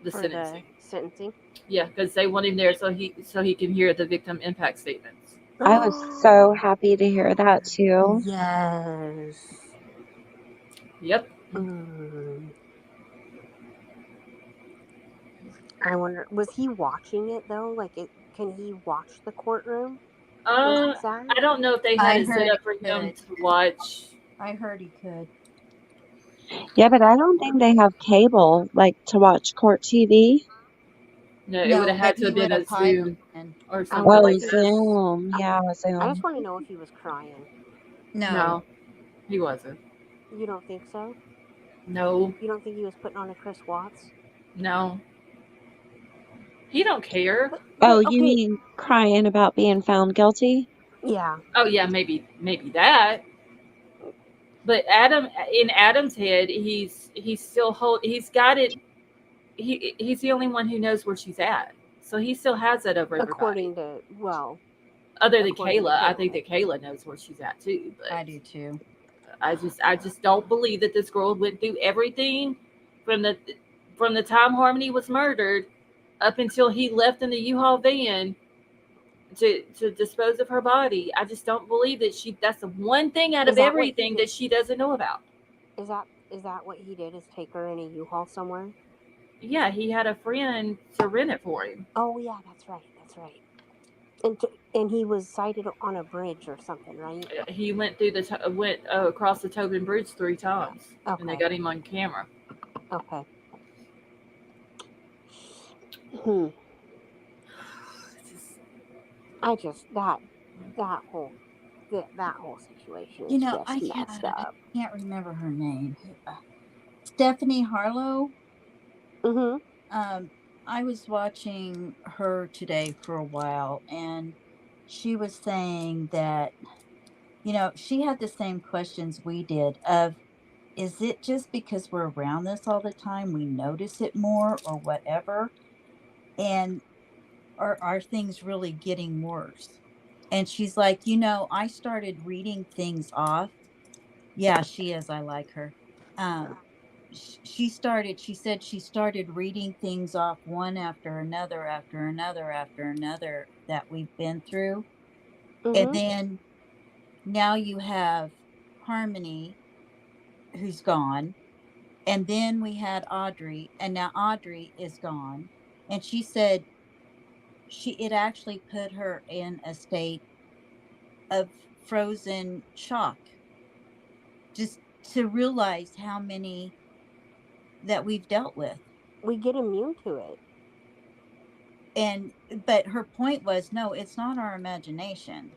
the For sentencing. the sentencing? Yeah, because they want him there so he can hear the victim impact statements. I was so happy to hear that too. Yes. Yep. I wonder, was he watching it though? Like, can he watch the courtroom? I don't know if they had I it set heard up for he him could. to watch. I heard he could. Yeah, but I don't think they have cable, like, to watch court TV. No, it would have had to have been a Zoom or something Oh, like that. Zoom. Yeah, I Zoom. just want to know if he was crying. No, he wasn't. You don't think so? No, You don't think he was putting on a Chris Watts? no. He don't care. Oh, you mean crying about being found guilty? Yeah. Oh yeah, maybe that. But in Adam's head, he's still he's got it. He's the only one who knows where she's at, so he still has that over everybody. According to Other than Kayla, I think that Kayla knows where she's at too. But I do too. I just don't believe that this girl went through everything from the time Harmony was murdered up until he left in the U-Haul van to dispose of her body. I just don't believe that that's the one thing out of everything that she doesn't know about. Is that what he did? Is take her in a U-Haul somewhere? Yeah, he had a friend to rent it for him. Oh yeah, that's right. And he was sighted on a bridge or something, right? He went through across the Tobin Bridge 3 times, and they got him on camera. Okay. I just that whole situation is just messed up. I can't remember her name. Stephanie Harlow. I was watching her today for a while, and she was saying that You know, she had the same questions we did of, is it just because we're around this all the time we notice it more or whatever? And are things really getting worse? And she's like, I started reading things off. Yeah, she is. I like her. Um, she said she started reading things off one after another, after another, after another that we've been through. And Mm-hmm. then now you have Harmony, who's gone. And then we had Audrii, and now Audrii is gone. And she said it actually put her in a state of frozen shock, just to realize how many that we've dealt with. We get immune to it. And but her point was, no, it's not our imagination.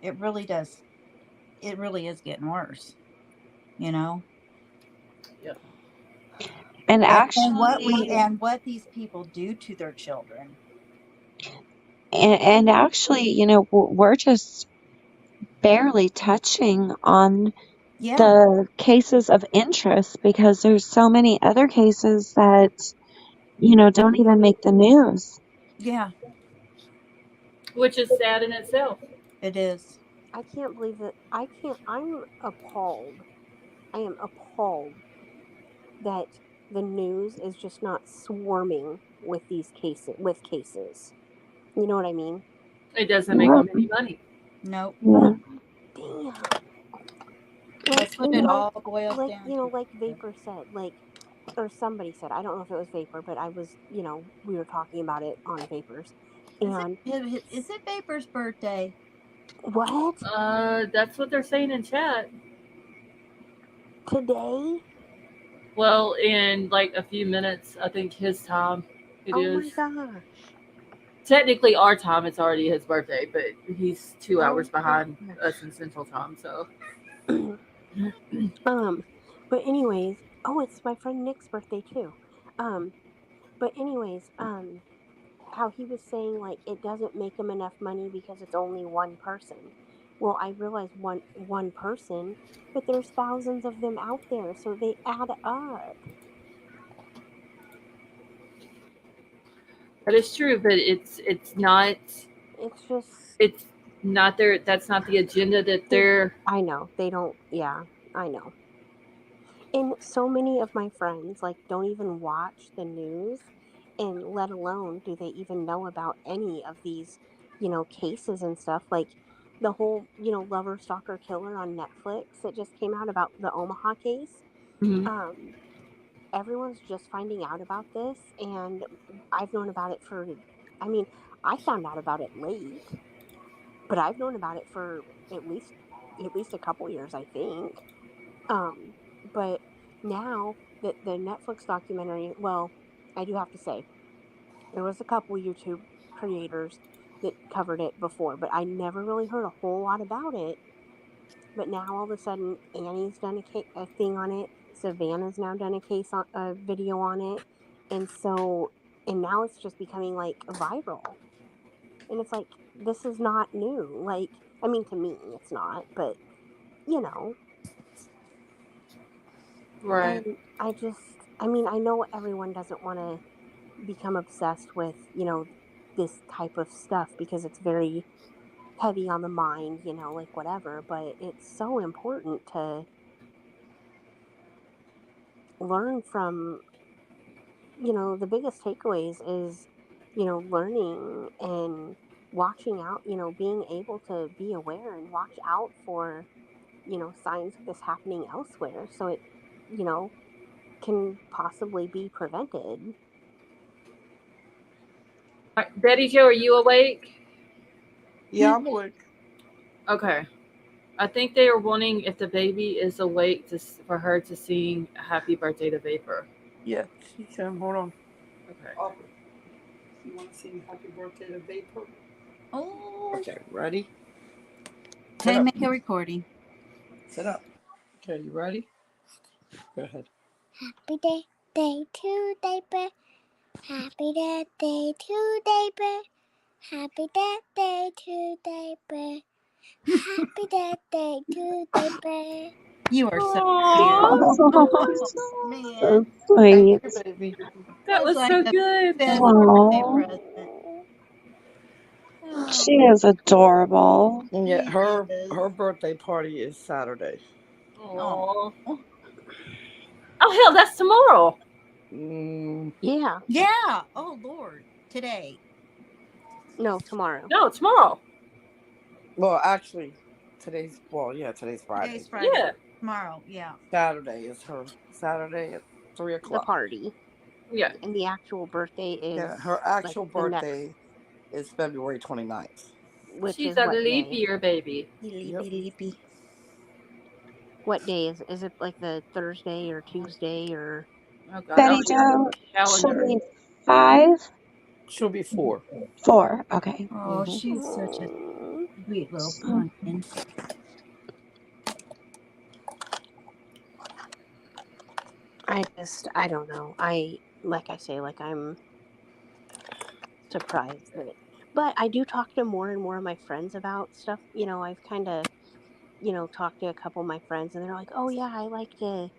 It really does. It really is getting worse, you know. Yep. And actually, And what these people do to their children. and actually, we're just barely touching on Yeah. the cases of interest because there's so many other cases that, don't even make the news. Yeah, Which is sad in itself. it is. I can't believe that. I'm appalled. I am appalled that the news is just not swarming with these cases. You know what I mean? It doesn't make Yeah. them any money. Nope. Yeah. Damn. That's what it all boils down to. Like Vapor said, or somebody said, I don't know if it was Vapor, but I was, we were talking about it on Vapors. And Is it Vapor's birthday? what? That's what they're saying in chat. Today? Well, in like a few minutes, I think his time it Oh is. my gosh. Technically, our time it's already his birthday, but he's 2 hours Oh behind gosh. us in Central Time. So, But anyways, oh, it's my friend Nick's birthday too. Um, but anyways, how he was saying like it doesn't make him enough money because it's only one person. Well, I realize one person, but there's thousands of them out there, so they add up. that is true, but it's not It's just it's not their that's not the agenda that they're. I know they don't. Yeah, I know. And so many of my friends like don't even watch the news, and let alone do they even know about any of these, cases and stuff like the whole, lover stalker killer on Netflix that just came out about the Omaha case. Mhm. Um Everyone's just finding out about this, and I've known about it for I mean, I found out about it late, but I've known about it for at least a couple years, I think. Um, but now that the Netflix documentary, well, I do have to say, there was a couple YouTube creators that covered it before, but I never really heard a whole lot about it. But now all of a sudden, Annie's done a thing on it. Savannah's now done a video on it, and so and now it's just becoming like viral. And it's like this is not new. Like I mean, to me, it's not, but you know, Right. and I mean, I know everyone doesn't want to become obsessed with, this type of stuff because it's very heavy on the mind, like whatever, but it's so important to learn from, the biggest takeaways is, learning and watching out, being able to be aware and watch out for, signs of this happening elsewhere so it, you know, can possibly be prevented. Betty Joe, are you awake? Yeah, I'm awake. Okay. I think they are wanting if the baby is awake for her to sing "Happy Birthday" to Vapor. Yeah, she can. Hold on. Okay. Aubrey, you want to sing Happy Birthday to Vapor? Oh. Okay, ready? Okay, make a recording. Set up. Okay, you ready? Go ahead. Happy birthday to Vapor. Happy birthday to Vapor. Happy birthday to Vapor. Happy birthday to the bear. You are so Oh, man. so sweet. baby. That was like so the good. best birthday Oh, present. she is adorable. And She yet her is. birthday party is Saturday. Aw. Oh hell, that's tomorrow. Yeah. Yeah. Oh Lord. Today. No, tomorrow. No, tomorrow. Well, actually, today's Friday. Today's Friday. Yeah. Tomorrow. Yeah. Saturday is her Saturday at 3 The o'clock. party. Yeah. And the actual birthday is Yeah, her like actual the next, birthday is February 29th. which She's is a what leap day? year baby. Leapy. What day is it like the Thursday or Tuesday or Oh God, I Betty don't even Jo, have a she'll calendar. be 5, She'll be 4. 4. Okay. Oh, she's such a sweet little pumpkin. I don't know. Like I say, like I'm surprised that, but I do talk to more and more of my friends about stuff. I've kind of, talked to a couple of my friends and they're like, oh yeah, I like to,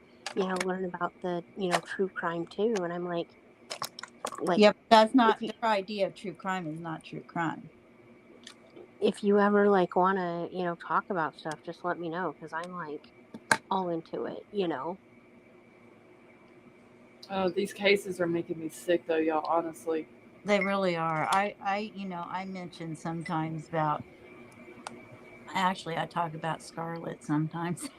learn about the, true crime too. And I'm like, Yep, that's not if you, their idea of true crime is not true crime. if you ever like want to, talk about stuff, just let me know. 'Cause I'm like all into it. Oh, these cases are making me sick though, y'all, honestly. They really are. I mention sometimes about, actually, I talk about Scarlett sometimes,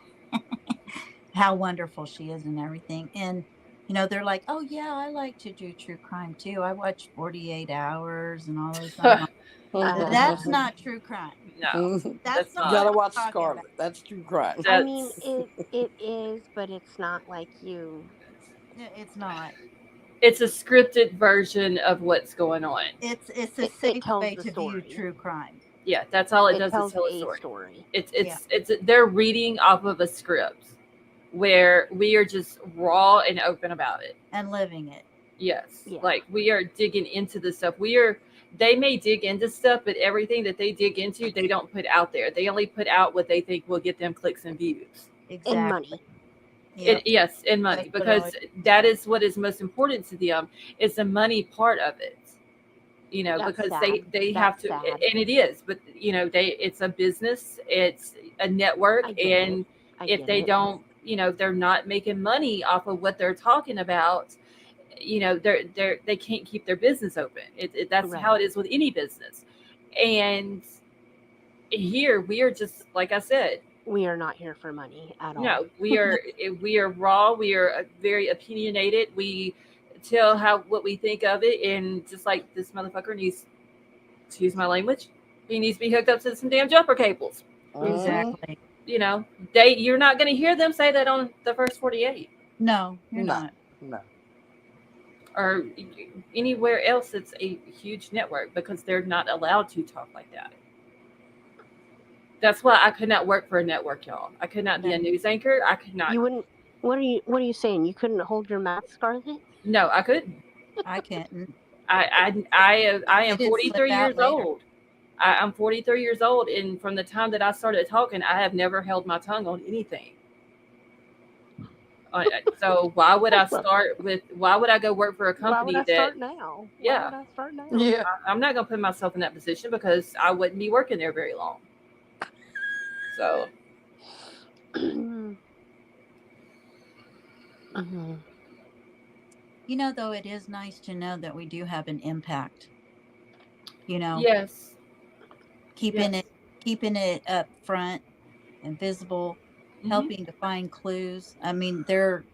how wonderful she is and everything. And, they're like, oh, yeah, I like to do true crime too. I watch 48 Hours and all those. I'm like, that's not true crime. No, That's You not gotta what watch I'm talking about. Scarlet. That's true crime. I mean, That's it is, but it's not like you. It's not. it's a scripted version of what's going on. It's a It safe tells way the to view story. true crime. Yeah, that's all it It does is tells tell a a story. story. It's they're reading off of a script where we are just raw and open about it. And living it. Yes. Yeah. Like we are digging into the stuff. They may dig into stuff, but everything that they dig into, they don't put out there. They only put out what they think will get them clicks and views. Exactly. And money. Yep. Yes, and money, because that is what is most important to them. Is the money part of it. That's Because sad. they That's have to, sad. and it is, but it's a business, it's a network, I get and I if get they it. don't, they're not making money off of what they're talking about, they can't keep their business open. That's how Right. it is with any business. And here we are just like I said, We are not here for money at all. no, we are raw. We are very opinionated. We tell what we think of it, and just like this motherfucker needs, excuse my language, he needs to be hooked up to some damn jumper cables. Exactly. You're not going to hear them say that on the first 48. No, you're No. not. No. Or anywhere else. It's a huge network because they're not allowed to talk like that. That's why I could not work for a network, y'all. I could not be a news anchor. I could not. You wouldn't. What are you saying? You couldn't hold your mouth, Scarlett? No, I couldn't. I can't. I am It didn't slip 43 out years later. old. I'm 43 years old, and from the time that I started talking, I have never held my tongue on anything. So why would I start with? Why would I go work for a Why would company I that? start now? Yeah, Why would I start now? Yeah. I'm not gonna put myself in that position because I wouldn't be working there very long. So, Though it is nice to know that we do have an impact. Yes. Keeping it up front and visible, Mhm. helping to find clues. I mean, they're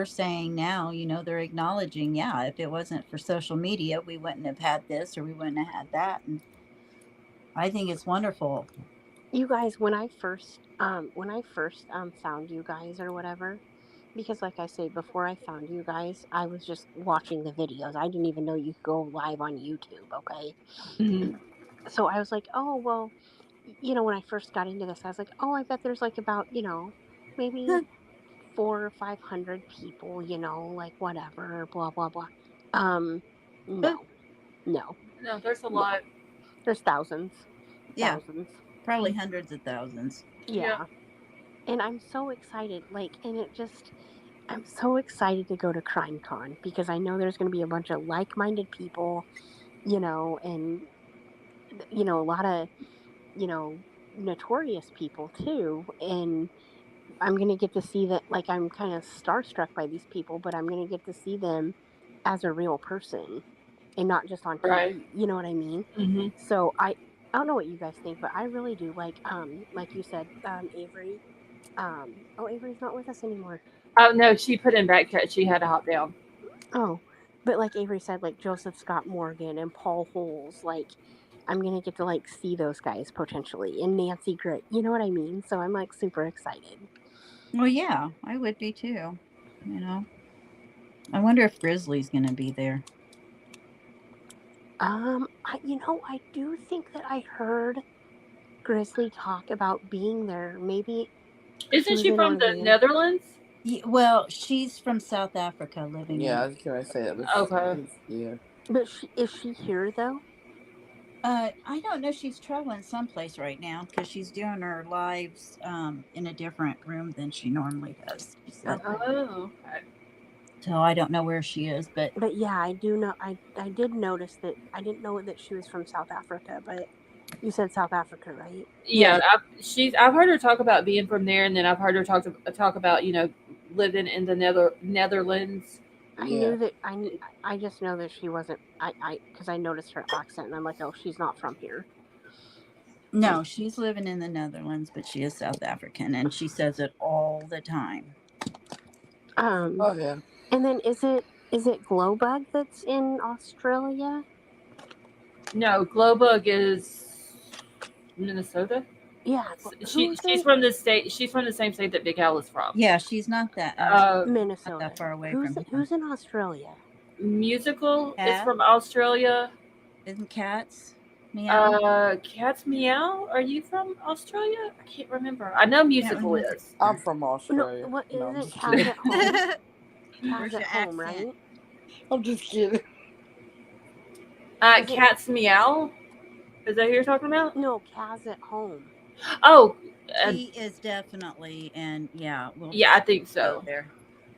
saying now, they're acknowledging, yeah, if it wasn't for social media, we wouldn't have had this or we wouldn't have had that. And I think it's wonderful. You guys, when I first found you guys or whatever, because like I say, before I found you guys, I was just watching the videos. I didn't even know you could go live on YouTube, okay? Mhm. So I was like, oh well, when I first got into this, I was like, oh, I bet there's like about, maybe 400 or 500 people, like whatever, blah blah blah. No, no, No, there's a no. lot. There's thousands. Yeah. Thousands. Probably hundreds of thousands. Yeah. And I'm so excited. I'm so excited to go to CrimeCon because I know there's going to be a bunch of like-minded people, and a lot of, notorious people too. And I'm going to get to see that. Like, I'm kind of starstruck by these people, but I'm going to get to see them as a real person and not just on TV. Right. You know what I mean? Mhm. So I don't know what you guys think, but I really do like you said, Avery. Avery's not with us anymore. Oh no, she put in back chat. She had to hop down. Oh, but like Avery said, like Joseph Scott Morgan and Paul Holes, like I'm gonna get to like see those guys potentially, and Nancy Grit. You know what I mean? So I'm like super excited. Well, yeah, I would be too. I wonder if Grizzly's going to be there. I do think that I heard Grizzly talk about being there. Maybe Isn't was she in from our the van. Netherlands? Well, she's from South Africa, living Yeah, I in. was gonna say it was. Okay. Yeah. But is she here though? I don't know. She's traveling someplace right now because she's doing her lives in a different room than she normally does. She said. Oh, okay. So I don't know where she is, but yeah, I do know. I did notice that. I didn't know that she was from South Africa, but you said South Africa, right? Yeah, I've heard her talk about being from there, and then I've heard her talk about living in the Netherlands. I knew that. I just know that she wasn't. Because I noticed her accent, and I'm like, oh, she's not from here. no, she's living in the Netherlands, but she is South African, and she says it all the time. Oh yeah. And then is it Glowbug that's in Australia? No, Glowbug is Minnesota. Yeah, She's from the state. She's from the same state that Big Al is from. Yeah, she's not that Minnesota. not that far away Who's from him. who's in Australia? Musical is Cat? from Australia. Isn't Cats Meow? Cats Meow. Are you from Australia? I can't remember. I know Musical remember. is. I'm from Australia. No, what No, I'm isn't just Kaz kidding. at home? Where's Kaz at your home, accent? right? I'm just kidding. Cats Meow. Is that who you're talking about? No, Kaz at home. Oh, She is definitely, and yeah, we'll yeah, I think go so. there.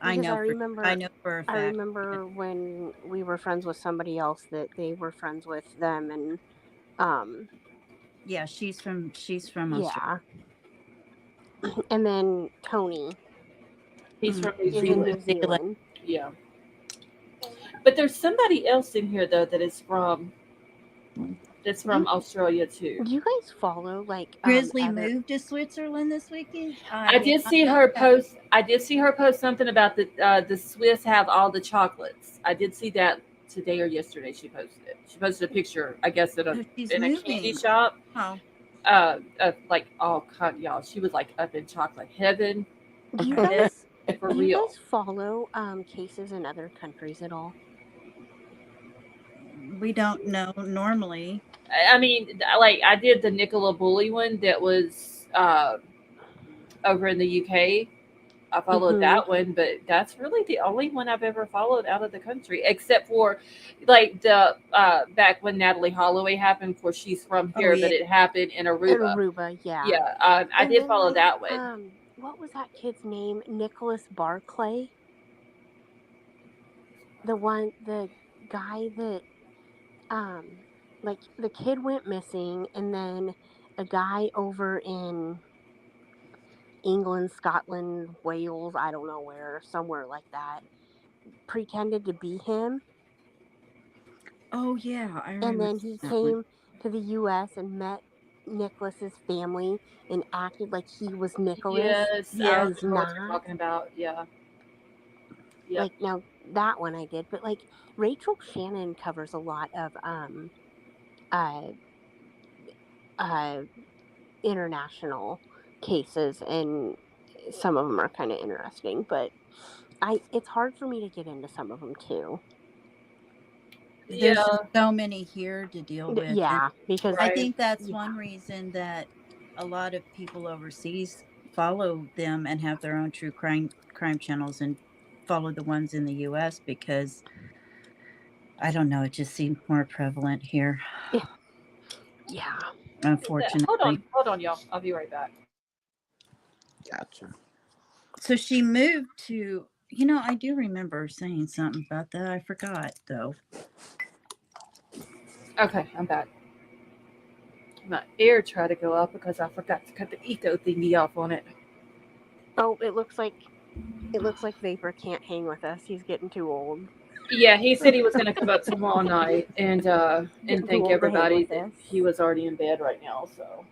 Because I know for a I fact. remember when we were friends with somebody else that they were friends with them, and Yeah, she's from Australia. yeah. And then Tony He's from New is in Zealand. New Zealand. Yeah. But there's somebody else in here though that is from Australia too. Do you guys follow like Grizzly moved to Switzerland this weekend. I did see her post. I did see her post something about the Swiss have all the chocolates. I did see that today or yesterday. She posted it. She posted a picture. I guess in a candy shop. Oh. Like all y'all. She was like up in chocolate heaven. Do you guys For do real. you guys follow cases in other countries at all? We don't know normally. I mean, like I did the Nicola Bully one that was over in the UK. I followed that one, but that's really the only one I've ever followed out of the country, except for like the back when Natalie Holloway happened. Of course, she's from here, but it happened in Aruba. In Aruba, yeah. Yeah, I did follow that one. What was that kid's name? Nicholas Barclay. The guy that like the kid went missing, and then a guy over in England, Scotland, Wales, I don't know where, somewhere like that, pretended to be him. Oh yeah, I remember. And then he came to the U.S. and met Nicholas's family and acted like he was Nicholas. Yes, Yeah, I he's remember what you're not. talking about. Yeah. Yep. Like now that one I did, but like Rachel Shannon covers a lot of international cases, and some of them are kind of interesting, but it's hard for me to get into some of them too. There's just so many here to deal with. Yeah, because I think that's one reason that a lot of people overseas follow them and have their own true crime channels and follow the ones in the US, because I don't know, it just seems more prevalent here. Yeah. unfortunately. Hold on, y'all. I'll be right back. Gotcha. So she moved to, I do remember saying something about that. I forgot though. Okay, I'm back. My ear tried to go up because I forgot to cut the eco thingy off on it. Oh, it looks like Vapor can't hang with us. He's getting too old. Yeah, he said he was going to come up tomorrow night and Getting too thank old to hang everybody with that us. he was already in bed right now. So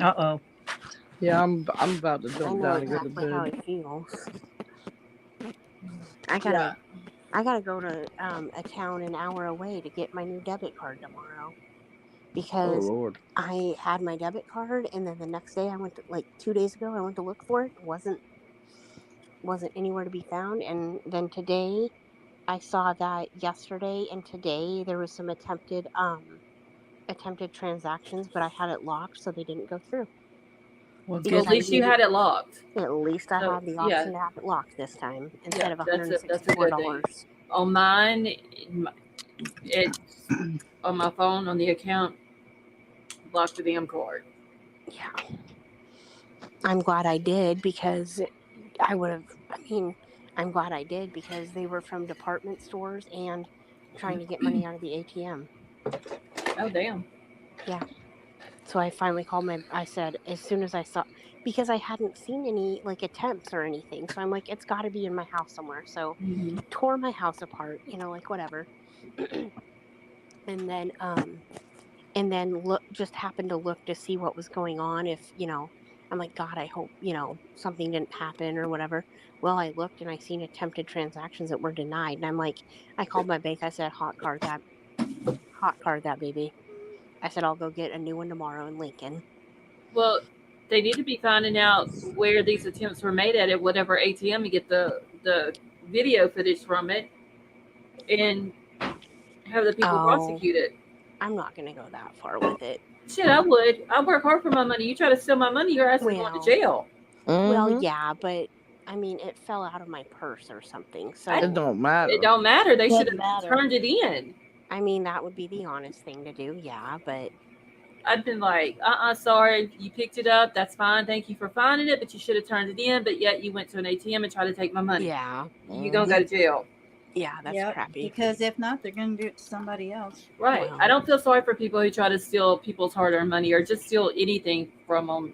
Uh-oh. Yeah, I'm about to I jump know down and go to exactly how he bed. feels. yeah. I gotta go to a town an hour away to get my new debit card tomorrow Oh because Lord. I had my debit card and then the next day I went to, like 2 days ago, I went to look for it. It wasn't anywhere to be found, and then today I saw that yesterday and today there was some attempted transactions, but I had it locked so they didn't go through Well, Well, because at good. I least you needed. had it locked. At least I So had the yeah, option to have it locked this time yeah, instead of that's a good thing. $164. On mine, it's on my phone on the account. Block the damn card. Yeah, I'm glad I did because I would have. I mean, I'm glad I did because they were from department stores and trying to get money out of the ATM. Oh damn. Yeah. So I finally called I said, as soon as I saw, because I hadn't seen any like attempts or anything. So I'm like, it's got to be in my house somewhere. So Mm-hmm. tore my house apart, like whatever. and then, um, just happened to look to see what was going on. I'm like, God, I hope, something didn't happen or whatever. Well, I looked and I seen attempted transactions that were denied. And I'm like, I called my bank. I said, hot card that baby. I said, I'll go get a new one tomorrow in Lincoln. Well, they need to be finding out where these attempts were made at whatever ATM you get the video footage from it, and have the people Oh, prosecuted. I'm not going to go that far with it. Shit, I would. I work hard for my money. You try to steal my money, your ass is going to jail. Well, yeah, but I mean, it fell out of my purse or something. So It don't matter. It don't matter. They should Doesn't have matter. turned it in. I mean, that would be the honest thing to do. Yeah, but I'd been like, sorry, you picked it up. That's fine. Thank you for finding it, but you should have turned it in. But yet you went to an ATM and tried to take my money. yeah, You gonna go to jail. yeah, that's Yep, crappy. because if not, they're going to do it to somebody else. Right. Wow. I don't feel sorry for people who try to steal people's hard-earned money or just steal anything from them.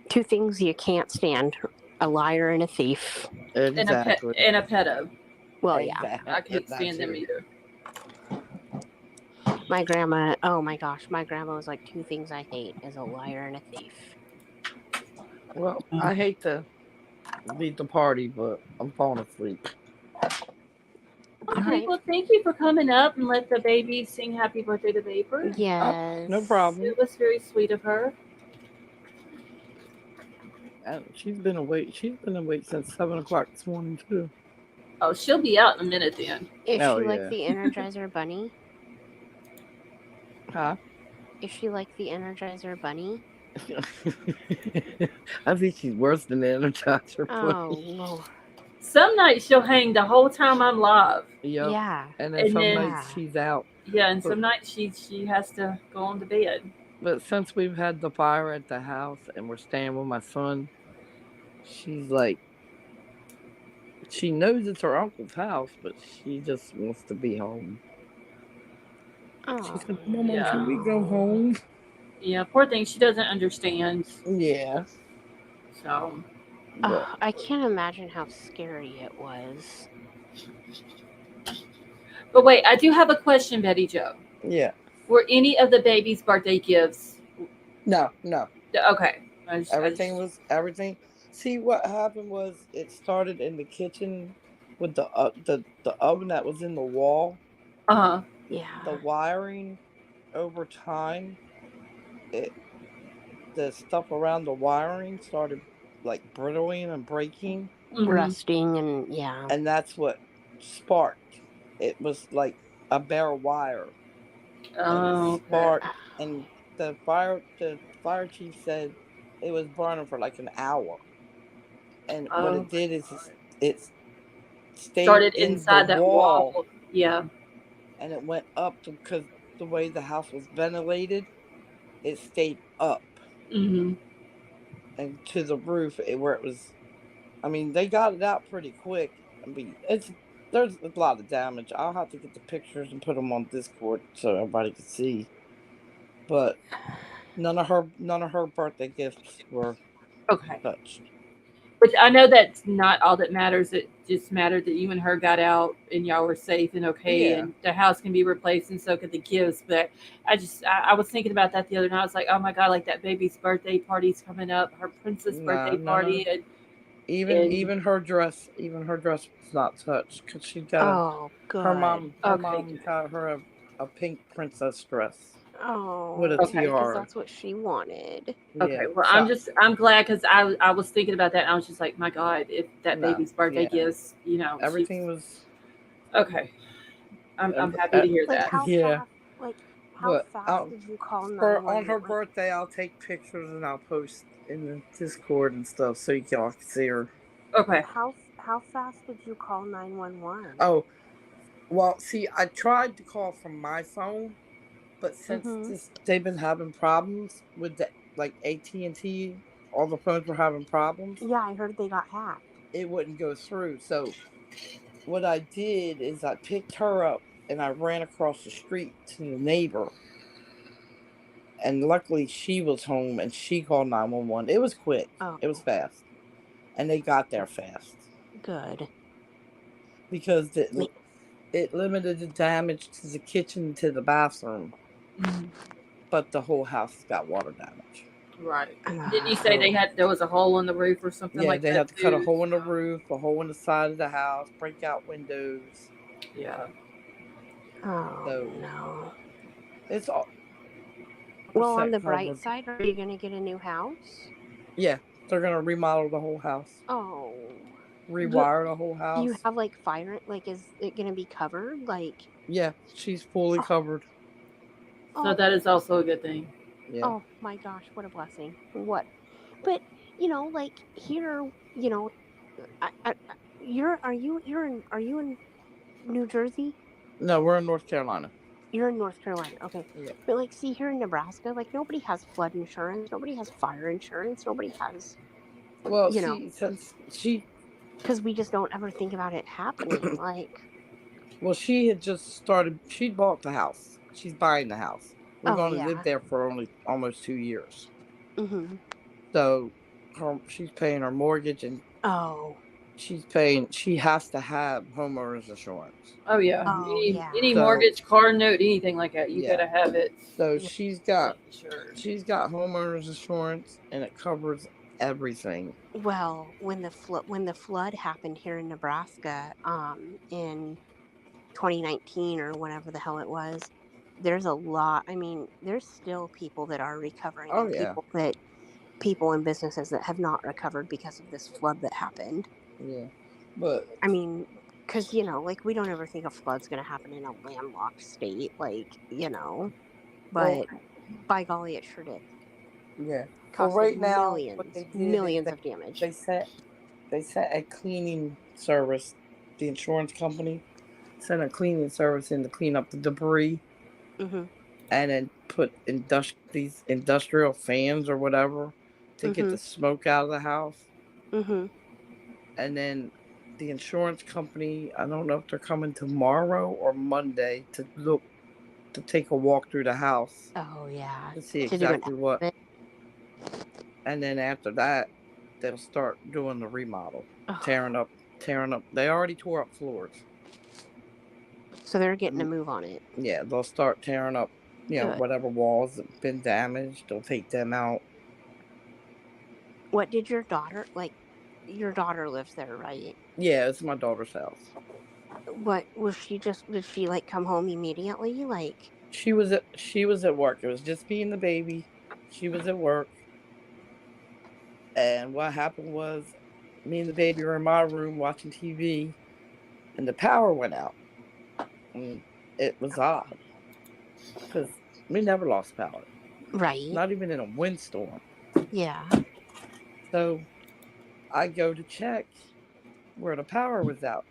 Two things you can't stand: a liar and a thief. Exactly. And a pedo. Well, Exactly. I can't stand them either. My grandma, oh my gosh, my grandma was like, two things I hate is a liar and a thief. Well, I hate to leave the party, but I'm falling asleep. All right. Well, thank you for coming up and let the baby sing happy birthday to Vapor. Yes. No problem. It was very sweet of her. She's been awake. She's been awake since 7 o'clock this morning too. Oh, she'll be out in a minute then. Is she like the Energizer Bunny? Huh? Is she like the Energizer Bunny? I think she's worse than the Energizer Bunny. Oh, Lord. Some nights she'll hang the whole time I'm live. Yep. Yeah. And then some nights she's out. Yeah, and some nights she has to go on to bed. But since we've had the fire at the house and we're staying with my son, she's like, she knows it's her uncle's house, but she just wants to be home. She's like, Mama, can we go home? Yeah, poor thing. She doesn't understand. Yeah. So. I can't imagine how scary it was. But wait, I do have a question, Betty Jo. Yeah. Were any of the baby's birthday gifts? No. Okay. Everything. See, what happened was it started in the kitchen with the oven that was in the wall. Yeah. The wiring over time, the stuff around the wiring started like brittling and breaking, rusting, and yeah. And that's what sparked. It was like a bare wire. Oh, and sparked, and the fire chief said it was burning for like an hour. And what it did is it stayed started in inside the that it stayed up Mm-hmm. and to the roof where it was. I mean, they got it out pretty quick. I mean, there's a lot of damage. I'll have to get the pictures and put them on Discord so everybody can see. But none of her birthday gifts were Okay. touched. Which I know that's not all that matters. It just mattered that you and her got out and y'all were safe and okay, Yeah. and the house can be replaced, and so could the gifts. But I was thinking about that the other night. I was like, oh my god, like that baby's birthday party's coming up, her princess Nah, birthday no. party, and Even and even her dress, was not touched because she got Oh, her good. mom her okay, mom good. got her a pink princess dress with a Oh, Okay. because tiara. that's what she wanted. Okay, Yeah. well, So I'm glad because I was thinking about that and I was just like, my God, if that no, baby's birthday yeah. gifts, she's Everything was okay. I'm ev- happy e- to hear Like that. how yeah. fast? Like how But fast did you call for on her 911? Like birthday, I'll take pictures and I'll post in the Discord and stuff so y'all can see her. Okay. how fast did you call 911? Oh, well, see, I tried to call from my phone, but since Mm-hmm. they've been having problems with the like AT&T, all the phones were having problems. Yeah, I heard they got hacked. It wouldn't go through. So what I did is I picked her up and I ran across the street to the neighbor, and luckily she was home and she called 911. It was quick. Oh, It was fast, and they got there fast good. because Me- it limited the damage to the kitchen to the bathroom, Mhm. but the whole house got water damage. Right. Didn't you say So there was a hole in the roof or something yeah, like they that had to cut a too? hole in the roof, a hole in the side of the house, break out windows. Yeah. Oh So no. it's all Well, on percent the bright covered. side, are you gonna get a new house? Yeah, they're gonna remodel the whole house, Oh. Do, rewire the whole do you house. have like fire? Like, is it gonna be covered? Like, Yeah, she's fully oh, covered. So oh, that is also a good thing. Yeah. oh my gosh, what a blessing. What? But like here, are you in New Jersey? No, we're in North Carolina. You're in North Carolina, okay. Yeah. But like, see here in Nebraska, like nobody has flood insurance, nobody has fire insurance, nobody has, Well, you know, see, since she, because we just don't ever think about it happening. Like, well, she had just started. She bought the house. She's buying the house. We've oh only lived yeah, there for only almost 2 years. mm-hmm. So, she's paying her mortgage and Oh, she has to have homeowners insurance. Oh yeah. oh Any yeah, So mortgage, car note, anything like that, you yeah, gotta have it so yeah. insured. she's got homeowners insurance and it covers everything. Well, when the flood happened here in Nebraska, in 2019 or whenever the hell it was, there's a lot. I mean, there's still people that are recovering Oh and yeah, people and businesses that have not recovered because of this flood that happened. yeah, but I mean, because like we don't ever think a flood's going to happen in a landlocked state, well, but by golly, it sure did. yeah. Well, Costed right now, what they did is millions of damage. they sent they sent a cleaning service. The insurance company sent a cleaning service in to clean up the debris Mm-hmm. and then put these industrial fans or whatever to get Mm-hmm. the smoke out of the house. Mm-hmm. And then the insurance company, I don't know if they're coming tomorrow or Monday to look to take a walk through the house Oh yeah, to see to do an exactly what. estimate. And then after that, they'll start doing the remodel, Oh, tearing up. They already tore up floors. so they're getting a move on it. Yeah, they'll start tearing up, Good. whatever walls have been damaged. They'll take them out. What did your daughter like? Your daughter lives there, right? Yeah, it's my daughter's house. What was she just? Did she like come home immediately? Like, She was at work. It was just me and the baby. She was at work, and what happened was, me and the baby were in my room watching TV, and the power went out. And it was odd because we never lost power, right? not even in a windstorm. Yeah. So I go to check where the power was out.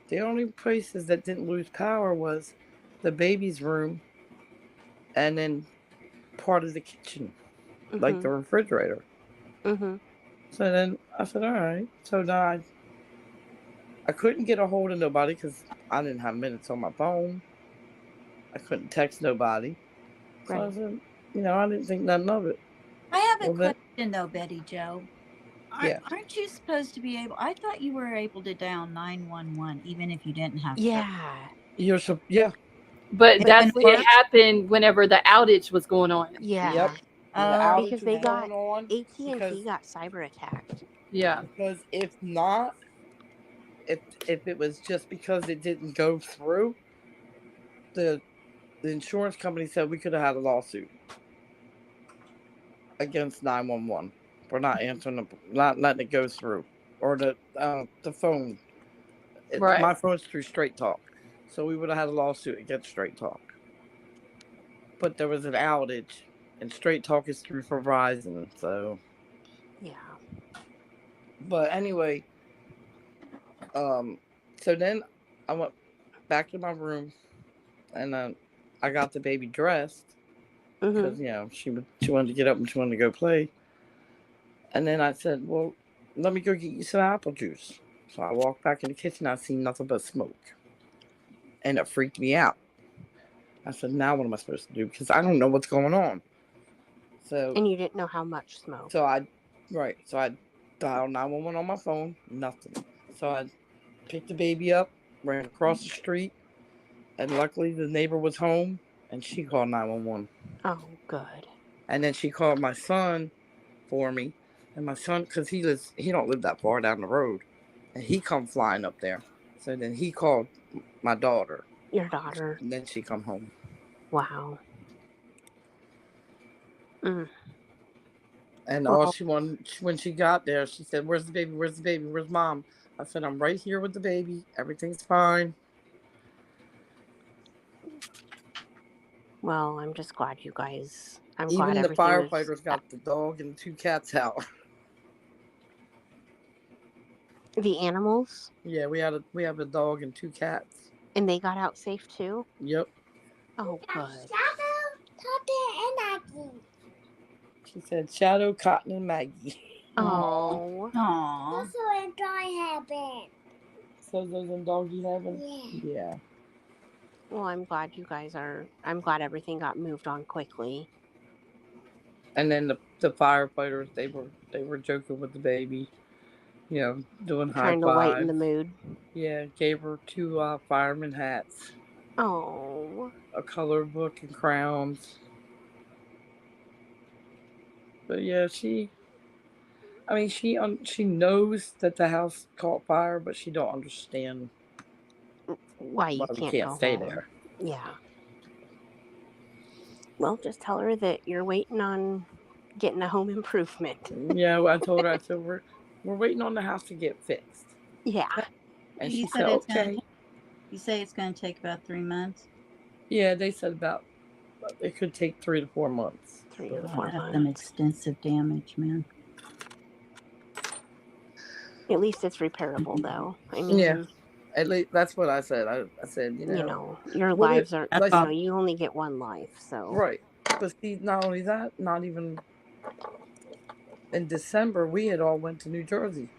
The only places that didn't lose power was the baby's room and then part of the kitchen, like the Mhm. refrigerator. Mhm. So then I said, all right. So then I couldn't get a hold of nobody because I didn't have minutes on my phone. I couldn't text nobody. So I Right. said, I didn't think nothing of it. I have a Well, then, question though, Betty Joe. yeah. Aren't you supposed to be able? I thought you were able to dial 911 even if you didn't have service. Yeah. Yeah. But It that's didn't it work. happened whenever the outage was going on. Yeah. Yep. When the Oh, outage Because was they okay. got going on, AT&T because got cyber attacked. Yeah. because if not, if it was just because it didn't go through, the the insurance company said we could have had a lawsuit against 911 for not answering not letting it go through, or the phone. Right. My phone's through Straight Talk, so we would have had a lawsuit against Straight Talk. But there was an outage, and Straight Talk is through Verizon. So, Yeah. but anyway, um, so then I went back to my room, and I got the baby dressed because Mhm. she wanted to get up and she wanted to go play. And then I said, well, let me go get you some apple juice. So I walked back in the kitchen. I seen nothing but smoke, and it freaked me out. I said, now what am I supposed to do? Because I don't know what's going on. So, And you didn't know how much smoke. so I, right. So I dialed 911 on my phone. Nothing. So I picked the baby up, ran across the street, and luckily the neighbor was home, and she called 911. Oh, good. And then she called my son for me, and my son, because he don't live that far down the road, and he come flying up there. So then he called my daughter, Your daughter. and then she come home. Wow. Mm. And all Well, she wanted, when she got there, she said, "Where's the baby? Where's the baby? Where's mom?" I said, "I'm right here with the baby. Everything's fine." well, I'm just glad you guys. I'm glad Even the everything is. firefighters got the dog and 2 cats out. The animals, Yeah, we have a dog and 2 cats. and they got out safe too. Yep. Oh, good. She said, "Shadow, Cotton, and Maggie." Oh. Aw. So those in doggy heaven. Yeah. Well, I'm glad you guys are. I'm glad everything got moved on quickly. And then the firefighters, they were joking with the baby, doing high Trying to lighten the fives. mood. Yeah, gave her 2 fireman hats, Oh. a color book, and crowns. But yeah, she knows that the house caught fire, but she don't understand Why why you we can't can't go stay home? there. Yeah. Well, just tell her that you're waiting on getting a home improvement. Yeah, I told her, I said, we're waiting on the house to get fixed. Yeah. And You she said, said it's gonna. okay. You say it's gonna take about 3 months. Yeah, they said it could take 3 to 4 months. 3 to Oh, 4 that's some months. extensive damage, man. At least it's repairable, though. I Yeah, mean, at least that's what I said. I said, your what it lives are. let's You only get one life, so. right. But see, not only that, not even in December, we had all went to New Jersey.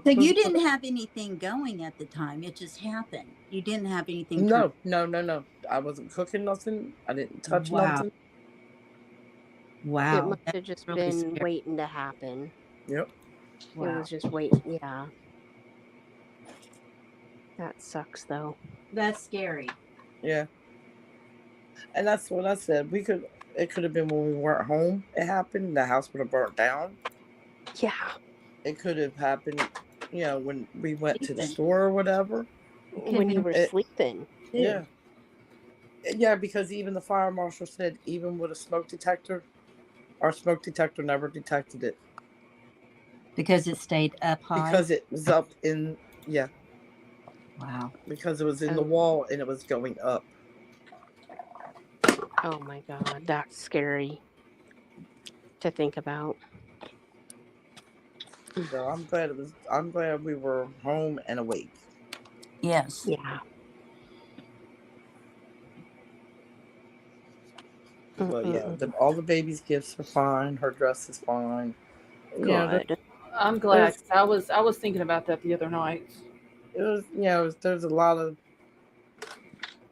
So you didn't have anything going at the time. It just happened. You didn't have anything turned. No. I wasn't cooking nothing. I didn't touch Wow. nothing. It Wow. must That's have just really been scary. waiting to happen. Yep. It Wow. was just yeah. That sucks, though. That's scary. Yeah. And that's what I said. It could have been when we weren't home. It happened. The house would have burnt down. Yeah. It could have happened, when we went to the store or whatever. When you were sleeping. Yeah. Yeah, because even the fire marshal said, even with a smoke detector, our smoke detector never detected it. Because it stayed up high? Because it was up in, yeah. Wow. Because it was in the wall and it was going up. Oh my God, that's scary to think about. So I'm glad we were home and awake. Yes. Yeah. But yeah, all the baby's gifts are fine. Her dress is fine. Yeah, Good. I'm glad. 'Cause I was thinking about that the other night. there's a lot of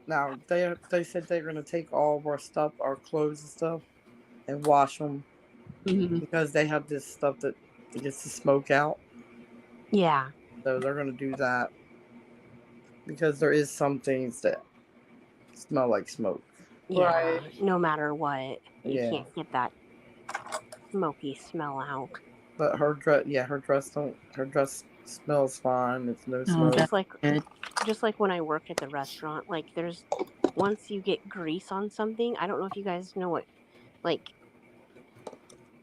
now they said they're gonna take all of our stuff, our clothes and stuff, and wash them Mhm. because they have this stuff that gets the smoke out. Yeah. So they're gonna do that because there is some things that smell like smoke. Yeah. No matter what, you Yeah. can't get that smoky smell out. But her dress smells fine. It's no Oh, smoke. Just like good. just like when I worked at the restaurant, like there's once you get grease on something, I don't know if you guys know what like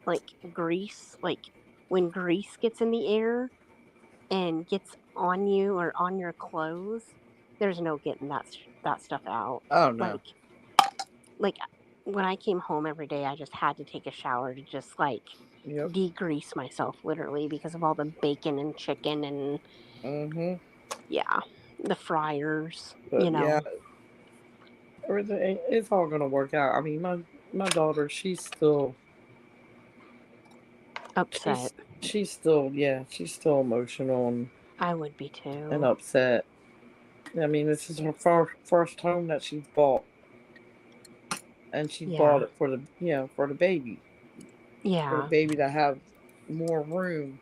like grease, like when grease gets in the air and gets on you or on your clothes, there's no getting that stuff out. Oh no. Like when I came home every day, I just had to take a shower to just like Yep. degrease myself literally because of all the bacon and chicken and yeah, the fryers, But yeah, everything it's all gonna work out. I mean, my daughter, upset. she's still she's still emotional I would be and too. upset. I mean, this is her first home that she's bought, and she bought Yeah. it for the for the baby, for the Yeah. baby to have more room.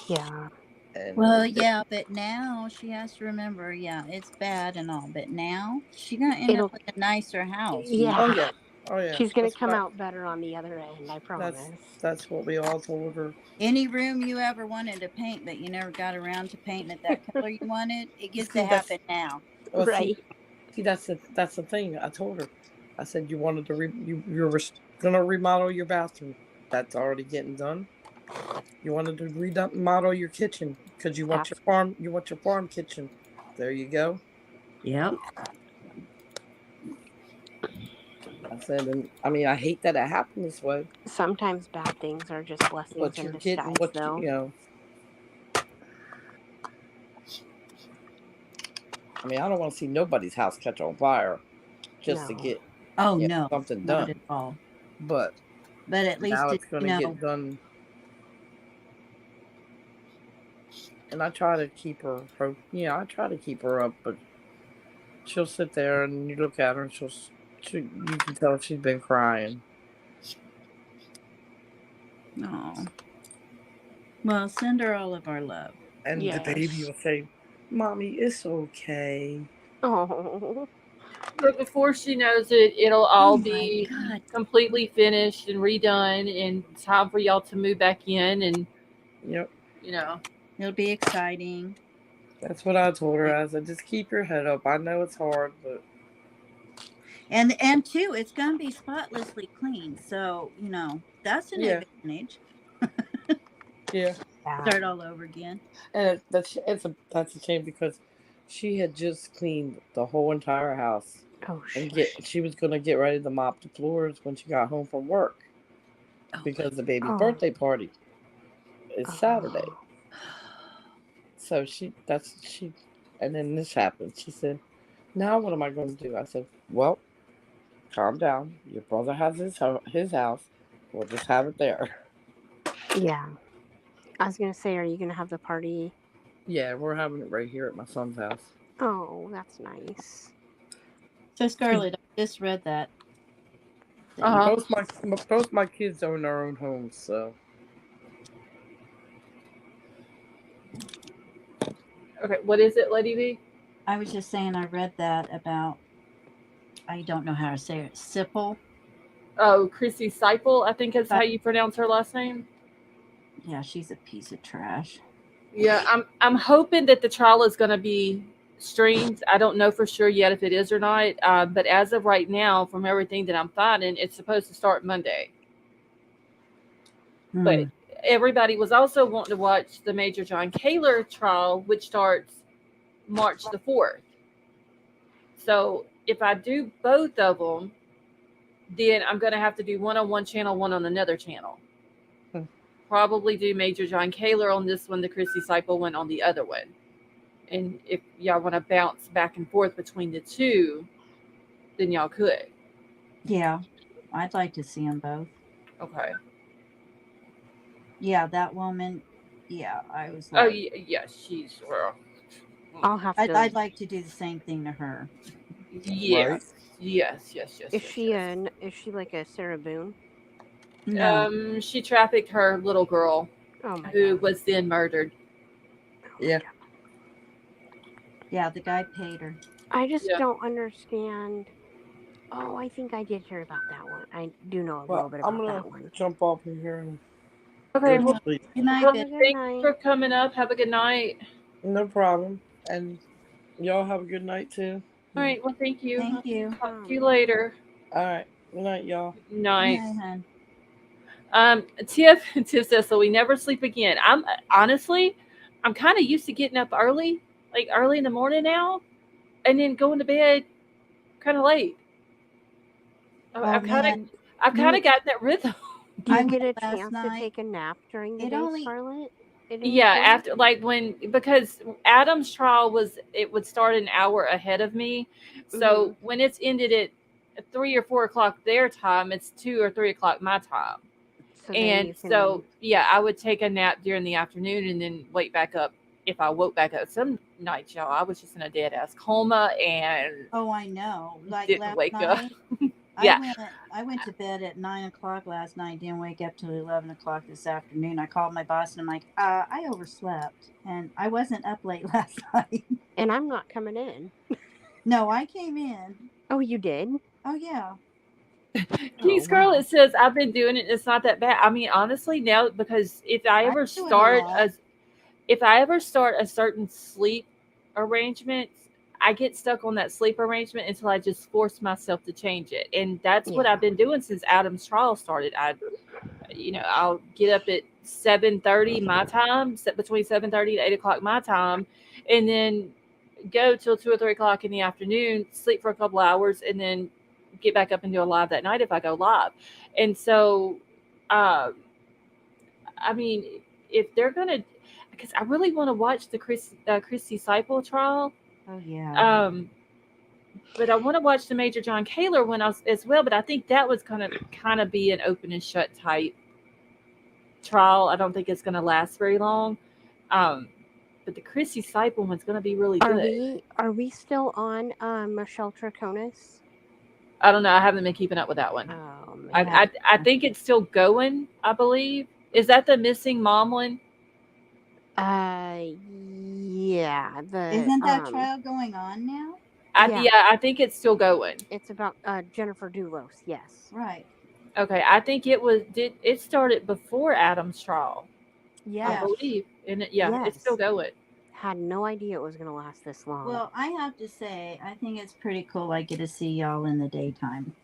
Yeah. And Well, yeah, but now she has to remember, yeah, it's bad and all, but now she's gonna end up It'll with a nicer house, you know. Oh yeah. yeah, oh yeah. She's gonna That's come what out better on the other end, I promise. that's what we all told her. Any room you ever wanted to paint, but you never got around to painting it that color you wanted, it gets to See, happen now. well, Right. see, that's the thing. I told her. I said you wanted to you were gonna remodel your bathroom. That's already getting done. You wanted to remodel your kitchen because you want your farm kitchen. There you go. Yep. I said, and I mean, I hate that it happened this way, Sometimes bad things are just blessings but in you're getting disguise what though. I mean, I don't want to see nobody's house catch on fire just to No. get Oh no, something not at done. all. But But at least now it, it's going to get done, and I try to keep I try to keep her up, but she'll sit there and you look at her and you can tell she's been crying. Oh. Well, send her all of our love. And the baby will say, "Mommy, it's okay." Oh. But before she knows it, it'll all Oh my be God. completely finished and redone, and time for y'all to move back in. And Yep. It'll be exciting. That's what I told her. I said, just keep your head up. I know it's hard, but And two, it's gonna be spotlessly clean. So, that's an yeah, advantage. yeah. Start all over again. And that's a shame because she had just cleaned the whole entire house. Oh And shit. she was gonna get ready to mop the floors when she got home from work because the baby's birthday party is Saturday. So and then this happened. She said, "Now what am I going to do?" I said, "Well, calm down. Your brother has his house. We'll just have it there." Yeah. I was gonna say, are you gonna have the party? Yeah, we're having it right here at my son's house. Oh, that's nice. So Scarlett, I just read that. Both my kids own their own homes, so. okay, what is it, Lady V? I was just saying I read that about, I don't know how to say it, Sipple. Oh, Chrissy Seipel, I think is how you pronounce her last name. Yeah, she's a piece of trash. Yeah, I'm hoping that the trial is going to be streamed. I don't know for sure yet if it is or not. But as of right now, from everything that I'm finding, it's supposed to start Monday. But everybody was also wanting to watch the Major John Kaler trial, which starts March the 4th. So if I do both of them, then I'm going to have to do one on one channel, one on another channel. Probably do Major John Kaler on this one, the Chrissy Seipel one on the other one. And if y'all want to bounce back and forth between the two, then y'all could. Yeah, I'd like to see them both. Okay. Yeah, that woman. Yeah, I was Oh, like, yeah, she's well. I'll have I'd, to. I'd like to do the same thing to her. Yes, yes, yes, yes, Is yes, she yes. is she like a Sarah Boone? No. She trafficked her little girl, Oh my who god. was then murdered. Yeah. Yeah, the guy paid her. I just Yeah. don't understand. Oh, I think I did hear about that one. I do know a little Well, bit I'm about gonna that one. jump off of here and Okay. go to Well, sleep. Good night, well, Have a bitch. good thanks night. for coming up. Have a good night. No problem. And y'all have a good night too. All right. Well, thank you. Thank you. Talk to you later. All right. Good night, y'all. Good Night. night, hon. Tiff says so. We never sleep again. I'm honestly, I'm kind of used to getting up early, like early in the morning now, and then going to bed kind of late. Oh I've kind of, man, I've kind you. of gotten that rhythm. Do you I get went a last chance to night. take a nap during the It day, only. Scarlett? At any Yeah, point? after like because Adam's trial it would start an hour ahead of me, Mm-hmm. so when it's ended at 3 or 4 o'clock their time, it's 2 or 3 o'clock my time, So then and you so can. yeah, I would take a nap during the afternoon and then wake back up if I woke back up. Some nights, y'all, I was just in a dead ass coma and Oh, I know. Like didn't last wake up. night, Yeah, I went to bed at 9 o'clock last night. Didn't wake up till 11 o'clock this afternoon. I called my boss and I'm like, I overslept, and I wasn't up late last night. And I'm not coming in. No, I came in. Oh, you did? Oh yeah. King Oh wow. Scarlet says I've been doing it. It's not that bad. I mean, honestly, now because I do it a lot. if I ever start a certain sleep arrangement, I get stuck on that sleep arrangement until I just force myself to change it. And that's what Yeah. I've been doing since Adam's trial started. I'll get up at 7:30 my time, between 7:30 and 8 o'clock my time, and then go till 2 or 3 o'clock in the afternoon, sleep for a couple hours, and then get back up and do a live that night if I go live. And so, um, I mean, if they're gonna, because I really want to watch the Christy Seipel trial. Oh yeah. But I want to watch the Major John Kaler one as well. But I think that was gonna kind of be an open and shut type trial. I don't think it's gonna last very long. Um, but the Christy Seipel one's gonna be really good. Are we still on Michelle Troconis? I don't know. I haven't been keeping up with that one. Oh I man. have. I think it's still going. I believe. Is that the missing mom one? Yeah. Isn't that trial going on now? I think it's still going. It's about Jennifer Doulos. Yes. Right. Okay, I think it started before Adam's trial. I Yeah. believe, and it's Yes. still going. Had no idea it was going to last this long. Well, I have to say, I think it's pretty cool. I get to see y'all in the daytime.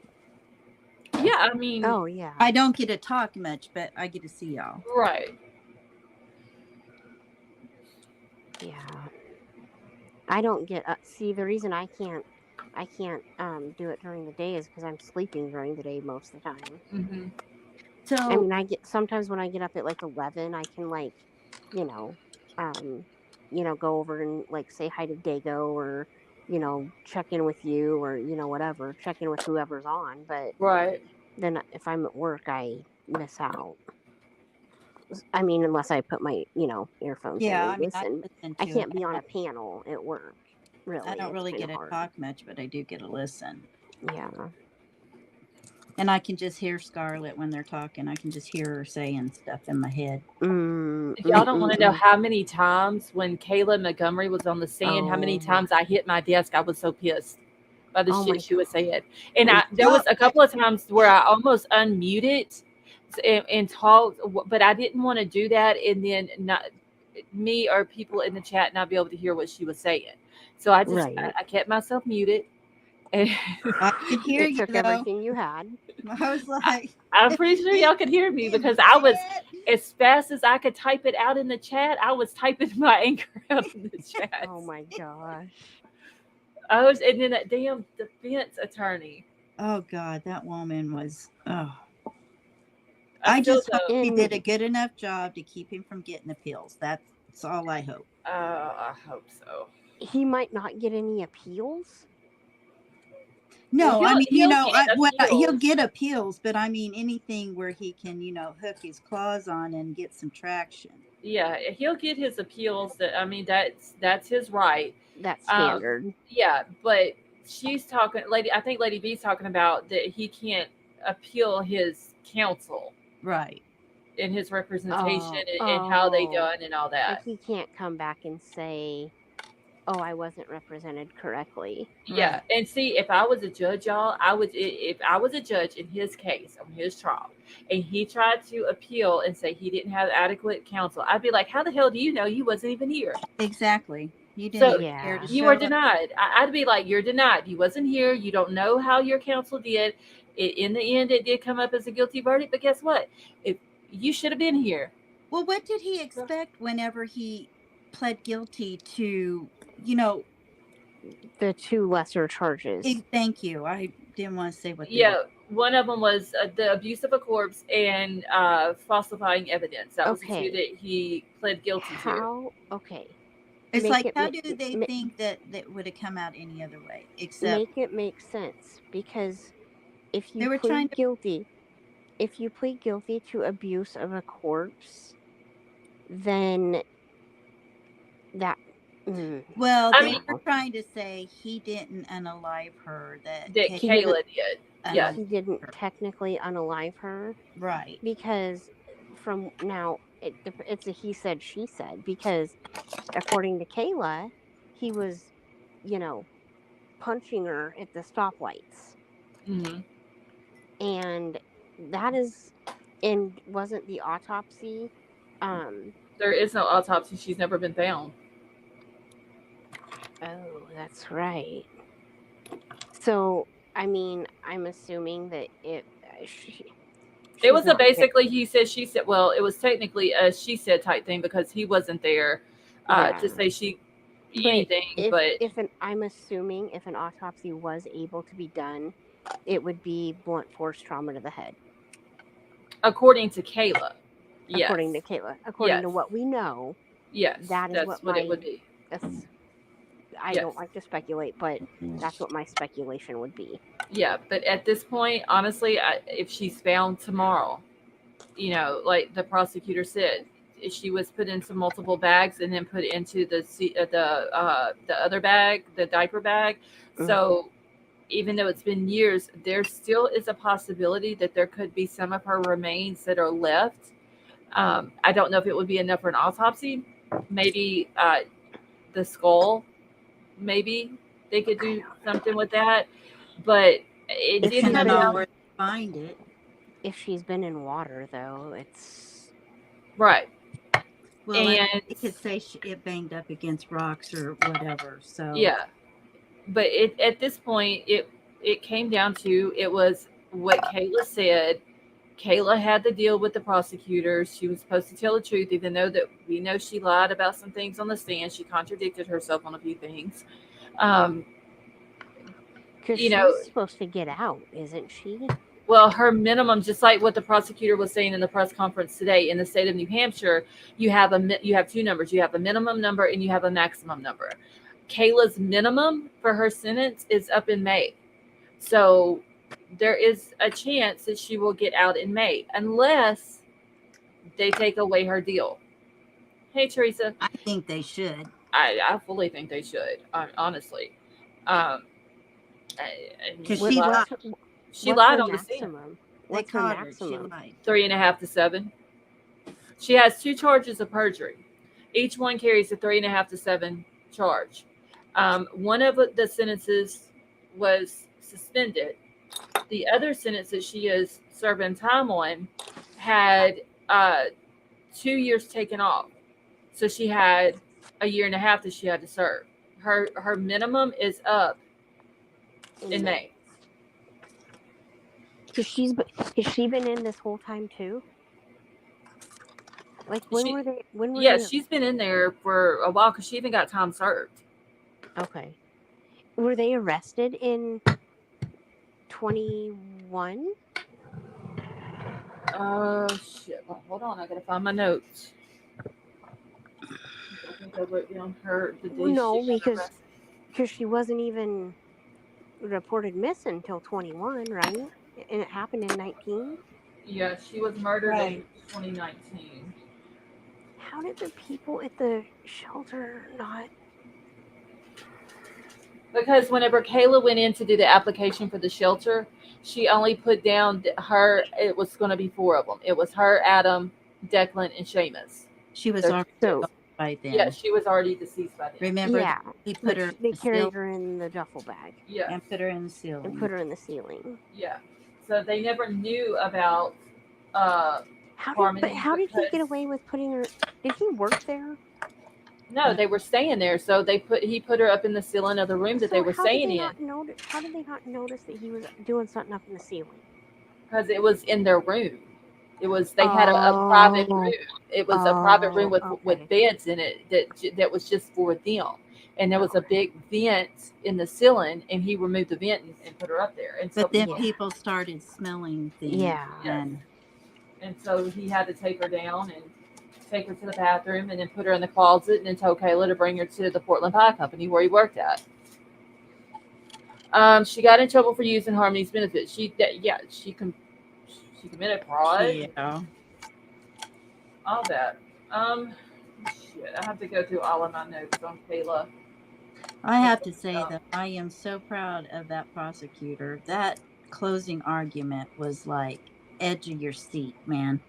Yeah, I mean, oh yeah. I don't get to talk much, but I get to see y'all. Right. Yeah. I don't get see the reason I can't do it during the day is because I'm sleeping during the day most of the time. Mm-hmm. So I mean, I get sometimes when I get up at like 11, I can like, go over and like say hi to Dago or check in with you or whatever, check in with whoever's on. But right. Then if I'm at work, I miss out. I mean, unless I put my earphones in and listen. I can't be on a panel at work. Really, I don't it's really kinda get to hard. talk much, but I do get to listen. Yeah. And I can just hear Scarlett when they're talking. I can just hear her saying stuff in my head. If y'all don't want to know how many times when Kayla Montgomery was on the stand, how many times I hit my desk, I was so pissed by the shit she was saying. And there was a couple of times where I almost unmuted and talked, but I didn't want to do that, and then not me or people in the chat not be able to hear what she was saying. So I just I kept myself muted. And I could hear it you took though. everything you had. I was like, I'm pretty sure y'all could hear me because I was, as fast as I could type it out in the chat, I was typing my anger out in the chat. Oh my gosh. And then that damn defense attorney. Oh God, that woman was. Oh. I just hope he did a good enough job to keep him from getting appeals. That's all I hope. I hope so. He might not get any appeals. No, Well, I mean, he'll get he'll appeals. get appeals, but I mean anything where he can, hook his claws on and get some traction. Yeah, he'll get his appeals. That I mean, that's his right. That's Um, standard. yeah, but she's talking, lady. I think Lady B's talking about that he can't appeal his counsel Right. and his representation Oh, and how they oh. done and all So that. he can't come back and say, "Oh, I wasn't represented correctly." Yeah, and see, if I was a judge, y'all, if I was a judge in his case on his trial, and he tried to appeal and say he didn't have adequate counsel, I'd be like, how the hell do you know you wasn't even here? Exactly. You didn't So even care to you show were up. denied. I'd be like, you're denied. You wasn't here. You don't know how your counsel did. In the end, it did come up as a guilty verdict. But guess what? If you should have been here. Well, what did he expect whenever he pled guilty to, The two lesser charges. Thank you. I didn't want to say what they Yeah, were. one of them was the abuse of a corpse and falsifying evidence. That was the two Okay. that he pled guilty to. How? Okay. It's Make like, it how ma- do they ma- think that would have come out any other way? Except make it make sense, because if they you were trying plead guilty, if you plead guilty to abuse of a corpse, then that. Well, I they mean, were trying to say he didn't unalive her. That that he didn't. Kayla did. Yes. He didn't technically unalive her, right? because from now it's a he said she said, because according to Kayla, he was, punching her at the stoplights, Hmm. and that is, and wasn't the autopsy. There is no autopsy. She's never been found. Oh, that's right. So, I mean, I'm assuming that she, It she's was a not dead. basically he said she said. Well, it was technically a she said type thing because he wasn't there Yeah. to say she But anything. But I'm assuming if an autopsy was able to be done, it would be blunt force trauma to the head. according to Kayla, yes, According to Kayla, according yes, to what we know, yes, that is that's what it would be. I Yes. don't like to speculate, but that's what my speculation would be. Yeah, but at this point, honestly, if she's found tomorrow, like the prosecutor said, if she was put into multiple bags and then put into the other bag, the diaper bag. So even though it's been years, there still is a possibility that there could be some of her remains that are left. I don't know if it would be enough for an autopsy. Maybe the skull. Maybe they could do something with that, but it did come Depending on down. where they find it. If she's been in water, though, it's Right. Well, And they could say it banged up against rocks or whatever. So yeah, but at this point, it came down to it was what Kayla said. Kayla had the deal with the prosecutors. She was supposed to tell the truth, even though that we know she lied about some things on the stand. She contradicted herself on a few things. because You she's know, supposed to get out, isn't she? well, her minimum, just like what the prosecutor was saying in the press conference today, in the state of New Hampshire, you have two numbers. You have a minimum number and you have a maximum number. Kayla's minimum for her sentence is up in May. So there is a chance that she will get out in May unless they take away her deal. Hey, Teresa. I think they should. I fully think they should, honestly. Because She lied. She What's lied her on the stand. maximum? They What's her caught her. She maximum? lied. 3.5 to 7. She has 2 charges of perjury. Each one carries a 3.5 to 7 charge. One of the sentences was suspended. The other sentence that she is serving time on had 2 years taken off. So she had a year and a half that she had to serve. Her minimum is up in May. Has she been in this whole time too? Like when were they? Yeah, she's been in there for a while because she even got time served. Okay. Were they arrested in 21? Shit. Well, hold on, I gotta find my notes. I think I wrote down the day No, she got because she wasn't even reported missing until 21, right? And it happened in 19. Yeah, she was murdered in Right. 2019. How did the people at the shelter not? Because whenever Kayla went in to do the application for the shelter, she only put down her. It was going to be four of them. It was her, Adam, Declan, and Seamus. She was They're already kids. gone by Yeah, then. she was already deceased by then. Remember, Yeah, he put but her in they the carried ceiling her in the duffel bag Yes. and put her in the and ceiling. put her in the ceiling. Yeah. So they never knew about Harmony. How did he get because- away with putting her? Did he work there? No, they were staying there. So he put her up in the ceiling of the room that they So were how did staying they in not notice? How did they not notice that he was doing something up in the ceiling? because it was in their room. They had a private room. It was a private room with beds in it that was just for them. And there was a big vent in the ceiling, and he removed the vent and put her up there. And so But then people started smelling things. Yeah. And so he had to take her down and take her to the bathroom and then put her in the closet and then told Kayla to bring her to the Portland Pie Company where he worked at. She got in trouble for using Harmony's benefits. She committed fraud. Yeah. All that. Shit, I have to go through all of my notes on Kayla. I have to say that I am so proud of that prosecutor. That closing argument was like edge of your seat, man.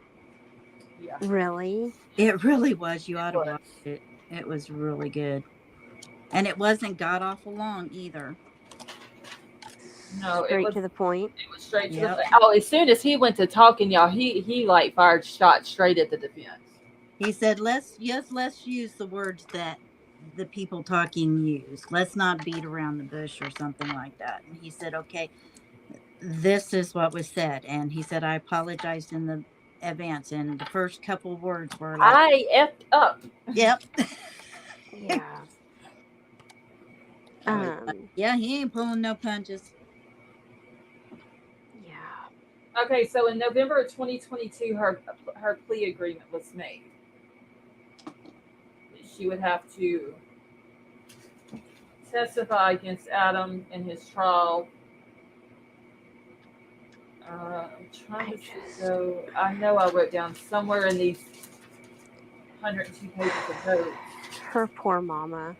Yeah. Really? It really was. You ought to watch it. It was really good. And it wasn't god awful long either. No, Straight to the point. It was straight to Yep. the. Oh, as soon as he went to talking, y'all, he like fired shots straight at the defense. He said, let's use the words that the people talking use. Let's not beat around the bush or something like that. And he said, okay, this is what was said. And he said, I apologized in the advance. And the first couple words were like, I effed up. Yep. Yeah. I was like, yeah, he ain't pulling no punches. Yeah. Okay, so in November of 2022, her plea agreement was made. She would have to testify against Adam in his trial. I'm trying to go. I know I wrote down somewhere in these 102 pages of notes. Her poor mama.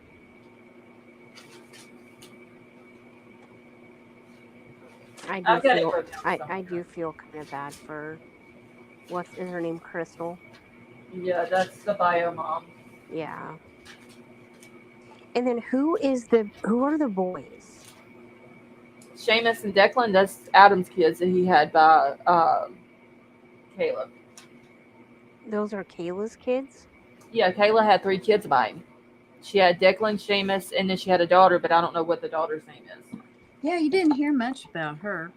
I do feel kind of bad for is her name, Crystal? Yeah, that's the bio mom. Yeah. And then who are the boys? Seamus and Declan, that's Adam's kids that he had by Caleb. Those are Kayla's kids? Yeah, Kayla had 3 kids by him. She had Declan, Seamus, and then she had a daughter, but I don't know what the daughter's name is. Yeah, you didn't hear much about her.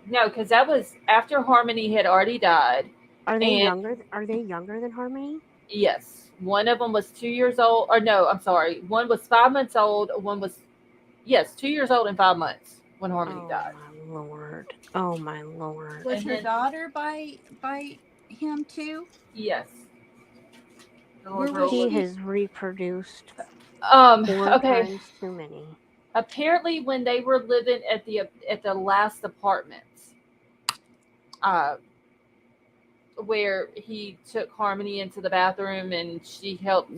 No, because that was after Harmony had already died. Are they younger? Are they younger than Harmony? Yes. One of them was 2 years old. Or no, I'm sorry. One was 5 months old. One was, 2 years old and 5 months when Harmony died. Oh, my Lord. Oh, my Lord. Was her daughter by him too? Yes. He has reproduced 4 times too many. Apparently, when they were living at the last apartment, where he took Harmony into the bathroom and she helped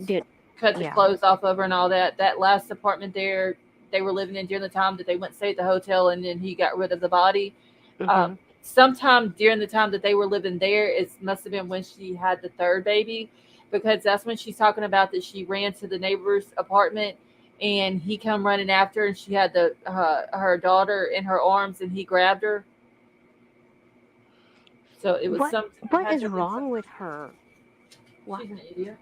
cut the clothes off of her and all that. That last apartment there, they were living in during the time that they went to stay at the hotel, and then he got rid of the body. Mm-hmm. Sometime during the time that they were living there, it must have been when she had the 3rd baby, because that's when she's talking about that she ran to the neighbor's apartment and he come running after her, and she had her daughter in her arms and he grabbed her. So it was what is wrong with her? She's an idiot.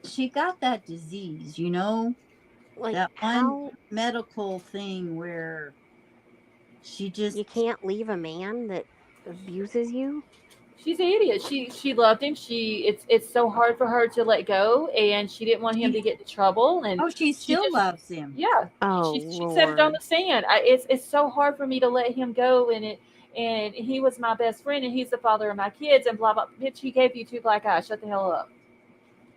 She got that disease, you know, like that one medical thing where she just you can't leave a man that abuses you. She's an idiot. She loved him. It's so hard for her to let go, and she didn't want him to get in trouble. And she still loves him. Yeah. Oh, she said it on the stand. It's so hard for me to let him go, and he was my best friend, and he's the father of my kids, and blah blah. Bitch, he gave you 2 black eyes. Shut the hell up.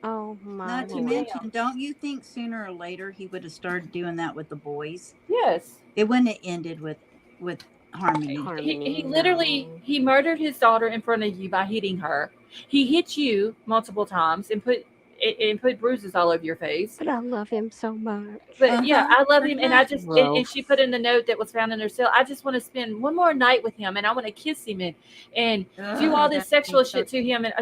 Oh my Not to lord. mention, don't you think sooner or later he would have started doing that with the boys? Yes. It wouldn't have ended with Harmony. He literally he murdered his daughter in front of you by hitting her. He hit you multiple times and put bruises all over your face. But I love him so much. But yeah, I love him, and I just and Gross. she put in the note that was found in her cell. I just want to spend one more night with him, and I want to kiss him and do all this sexual shit to him. And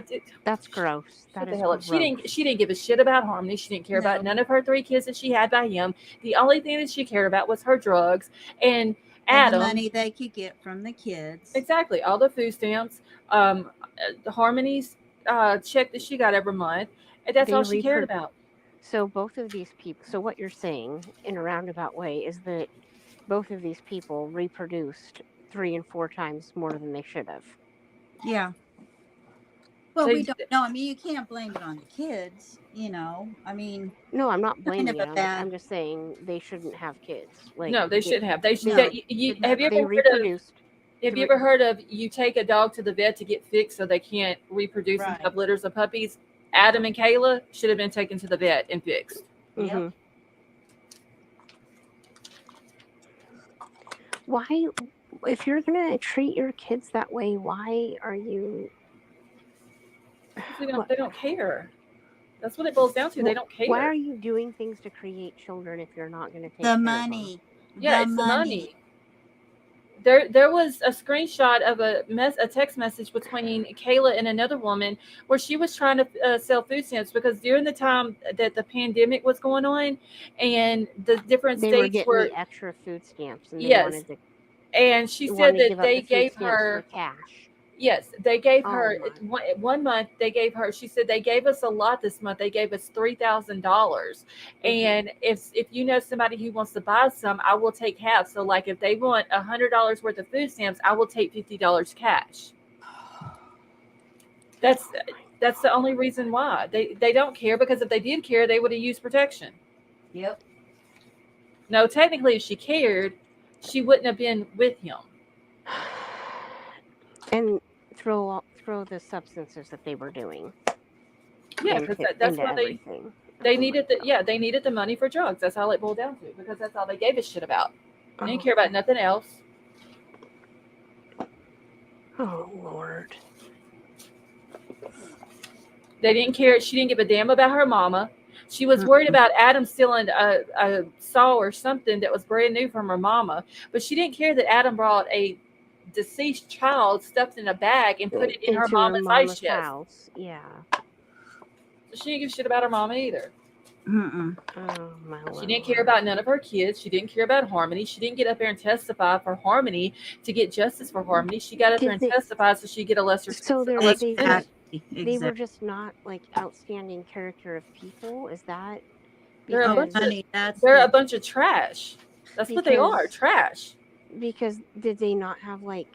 That's gross. That shut the is hell up. She didn't give a shit about Harmony. She didn't care about none of her 3 kids that she had by him. The only thing that she cared about was her drugs and And the Adam. money they could get from the kids. Exactly, all the food stamps, Harmony's check that she got every month, and that's They all she cared repro- about. So both of these people, so what you're saying in a roundabout way is that both of these people reproduced 3 and 4 times more than they should have. Yeah. Well, They- we don't know. I mean, you can't blame it on the kids, you know. I mean, No, I'm not kind blaming of you a on it. bad. I'm just saying they shouldn't have kids. Like No, they shouldn't have. They should. No, Have you they ever heard of? reproduced. Have you ever heard of you take a dog to the vet to get fixed so they can't reproduce and Right. have litters of puppies? Adam and Kayla should have been taken to the vet and fixed. Mm-hmm. Why, if you're gonna treat your kids that way, why are you? They don't care. That's what it boils down to. They don't care. Why are you doing things to create children if you're not going to take The care money. Yeah, it's the money. There was a screenshot of a text message between Kayla and another woman where she was trying to sell food stamps because during the time that the pandemic was going on and the different They were states getting were the extra food stamps, and they yes, wanted to. and she said wanted to that give up they the food gave stamps her for cash. yes, they gave Oh her my. one month. They gave her. She said they gave us a lot this month. They gave us $3,000, and if you know somebody who wants to buy some, I will take half. So like if they want $100 worth of food stamps, I will take $50 cash. That's the only reason why they don't care, because if they did care, they would have used protection. Yep. No, technically, if she cared, she wouldn't have been with him. And throw the substances that they were doing. Yeah, because that's why everything. They needed they needed the money for drugs. That's all it boiled down to, because that's all they gave a shit about. They didn't care about nothing else. Oh Lord. They didn't care. She didn't give a damn about her mama. She was worried about Adam stealing a saw or something that was brand new from her mama, but she didn't care that Adam brought a deceased child stuffed in a bag and put it in her mama's ice chest. House. Yeah. So she didn't give a shit about her mama either. Mm-mm. Oh my Lord. She didn't care about none of her kids. She didn't care about Harmony. She didn't get up there and testify for Harmony to get justice for Harmony. She got up there and testified so she'd get a lesser sentence. They were just not like outstanding character of people. Is that? They're a bunch of trash. That's what they are, trash. Because did they not have like?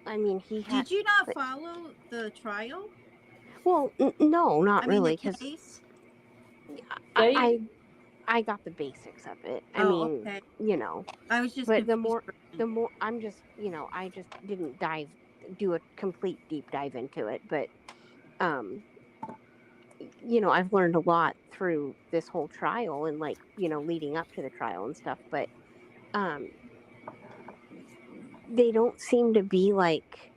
I mean, he had. Did you not follow the trial? Well, no, not really. The case? I got the basics of it. I mean, okay. You know. I was just. But the more I'm just, I just didn't do a complete deep dive into it. But, I've learned a lot through this whole trial and like, leading up to the trial and stuff. But, they don't seem to be like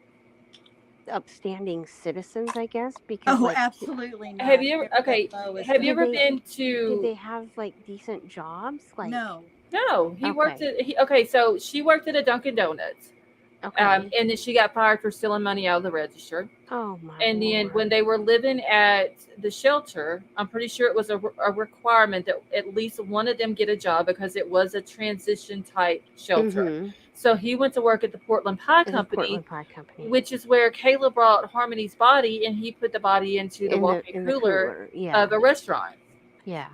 upstanding citizens, I guess, because absolutely not. Have you ever been to? Did they have like decent jobs? Like no, he worked at. So she worked at a Dunkin' Donuts. Okay. And then she got fired for stealing money out of the register. Oh my! And then when they were living at the shelter, I'm pretty sure it was a requirement that at least one of them get a job because it was a transition type shelter. Mm-hmm. So he went to work at the Portland Pie Company, which is where Kayla brought Harmony's body, and he put the body into the walk-in cooler of a restaurant. Yeah.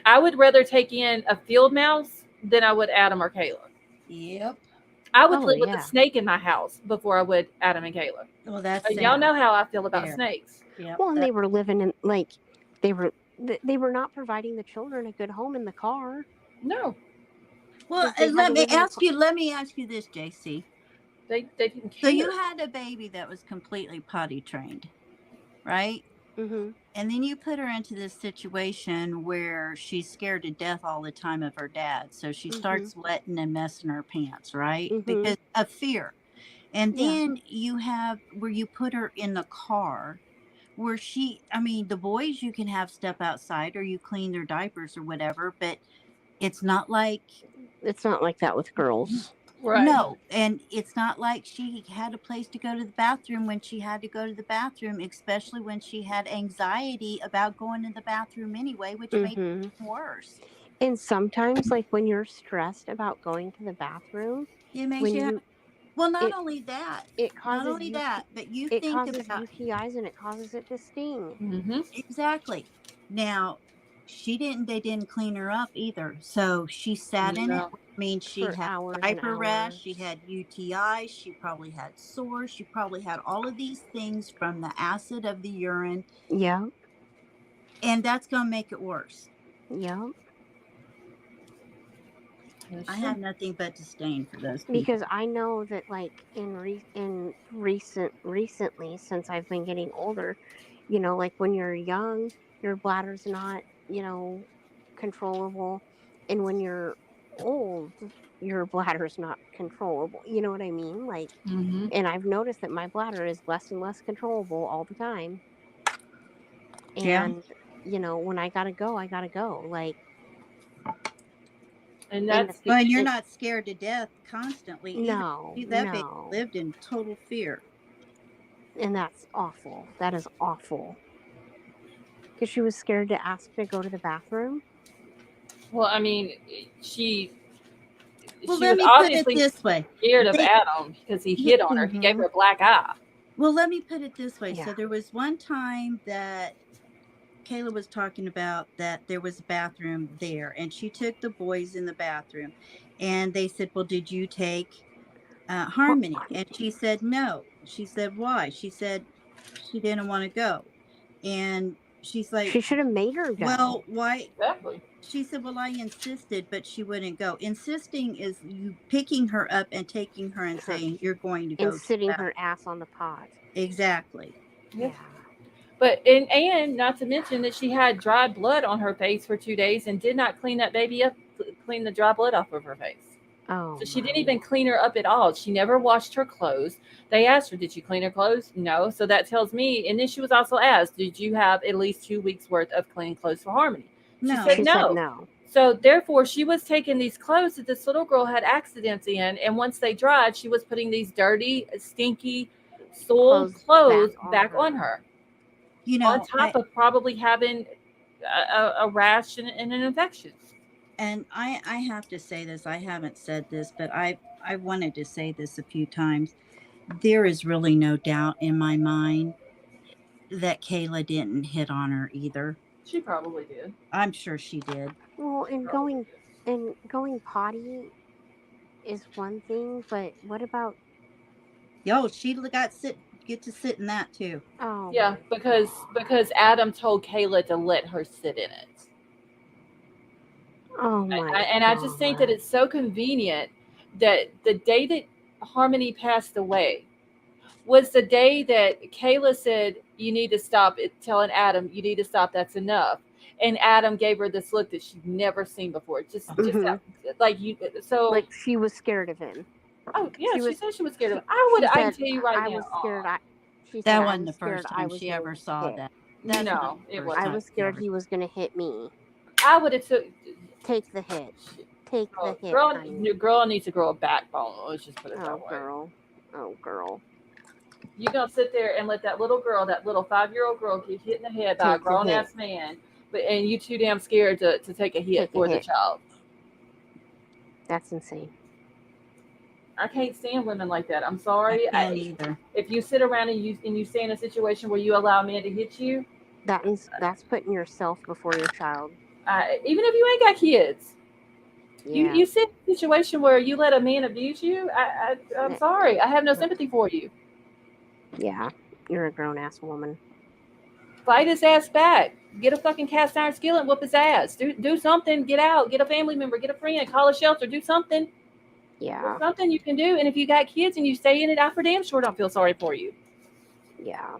I would rather take in a field mouse than I would Adam or Kayla. Yep. I would live with a snake in my house before I would Adam and Kayla. Well, that's y'all know how I feel about snakes. Yep. Well, and they were living in like they were not providing the children a good home in the car. No. Well, let me ask you this, JC. They didn't care. So you had a baby that was completely potty trained, right? Mm-hmm. And then you put her into this situation where she's scared to death all the time of her dad. So she Mm-hmm. starts sweating and messing her pants, right? Mm-hmm. Because of fear. And Yeah. then you have where you put her in the car where the boys you can have step outside or you clean their diapers or whatever, but it's not like It's not like that with girls. Right. no, and it's not like she had a place to go to the bathroom when she had to go to the bathroom, especially when she had anxiety about going to the bathroom anyway, which made Mm-hmm. it worse. And sometimes, like when you're stressed about going to the bathroom, It makes when you have, you well, not it only that, it not causes only that, but you it think causes about UTIs and it causes it to sting. Mm-hmm. exactly. Now, they didn't clean her up either. So she sat in it, No. which means she For had hours and diaper rash, she hours. had UTIs, she probably had sores, she probably had all of these things from the acid of the urine, Yep. and that's going to make it worse. Yep. I have nothing but disdain for those Because people. I know that, like recently, since I've been getting older, like when you're young, your bladder's not, controllable, and when you're old, your bladder's not controllable. You know what I mean? Like, Mm-hmm. and I've noticed that my bladder is less and less controllable all the time. Yeah. And when I gotta go, I gotta go. Like, And and if that's the Well, and you're and, not scared to death constantly either. no, That baby no, lived in total fear. and that's awful. That is awful. Because she was scared to ask to go to the bathroom. well, I mean, she Well, she let was me put it obviously this way. scared of They, Adam because he yeah, hit on her. He gave Mm-hmm. her a black eye. well, let me put it this way. Yeah. So there was one time that Kayla was talking about that there was a bathroom there, and she took the boys in the bathroom, and they said, "Well, did you take Harmony?" And she said, "No." She said, "Why?" She said she didn't want to go, and she's like, She should have made her go. "Well, why?" Exactly. She said, "Well, I insisted, but she wouldn't go." Insisting is you picking her up and taking her and Her saying, "You're going to and go to sitting that." her ass on the pot. Exactly. Yeah. Yeah. But and not to mention that she had dry blood on her face for 2 days and did not clean that baby up, clean the dry blood off of her face. Oh So she didn't my. even clean her up at all. She never washed her clothes. They asked her, "Did you clean her clothes?" No. So that tells me. And then she was also asked, "Did you have at least 2 weeks worth of clean clothes for Harmony?" She No. said She said no. no. So therefore, she was taking these clothes that this little girl had accidents in, and once they dried, she was putting these dirty, stinky, soiled Clothes clothes back back on on her. her. You On know, top of probably having a rash and an infection. and I have to say this. I haven't said this, but I wanted to say this a few times. There is really no doubt in my mind that Kayla didn't hit on her either. She probably did. I'm sure she did. Well, Probably did. and going potty is one thing, but what about? Yo, she get to sit in that too. Oh Yeah, my because god. Adam told Kayla to let her sit in it. Oh my And I just think that god. it's so convenient that the day that Harmony passed away was the day that Kayla said, "You need to stop it," telling Adam, "You need to stop, that's enough." And Adam gave her this look that she'd never seen before. Just Hmm. that, like you so Like she was scared of him. oh yeah, She she was. said she was scared of him. I She can said, tell you right "I now, was scared. She said That I wasn't was the scared. first I time was she gonna ever get saw hit. that. That's not no, the it first I wasn't. time was she scared ever. he was gonna hit me. I would have took Take the hit. Take the hit, girl, honey." your girl needs to grow a backbone. Let's just put it that Oh way. girl. Oh girl. You gonna sit there and let that little girl, that little 5-year-old girl, get hit in the head by a Take the grown hit. ass man, but and you too damn scared to take a hit Take a for the hit. child. That's insane. I can't stand women like that. I'm I sorry. can't either. If you sit around and you stay in a situation where you allow a man to hit you, That's putting yourself before your child. even if you ain't got kids, Yeah. you sit in a situation where you let a man abuse you. I'm That- sorry. I have no uh, sympathy for you. Yeah. You're a grown ass woman. Fight his ass back. Get a fucking cast iron skillet and whoop his ass. Do something. Get out. Get a family member. Get a friend. Call a shelter. Do something. There's Yeah. something you can do. And if you got kids and you stay in it, I for damn sure don't feel sorry for you. Yeah.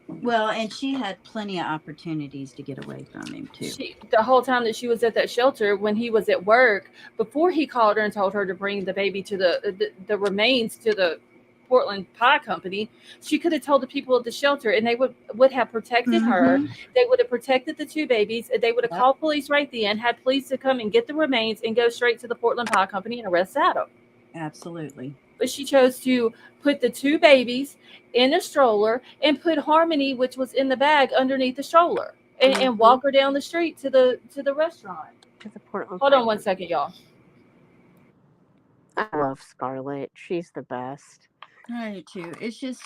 Well, and she had plenty of opportunities to get away from him too. The whole time that she was at that shelter, when he was at work, before he called her and told her to bring the baby to the remains to the Portland Pie Company, she could have told the people at the shelter, and they would have protected her. Mhm. They would have protected the two babies. They would have Yep. called police right then, had police to come and get the remains, and go straight to the Portland Pie Company and arrest Adam. Absolutely. But she chose to put the two babies in a stroller and put Harmony, which was in the bag, underneath the stroller, and walk her down the street to the restaurant. To the Portland. Hold on one second, y'all. I love Scarlett. She's the best. I do too. It's just,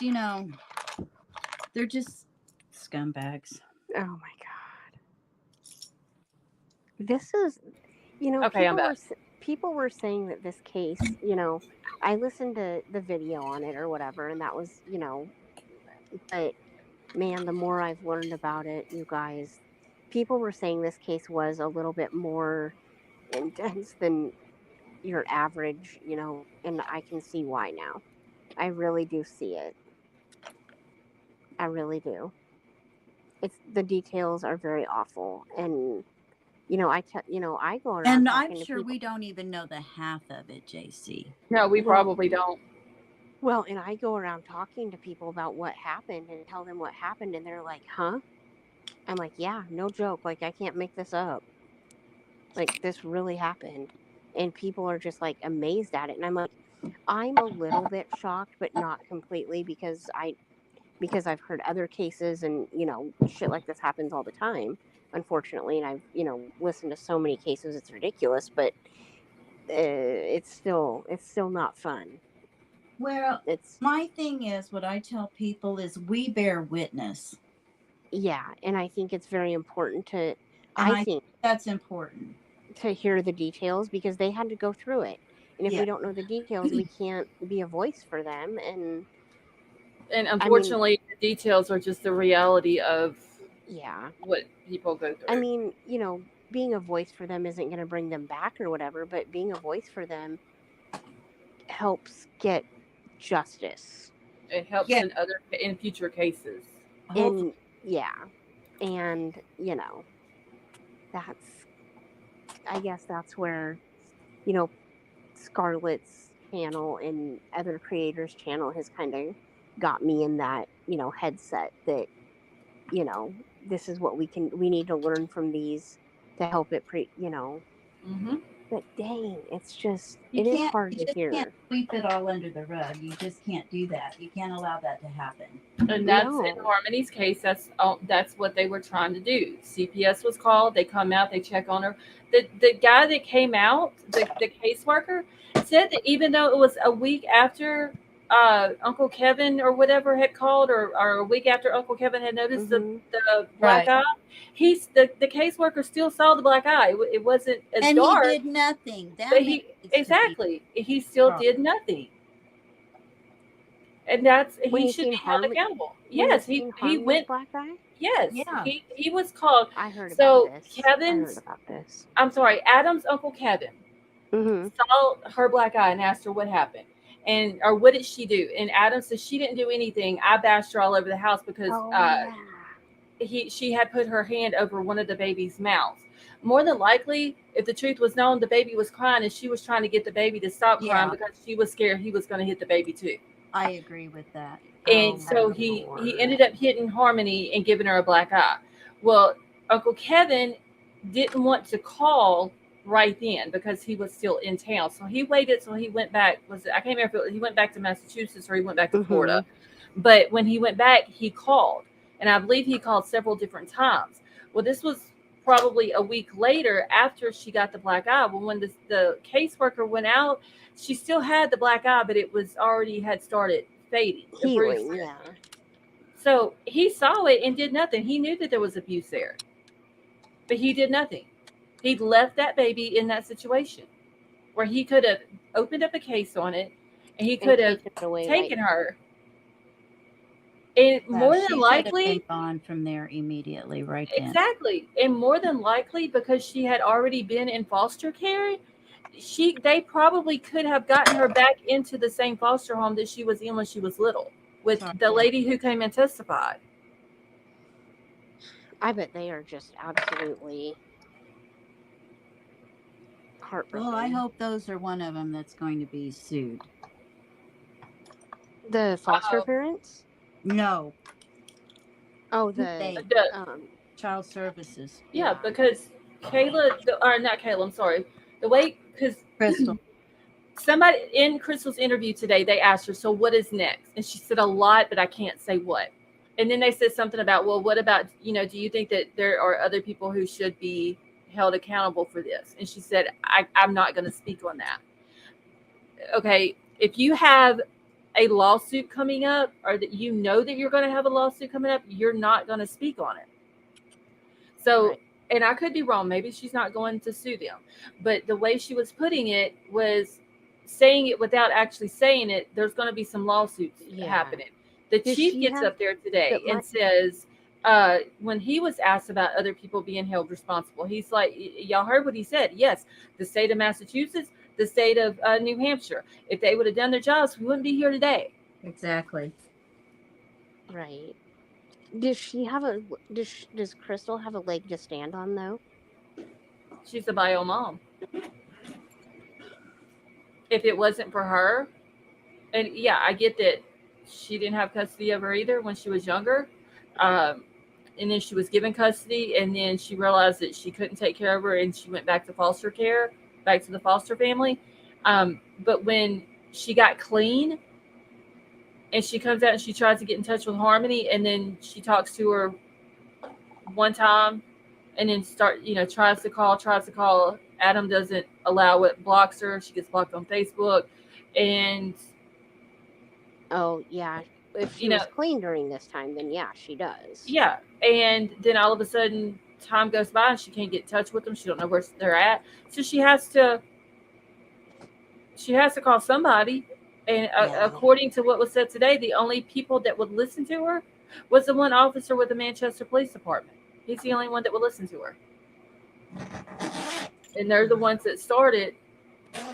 they're just scumbags. Oh my god. This is, Okay, I'm back. people were saying that this case, I listened to the video on it or whatever, and that was, but man, the more I've learned about it, you guys, people were saying this case was a little bit more intense than your average, and I can see why now. I really do see it. I really do. The details are very awful, and I go around And talking I'm to sure people. we don't even know the half of it, JC. No, we probably don't. Well, and I go around talking to people about what happened and tell them what happened, and they're like, "Huh?" I'm like, "Yeah, no joke. Like, I can't make this up. Like, this really happened." And people are just like amazed at it, and I'm like, I'm a little bit shocked, but not completely, because I've heard other cases, and shit like this happens all the time, unfortunately, and I've listened to so many cases, it's ridiculous, but it's still not fun. Well, my thing is, what I tell people is we bear witness. Yeah, and I think it's very important to, And I think that's important, to hear the details, because they had to go through it, and if Yeah. we don't know the details, we can't be a voice for them. And unfortunately, the details are just the reality of what people go through. I mean, being a voice for them isn't going to bring them back or whatever, but being a voice for them helps get justice. It helps in future cases. And and I guess that's where Scarlett's channel and other creators' channel has kind of got me in that headset that this is what we need to learn from these to help it But dang, it's just it is hard to hear. You can't sweep it all under the rug. You just can't do that. You can't allow that to happen. And that's in Harmony's case. That's what they were trying to do. CPS was called. They come out. They check on her. The guy that came out, the caseworker, said that even though it was a week after Uncle Kevin or whatever had called, or a week after Uncle Kevin had noticed the black eye, the caseworker still saw the black eye. It wasn't as dark. He did nothing. He still did nothing. And he should be held accountable. Yes, he went. Black eye? Yes, Yeah. He was called. I heard about this. Kevin's. I heard about this. I'm sorry, Adam's Uncle Kevin saw her black eye and asked her what happened, or what did she do? And Adam says she didn't do anything. I bashed her all over the house because she had put her hand over one of the baby's mouths. More than likely, if the truth was known, the baby was crying and she was trying to get the baby to stop crying because she was scared he was going to hit the baby too. I agree with that. And so he ended up hitting Harmony and giving her a black eye. Well, Uncle Kevin didn't want to call right then because he was still in town. So he waited till he went back. I can't remember if he went back to Massachusetts or he went back to Florida. But when he went back, he called. And I believe he called several different times. Well, this was probably a week later after she got the black eye. Well, when the caseworker went out, she still had the black eye, but it was already had started fading. Healing, yeah. So he saw it and did nothing. He knew that there was abuse there, but he did nothing. He left that baby in that situation where he could have opened up a case on it, and he could have taken her. And more than likely, gone from there immediately, right then. Exactly, and more than likely, because she had already been in foster care, they probably could have gotten her back into the same foster home that she was in when she was little, with the lady who came and testified. I bet they are just absolutely heartbroken. Well, I hope those are one of them that's going to be sued. The foster parents? No, Oh, they um child services. Yeah, because or not Kayla, I'm sorry. The way, because Crystal. somebody in Crystal's interview today, they asked her, so what is next? And she said a lot, but I can't say what. And then they said something about, well, what about, do you think that there are other people who should be held accountable for this? And she said, I'm not going to speak on that. Okay, if you have a lawsuit coming up, or that that you're going to have a lawsuit coming up, you're not going to speak on it. So, and I could be wrong. Maybe she's not going to sue them. But the way she was putting it was saying it without actually saying it. There's going to be some lawsuits happening. The chief gets up there today and says, when he was asked about other people being held responsible, he's like, y'all heard what he said. Yes, the state of Massachusetts, the state of New Hampshire. If they would have done their jobs, we wouldn't be here today. Exactly. Right. Does Crystal have a leg to stand on though? She's a bio mom. If it wasn't for her, and yeah, I get that she didn't have custody of her either when she was younger. And then she was given custody, and then she realized that she couldn't take care of her, and she went back to foster care, back to the foster family. But when she got clean, and she comes out and she tries to get in touch with Harmony, and then she talks to her one time, and then tries to call. Adam doesn't allow it, blocks her. She gets blocked on Facebook, and oh yeah, if she was clean during this time, then yeah, she does. Yeah, and then all of a sudden, time goes by and she can't get in touch with them. She don't know where they're at, so she has to call somebody. And according to what was said today, the only people that would listen to her was the one officer with the Manchester Police Department. He's the only one that would listen to her, and they're the ones that started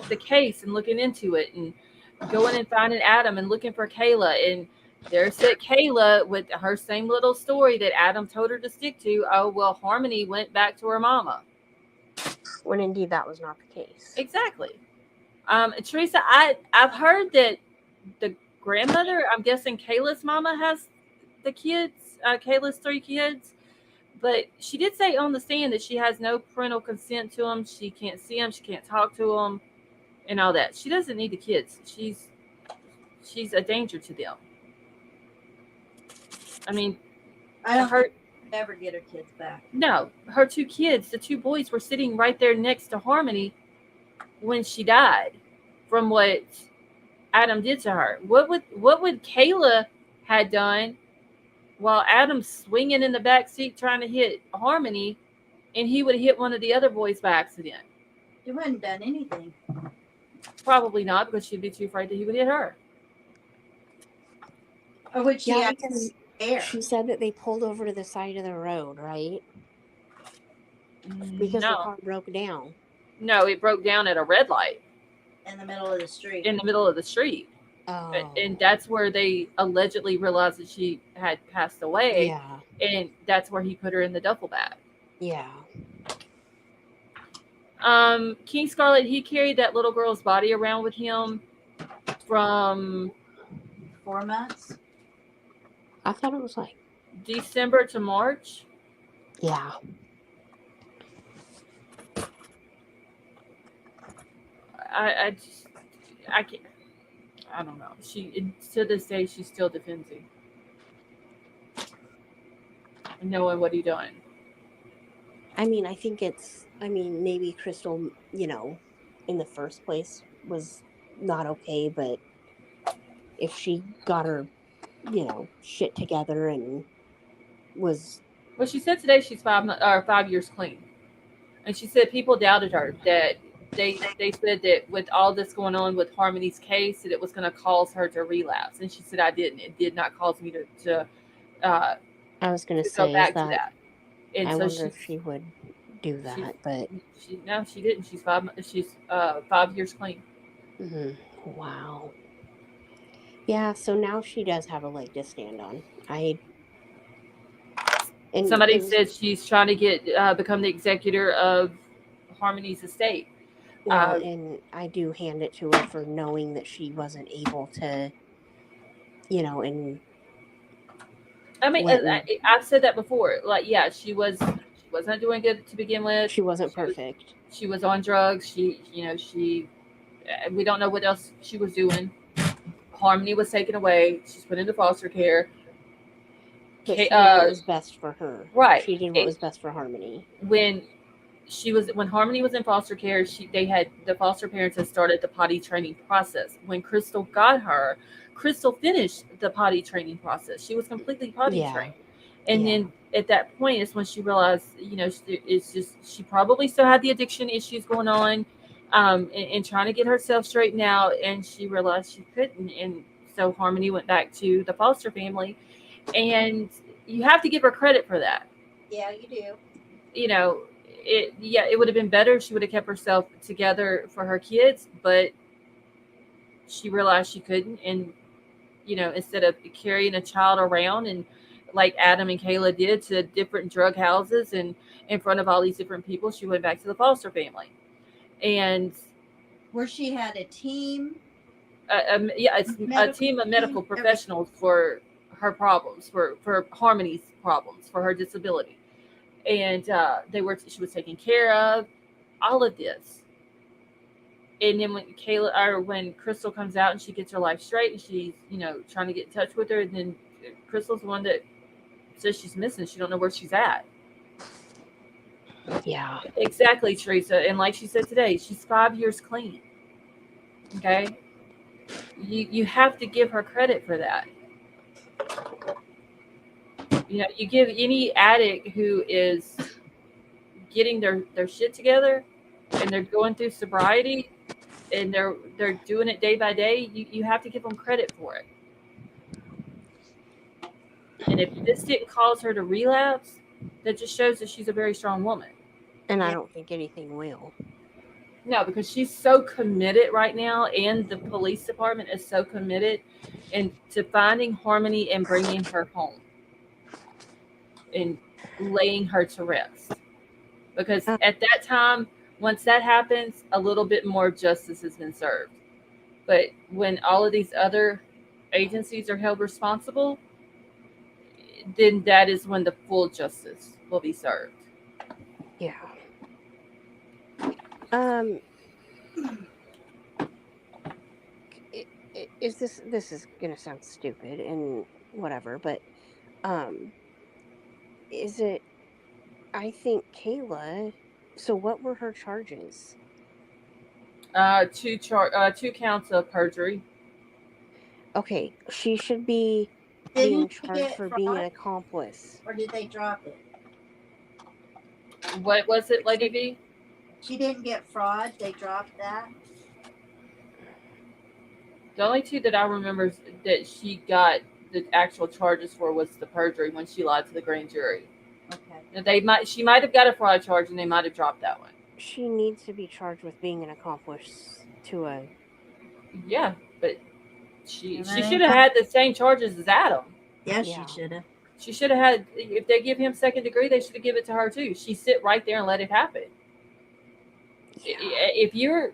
the case and looking into it and going and finding Adam and looking for Kayla. And there said Kayla with her same little story that Adam told her to stick to. Oh, well, Harmony went back to her mama. When indeed that was not the case. Exactly. Teresa, I've heard that the grandmother, I'm guessing Kayla's mama, has the kids, Kayla's 3 kids. But she did say on the stand that she has no parental consent to them. She can't see them. She can't talk to them and all that. She doesn't need the kids. She's a danger to them. I mean, I don't ever get her kids back. No, her 2 kids, the 2 boys, were sitting right there next to Harmony when she died from what Adam did to her. What would Kayla had done while Adam's swinging in the back seat trying to hit Harmony, and he would hit one of the other boys by accident? He wouldn't have done anything. Probably not, because she'd be too afraid that he would hit her. Or would she because she said that they pulled over to the side of the road, right? Because the car broke down. No, it broke down at a red light. In the middle of the street. In the middle of the street. Oh. And that's where they allegedly realized that she had passed away. Yeah. And that's where he put her in the duffel bag. Yeah. King Scarlet, he carried that little girl's body around with him from 4 months. I thought it was like December to March. Yeah. I can't. I don't know. She, to this day, she still defends him, knowing what he done. I mean, I think maybe Crystal, in the first place was not okay, but if she got her, shit together and was. Well, she said today she's 5 years clean, and she said people doubted her, that they said that with all this going on with Harmony's case, that it was going to cause her to relapse, and she said, I didn't. It did not cause me to I was going to say go back to that. And I so wonder if she would do that, but she didn't. She's 5 years clean. Mm-hmm. Wow. Yeah, so now she does have a leg to stand on. And Somebody it was, said she's trying to get become the executor of Harmony's estate. well, and I do hand it to her for knowing that she wasn't able to, and I mean, went and I've said that before. Like, yeah, she wasn't doing good to begin with. she wasn't perfect. She was on drugs. She we don't know what else she was doing. Harmony was taken away. She's put into foster care. But she did what was best for her. Right. She did what was best for Harmony. When Harmony was in foster care, the foster parents had started the potty training process. When Crystal got her, Crystal finished the potty training process. She was completely potty trained. And then at that point is when she realized, it's just, she probably still had the addiction issues going on, and trying to get herself straightened out. And she realized she couldn't. And so Harmony went back to the foster family. And you have to give her credit for that. Yeah, you do. It would have been better if she would have kept herself together for her kids, but she realized she couldn't. And, instead of carrying a child around and like Adam and Kayla did to different drug houses and in front of all these different people, she went back to the foster family. And where she had a team. A team of medical professionals for her problems, for Harmony's problems, for her disability. And she was taken care of, all of this. And then when Crystal comes out and she gets her life straight and she's, trying to get in touch with her, and then Crystal's the one that says she's missing. She don't know where she's at. Yeah. Exactly, Teresa. And like she said today, she's 5 years clean. Okay? You have to give her credit for that. You give any addict who is getting their shit together and they're going through sobriety and they're doing it day by day, you have to give them credit for it. And if this didn't cause her to relapse, that just shows that she's a very strong woman. And I don't think anything will. No, because she's so committed right now, and the police department is so committed to finding Harmony and bringing her home and laying her to rest. Because at that time, once that happens, a little bit more justice has been served. But when all of these other agencies are held responsible, then that is when the full justice will be served. Yeah. This is gonna sound stupid and whatever, but is it? I think Kayla. So what were her charges? 2 counts of perjury. Okay, she should be being charged for being an accomplice. Or did they drop it? What was it, Lady V? She didn't get fraud. They dropped that. The only 2 that I remember that she got the actual charges for was the perjury when she lied to the grand jury. Okay. She might have got a fraud charge and they might have dropped that one. She needs to be charged with being an accomplice to a. Yeah, but she should have had the same charges as Adam. Yeah, she should have. She should have had. If they give him second degree, they should have given it to her too. She sit right there and let it happen. Yeah. If you're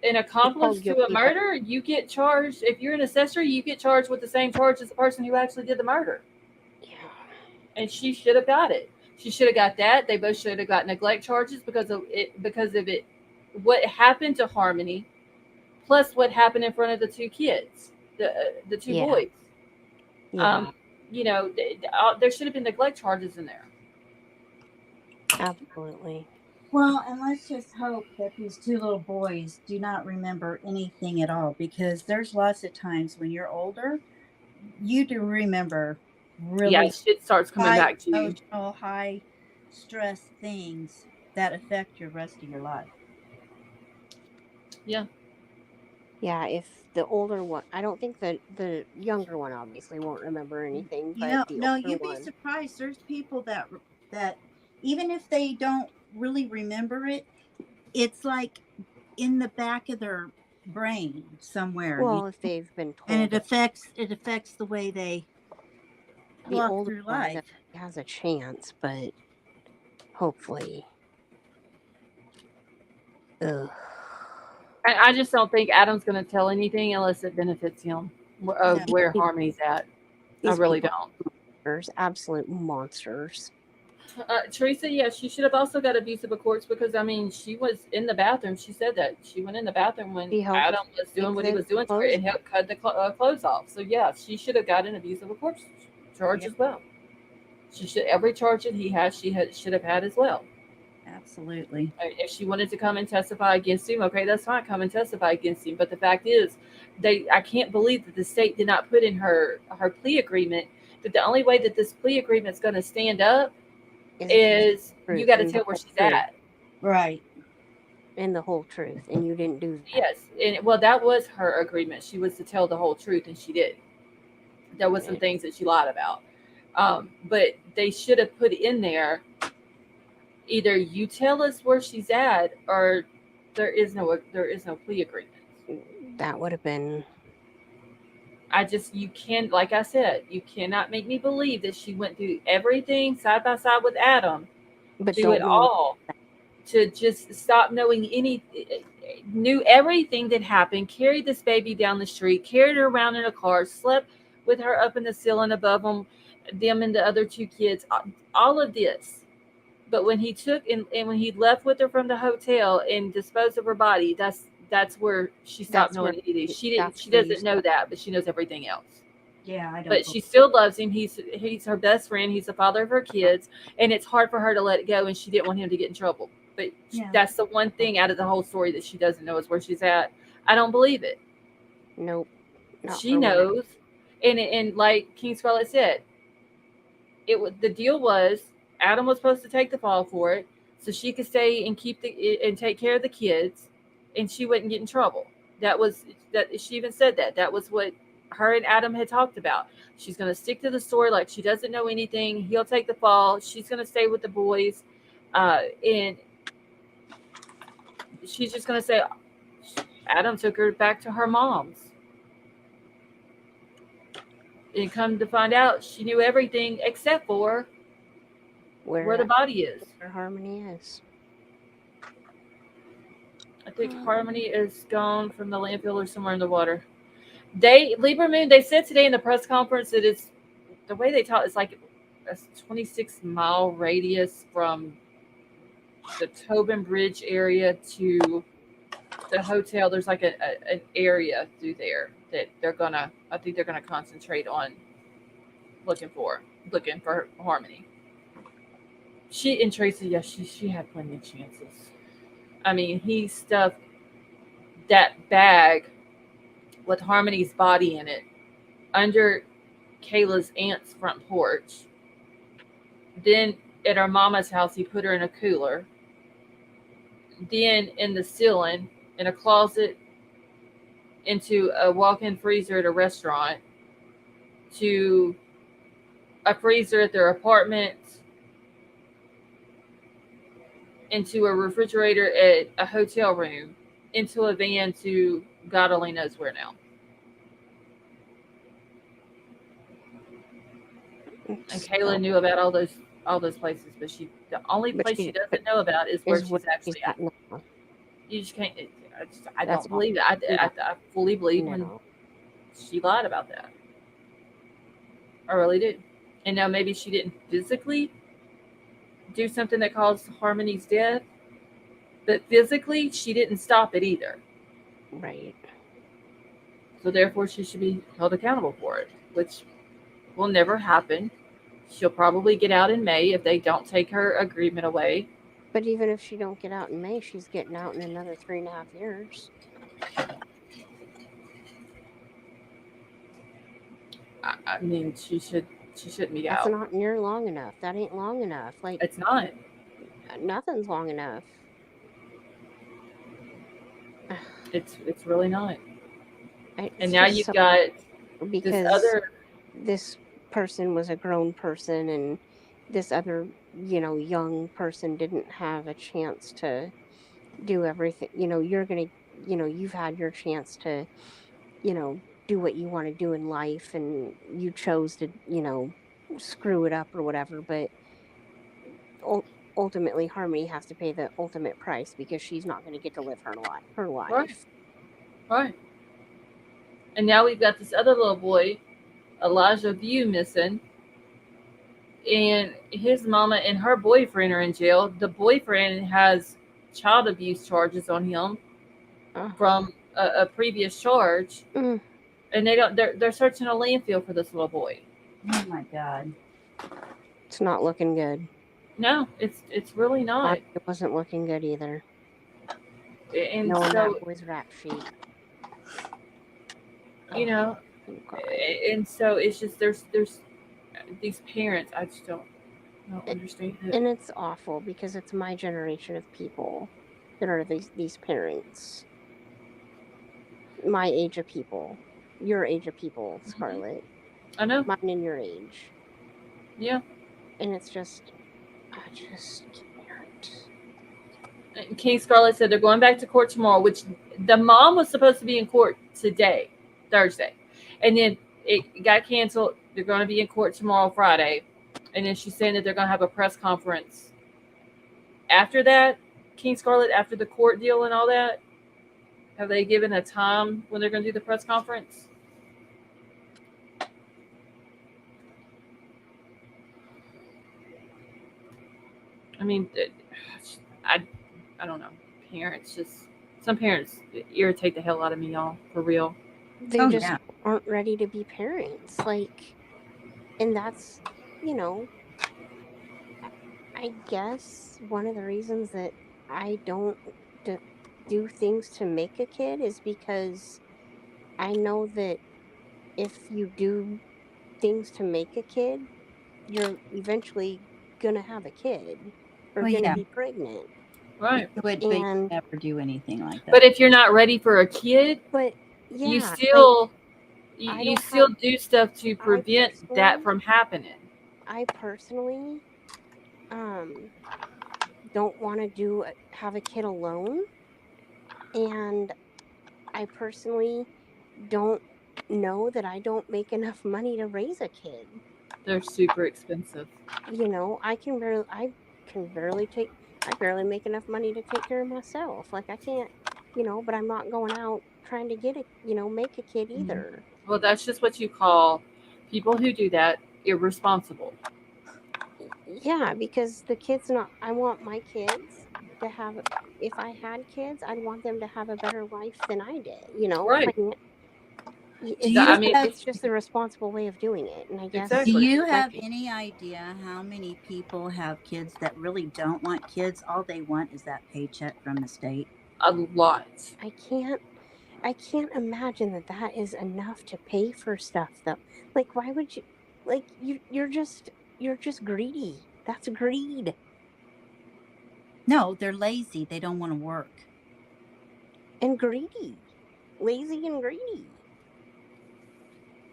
an accomplice to a murder, you get charged. If you're an accessory, you get charged with the same charge as the person who actually did the murder. Yeah. And she should have got it. She should have got that. They both should have got neglect charges because of it. What happened to Harmony, plus what happened in front of the 2 kids, the 2 boys. Yeah. There should have been neglect charges in there. Absolutely. Well, and let's just hope that these 2 little boys do not remember anything at all, because there's lots of times when you're older, you do remember really shit starts coming back to you. Emotional, high stress things that affect your rest of your life. Yeah. Yeah, if the older one, I don't think that the younger one obviously won't remember anything. But You'd be surprised. There's people that even if they don't really remember it, it's like in the back of their brain somewhere. Well, if they've been told, and it affects the way they the walk older through one life. that has a chance, but hopefully. Ugh. I just don't think Adam's going to tell anything unless it benefits him of No. where Harmony's at. I These really people don't. are monsters, absolute monsters. Teresa, yeah, she should have also got abusive of course because I mean she was in the bathroom. She said that she went in the bathroom when She helped Adam was doing what he take was the doing to her clothes and helped cut the clothes off. So yeah, she should have got an abusive of course charge Yep. as well. She should every charge that he has, should have had as well. Absolutely. If she wanted to come and testify against him, okay, that's fine. Come and testify against him. But the fact is, I can't believe that the state did not put in her plea agreement that the only way that this plea agreement is going to stand up is you got to and the tell where whole she's truth. at. Right. And the whole truth, and you didn't do that. Yes, and well, that was her agreement. She was to tell the whole truth, and she did. There was some things that she lied about, but they should have put in there either you tell us where she's at, or there is no plea agreement. That would have been. You can, like I said, you cannot make me believe that she went through everything side by side with Adam, But do it all, to just stop knowing knew everything that happened, carried this baby down the street, carried her around in a car, slept with her up in the ceiling above them and the other two kids, all of this. But when he took and when he left with her from the hotel and disposed of her body, that's where she stopped That's where. knowing anything. She That's where you doesn't know stop. that, but she knows everything else. Yeah, I don't. But she still loves him. He's her best friend. He's the father of her kids, and it's hard for her to let it go. And she didn't want him to get in trouble. But Yeah. that's the one thing out of the whole story that she doesn't know is where she's at. I don't believe it. Nope. Not She for one. knows, and like King Scarlett said, the deal was Adam was supposed to take the fall for it, so she could stay and and take care of the kids, and she wouldn't get in trouble. That she even said that was what her and Adam had talked about. She's going to stick to the story like she doesn't know anything. He'll take the fall. She's going to stay with the boys, and she's just going to say Adam took her back to her mom's. And come to find out, she knew everything except for where the body is. Where Harmony is. I think Harmony is gone from the landfill or somewhere in the water. Libra Moon, they said today in the press conference that it's the way they talk. It's like a 26-mile radius from the Tobin Bridge area to the hotel. There's like an area through there that I think they're gonna concentrate on looking for Harmony. She and Tracy, yes, she had plenty of chances. I mean, he stuffed that bag with Harmony's body in it under Kayla's aunt's front porch. Then at our mama's house, he put her in a cooler. Then in the ceiling, in a closet, into a walk-in freezer at a restaurant, to a freezer at their apartment, into a refrigerator at a hotel room, into a van to God only knows where now. And Kayla knew about all those places, but the only place she doesn't know about is where she's actually at. Now. You just can't. I don't believe it. I fully believe when she lied about that. I really do. And now maybe she didn't physically do something that caused Harmony's death, but physically she didn't stop it either. Right. So therefore she should be held accountable for it, which will never happen. She'll probably get out in May if they don't take her agreement away. But even if she don't get out in May, she's getting out in another 3.5 years. I mean, she shouldn't be out. That's not near long enough. That ain't long enough. Like it's not. Nothing's long enough. It's really not. And now you've got because this person was a grown person and this other, young person didn't have a chance to do everything. You've had your chance to, do what you want to do in life, and you chose to, screw it up or whatever, but ultimately Harmony has to pay the ultimate price because she's not going to get to live her life. Right. Right. And now we've got this other little boy, Elijah View, missing. And his mama and her boyfriend are in jail. The boyfriend has child abuse charges on him from a previous charge. Mm. And they're searching a landfill for this little boy. Oh my God. It's not looking good. No, it's really not. It wasn't looking good either. And Knowing so, that boy's rap sheet. you know, and so it's just there's these parents, I just don't understand it. And it's awful because it's my generation of people that are these parents. My age of people. Your age of people, Scarlett. I know. Mine and your age. Yeah. And it's just, I just can't. King Scarlett said they're going back to court tomorrow, which the mom was supposed to be in court today, Thursday. And then it got canceled. They're going to be in court tomorrow, Friday. And then she's saying that they're going to have a press conference after that, King Scarlett, after the court deal and all that. Have they given a time when they're going to do the press conference? I mean, I don't know. Parents some parents irritate the hell out of me, y'all, for real. They just aren't ready to be parents. Like, and that's, I guess one of the reasons that I don't do things to make a kid is because I know that if you do things to make a kid, you're eventually gonna have a kid or Well, gonna yeah. be pregnant. Right. But you never do anything like that. But if you're not ready for a kid, you still you still do stuff to prevent that from happening. I personally don't want to have a kid alone, and I personally don't know that I don't make enough money to raise a kid. They're super expensive. I barely make enough money to take care of myself. Like I can't, but I'm not going out trying to make a kid either. Well, that's just what you call people who do that irresponsible. Yeah, because I want my kids to have, if I had kids, I'd want them to have a better life than I did, Right. It's just the responsible way of doing it. And I guess. Do you have any idea how many people have kids that really don't want kids? All they want is that paycheck from the state. A lot. I can't imagine that is enough to pay for stuff though. Like, why would you, like, you're just greedy. That's greed. No, they're lazy. They don't want to work. And greedy. Lazy and greedy.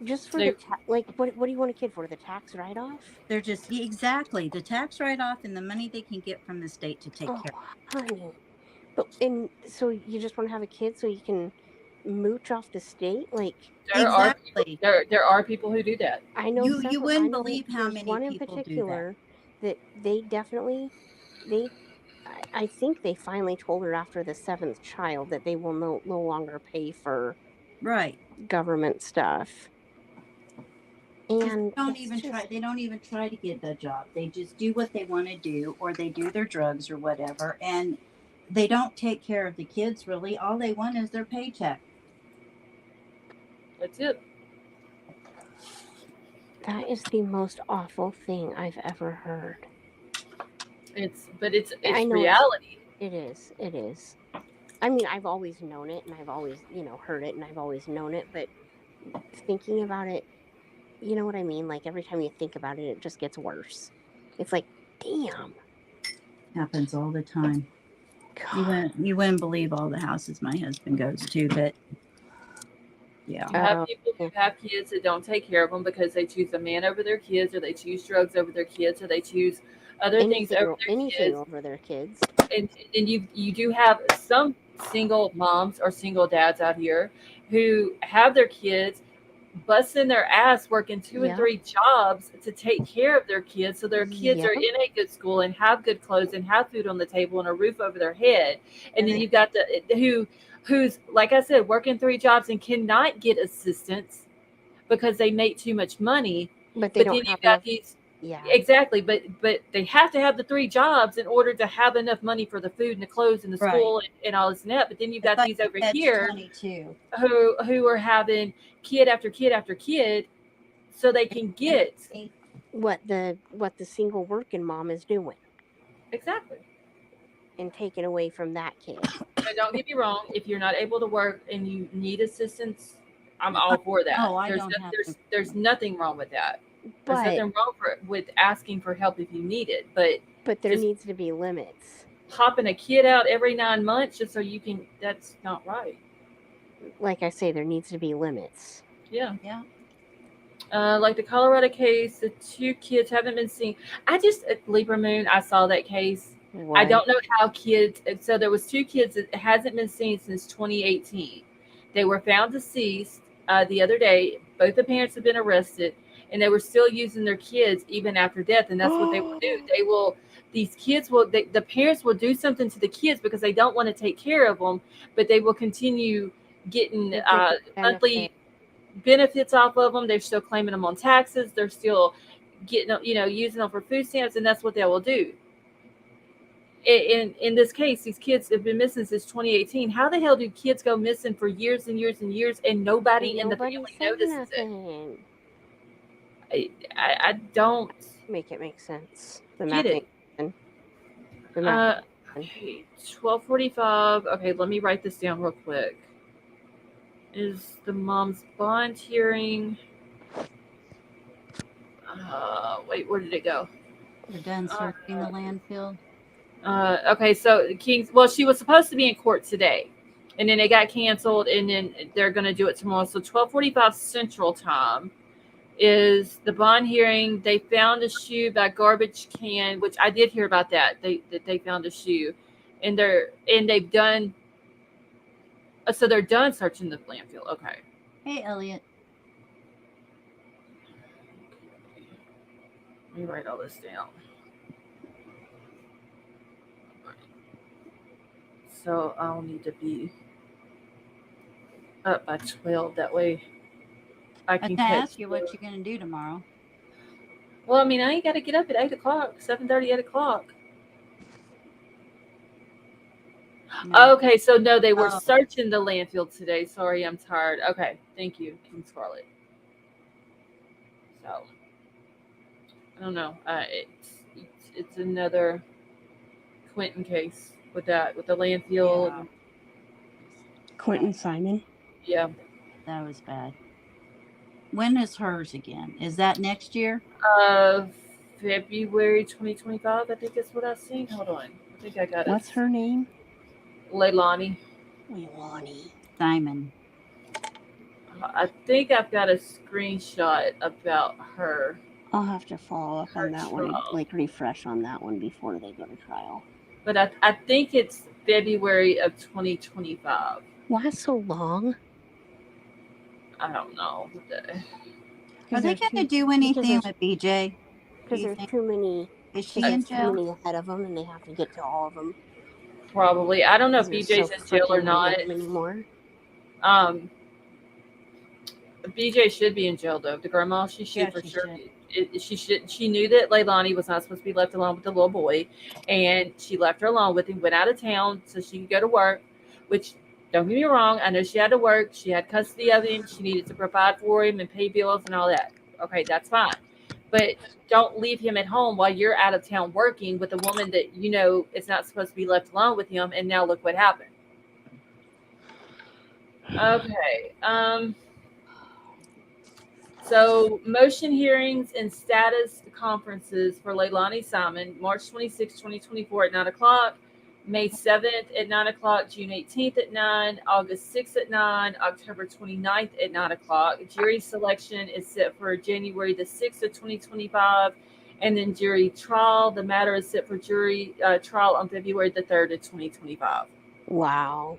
Just for what do you want a kid for? The tax write-off? They're just, exactly, the tax write-off and the money they can get from the state to take care of. Honey. So you just want to have a kid so you can mooch off the state? Like, there are people who do that. I know you wouldn't believe how many one in people particular do that they definitely I think they finally told her after the 7th child that they will no longer pay for government stuff. And they don't even try to get a job. They just do what they want to do, or they do their drugs or whatever, and they don't take care of the kids really. All they want is their paycheck. That's it. That is the most awful thing I've ever heard. It's reality. It is. I mean, I've always known it, and I've always, heard it, and I've always known it, but thinking about it, you know what I mean? Like, every time you think about it, it just gets worse. It's like, damn. Happens all the time. You wouldn't believe all the houses my husband goes to, but yeah. You have people who have kids that don't take care of them because they choose a man over their kids, or they choose drugs over their kids, or they choose other things over their kids. And you do have some single moms or single dads out here who have their kids busting their ass working 2 and Yep. 3 jobs to take care of their kids so their kids are Yep. in a good school and have good clothes and have food on the table and a roof over their head. And then you've got who's, like I said, working 3 jobs and cannot get assistance because they make too much money. But they But don't then have you've got enough. these Yeah. exactly, but they have to have the 3 jobs in order to have enough money for the food and the clothes and the Right. school and all this and that. But then you've It's got like these a over catch here 22. who are having kid after kid after kid so they can get What the single working mom is doing exactly. and taking away from that kid. And don't get me wrong, if you're not able to work and you need assistance, I'm all for that. Oh, I There's don't have to. there's nothing wrong with that. There's But nothing wrong with asking for help if you need it, but there just needs to be limits. popping a kid out every 9 months just so you can, that's not right. Like I say, there needs to be limits. Yeah. Yeah. Like the Colorado case, the 2 kids haven't been seen. Libra Moon, I saw that case. I What? don't know how kids, so there was 2 kids that hasn't been seen since 2018. They were found deceased the other day. Both the parents have been arrested, and they were still using their kids even after death. And that's what they will do. The parents will do something to the kids because they don't want to take care of them, but they will continue getting They get the monthly benefit. benefits off of them. They're still claiming them on taxes. They're still getting, using them for food stamps, and that's what they will do. In this case, these kids have been missing since 2018. How the hell do kids go missing for years and years and years and nobody in the family says notices nothing. it? I don't Make it make sense. The get math it. ain't mathing. The math. Okay, 12:45. Okay, let me write this down real quick. Is the mom's bond hearing? Wait, where did it go? We're done searching the landfill. Okay, so she was supposed to be in court today, and then it got canceled, and then they're going to do it tomorrow. So 12:45 Central Time is the bond hearing. They found a shoe by garbage can, which I did hear about that. They found a shoe, and they've done. So they're done searching the landfill. Okay. Hey, Elliot. Let me write all this down. So I'll need to be up by 12. That way I can ask you what you're going to do tomorrow. Well, I mean, I ain't got to get up at 8 o'clock, 7:30, 8 o'clock. No. Okay, so no, they were searching the landfill today. Sorry, I'm tired. Okay, thank you, King Scarlet. So, I don't know. It's another Quentin case with the landfill. Yeah. Quentin Simon. Yeah. That was bad. When is hers again? Is that next year? February 2025, I think that's what I've seen. Hold on. I think I got it. What's her name? Leilani. Simon. I think I've got a screenshot about her. I'll have to follow up on that one, like refresh on that one before they go to trial. But I think it's February of 2025. Why so long? I don't know. Are they going to do anything with BJ? Because there's too many. Is she in jail? Too many ahead of them, and they have to get to all of them. Probably. I don't know if BJ's in jail or not. Anymore. BJ should be in jail though. The grandma, she should for sure. She knew that Leilani was not supposed to be left alone with the little boy, and she left her alone with him. Went out of town so she could go to work. Which, don't get me wrong, I know she had to work. She had custody of him. She needed to provide for him and pay bills and all that. Okay, that's fine. But don't leave him at home while you're out of town working with a woman that you know is not supposed to be left alone with him. And now look what happened. Okay. So motion hearings and status conferences for Leilani Simon, March 26, 2024 at 9 o'clock, May 7th at 9 o'clock, June 18th at 9, August 6th at 9, October 29th at 9 o'clock. Jury selection is set for January the 6th of 2025. And then jury trial, the matter is set for jury trial on February the 3rd of 2025. Wow.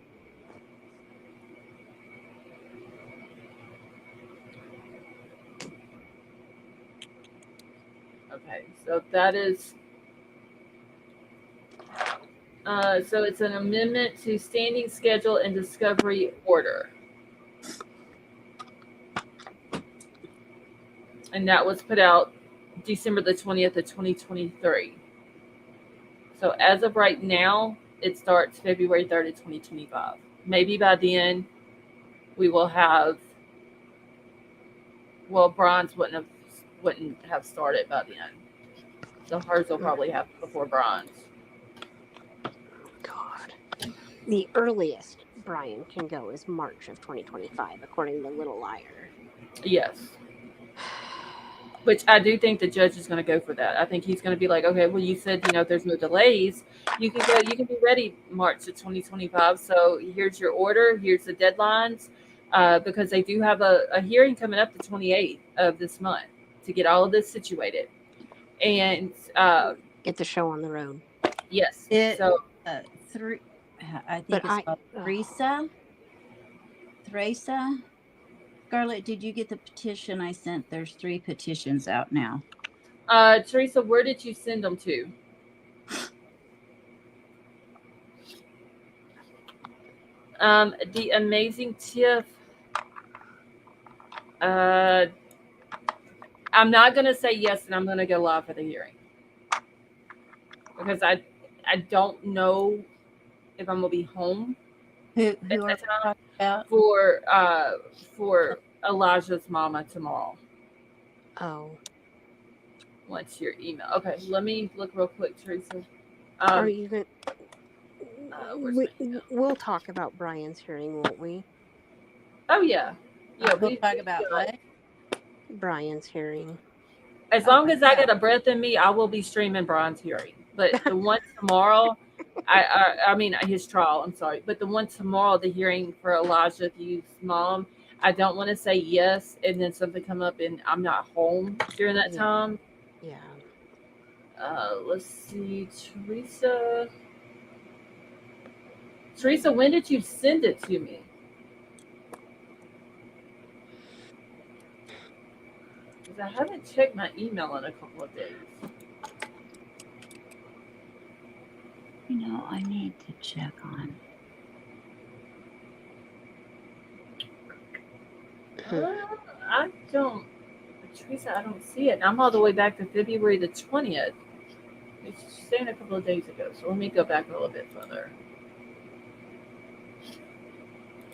Okay, so that is, so it's an amendment to standing schedule and discovery order. And that was put out December the 20th of 2023. So as of right now, it starts February 3rd of 2025. Maybe by then we will have, well, bronze wouldn't have started by then. So hers will probably happen before bronze. God. The earliest Brian can go is March of 2025, according to Little Liar. Yes. Which I do think the judge is going to go for that. I think he's going to be like, okay, well, you said, if there's no delays, you can be ready March of 2025. So here's your order. Here's the deadlines. Because they do have a hearing coming up the 28th of this month to get all of this situated. And get the show on the road. Yes. So three, I think But it's called Theresa. Scarlett, did you get the petition I sent? There's 3 petitions out now. Teresa, where did you send them to? The amazing Tiff. I'm not going to say yes, and I'm going to go live for the hearing because I don't know if I'm going to be home. Who are we talking about? For Elijah's mama tomorrow. Oh. What's your email? Okay, let me look real quick, Teresa. Are you going we'll talk about Brian's hearing, won't we? Oh, yeah. Yeah, we'll talk about what? Brian's hearing. As long as I got a breath in me, I will be streaming Brian's hearing. But the one tomorrow, I mean his trial. I'm sorry, but the one tomorrow, the hearing for Elijah Hugh's mom, I don't want to say yes and then something come up and I'm not home during that time. Yeah. Let's see, Teresa. Teresa, when did you send it to me? Because I haven't checked my email in a couple of days. I need to check on. I don't, Teresa, I don't see it. I'm all the way back to February the 20th. It's saying a couple of days ago. So let me go back a little bit further.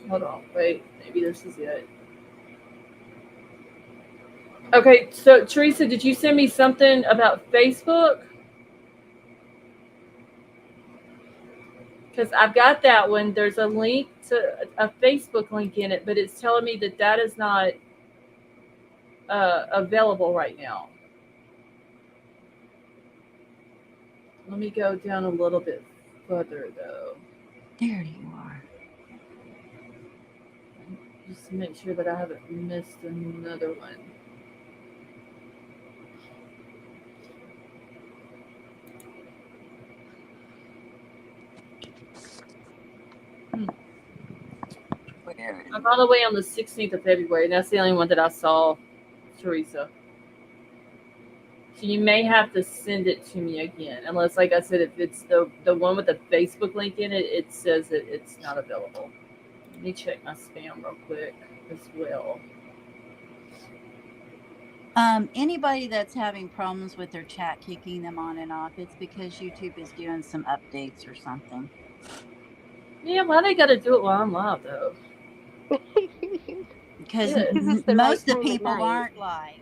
Hold on, wait, maybe this is it. Okay, so Teresa, did you send me something about Facebook? Because I've got that one. There's a link to a Facebook link in it, but it's telling me that is not available right now. Let me go down a little bit further, though. There you are. Just to make sure that I haven't missed another one. I'm all the way on the 16th of February, and that's the only one that I saw, Teresa. So you may have to send it to me again, unless, like I said, if it's the one with the Facebook link in it, it says that it's not available. Let me check my spam real quick as well. Anybody that's having problems with their chat kicking them on and off, it's because YouTube is doing some updates or something. Yeah, why they got to do it while I'm live, though? Because most of the people aren't live.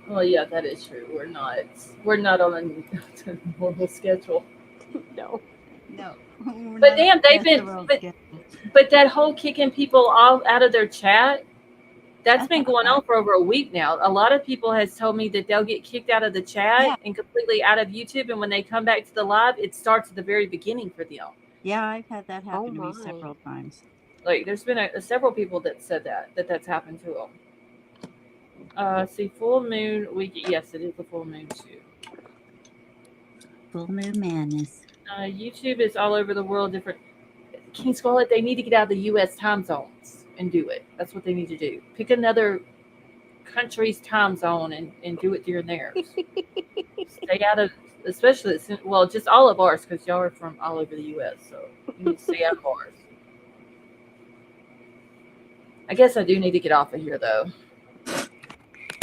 Well, yeah, that is true. We're not on a normal schedule. No. But damn, but that whole kicking people out of their chat, that's been going on for over a week now. A lot of people has told me that they'll get kicked out of the chat and completely out of YouTube, and when they come back to the live, it starts at the very beginning for them. Yeah, I've had that happen to me several times. Like, there's been several people that said that's happened to them. See, full moon week. Yes, it is a full moon too. Full moon madness. YouTube is all over the world. Different. King Scarlet, they need to get out of the U.S. time zones and do it. That's what they need to do. Pick another country's time zone and do it during theirs. Stay out of, especially, well, just all of ours, because y'all are from all over the U.S., so you need to stay out of ours. I guess I do need to get off of here, though.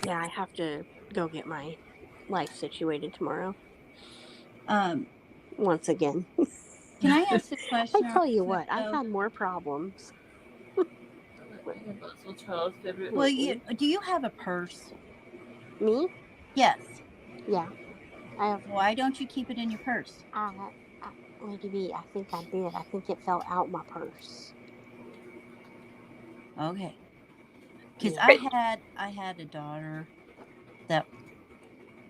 Yeah, I have to go get my life situated tomorrow. Once again. Can I ask a question? I tell you what, I've had more problems. Well, do you have a purse? Me? Yes. Yeah. I have. Why don't you keep it in your purse? Lady B, I think I did. I think it fell out my purse. Okay. Because Yeah. I had a daughter that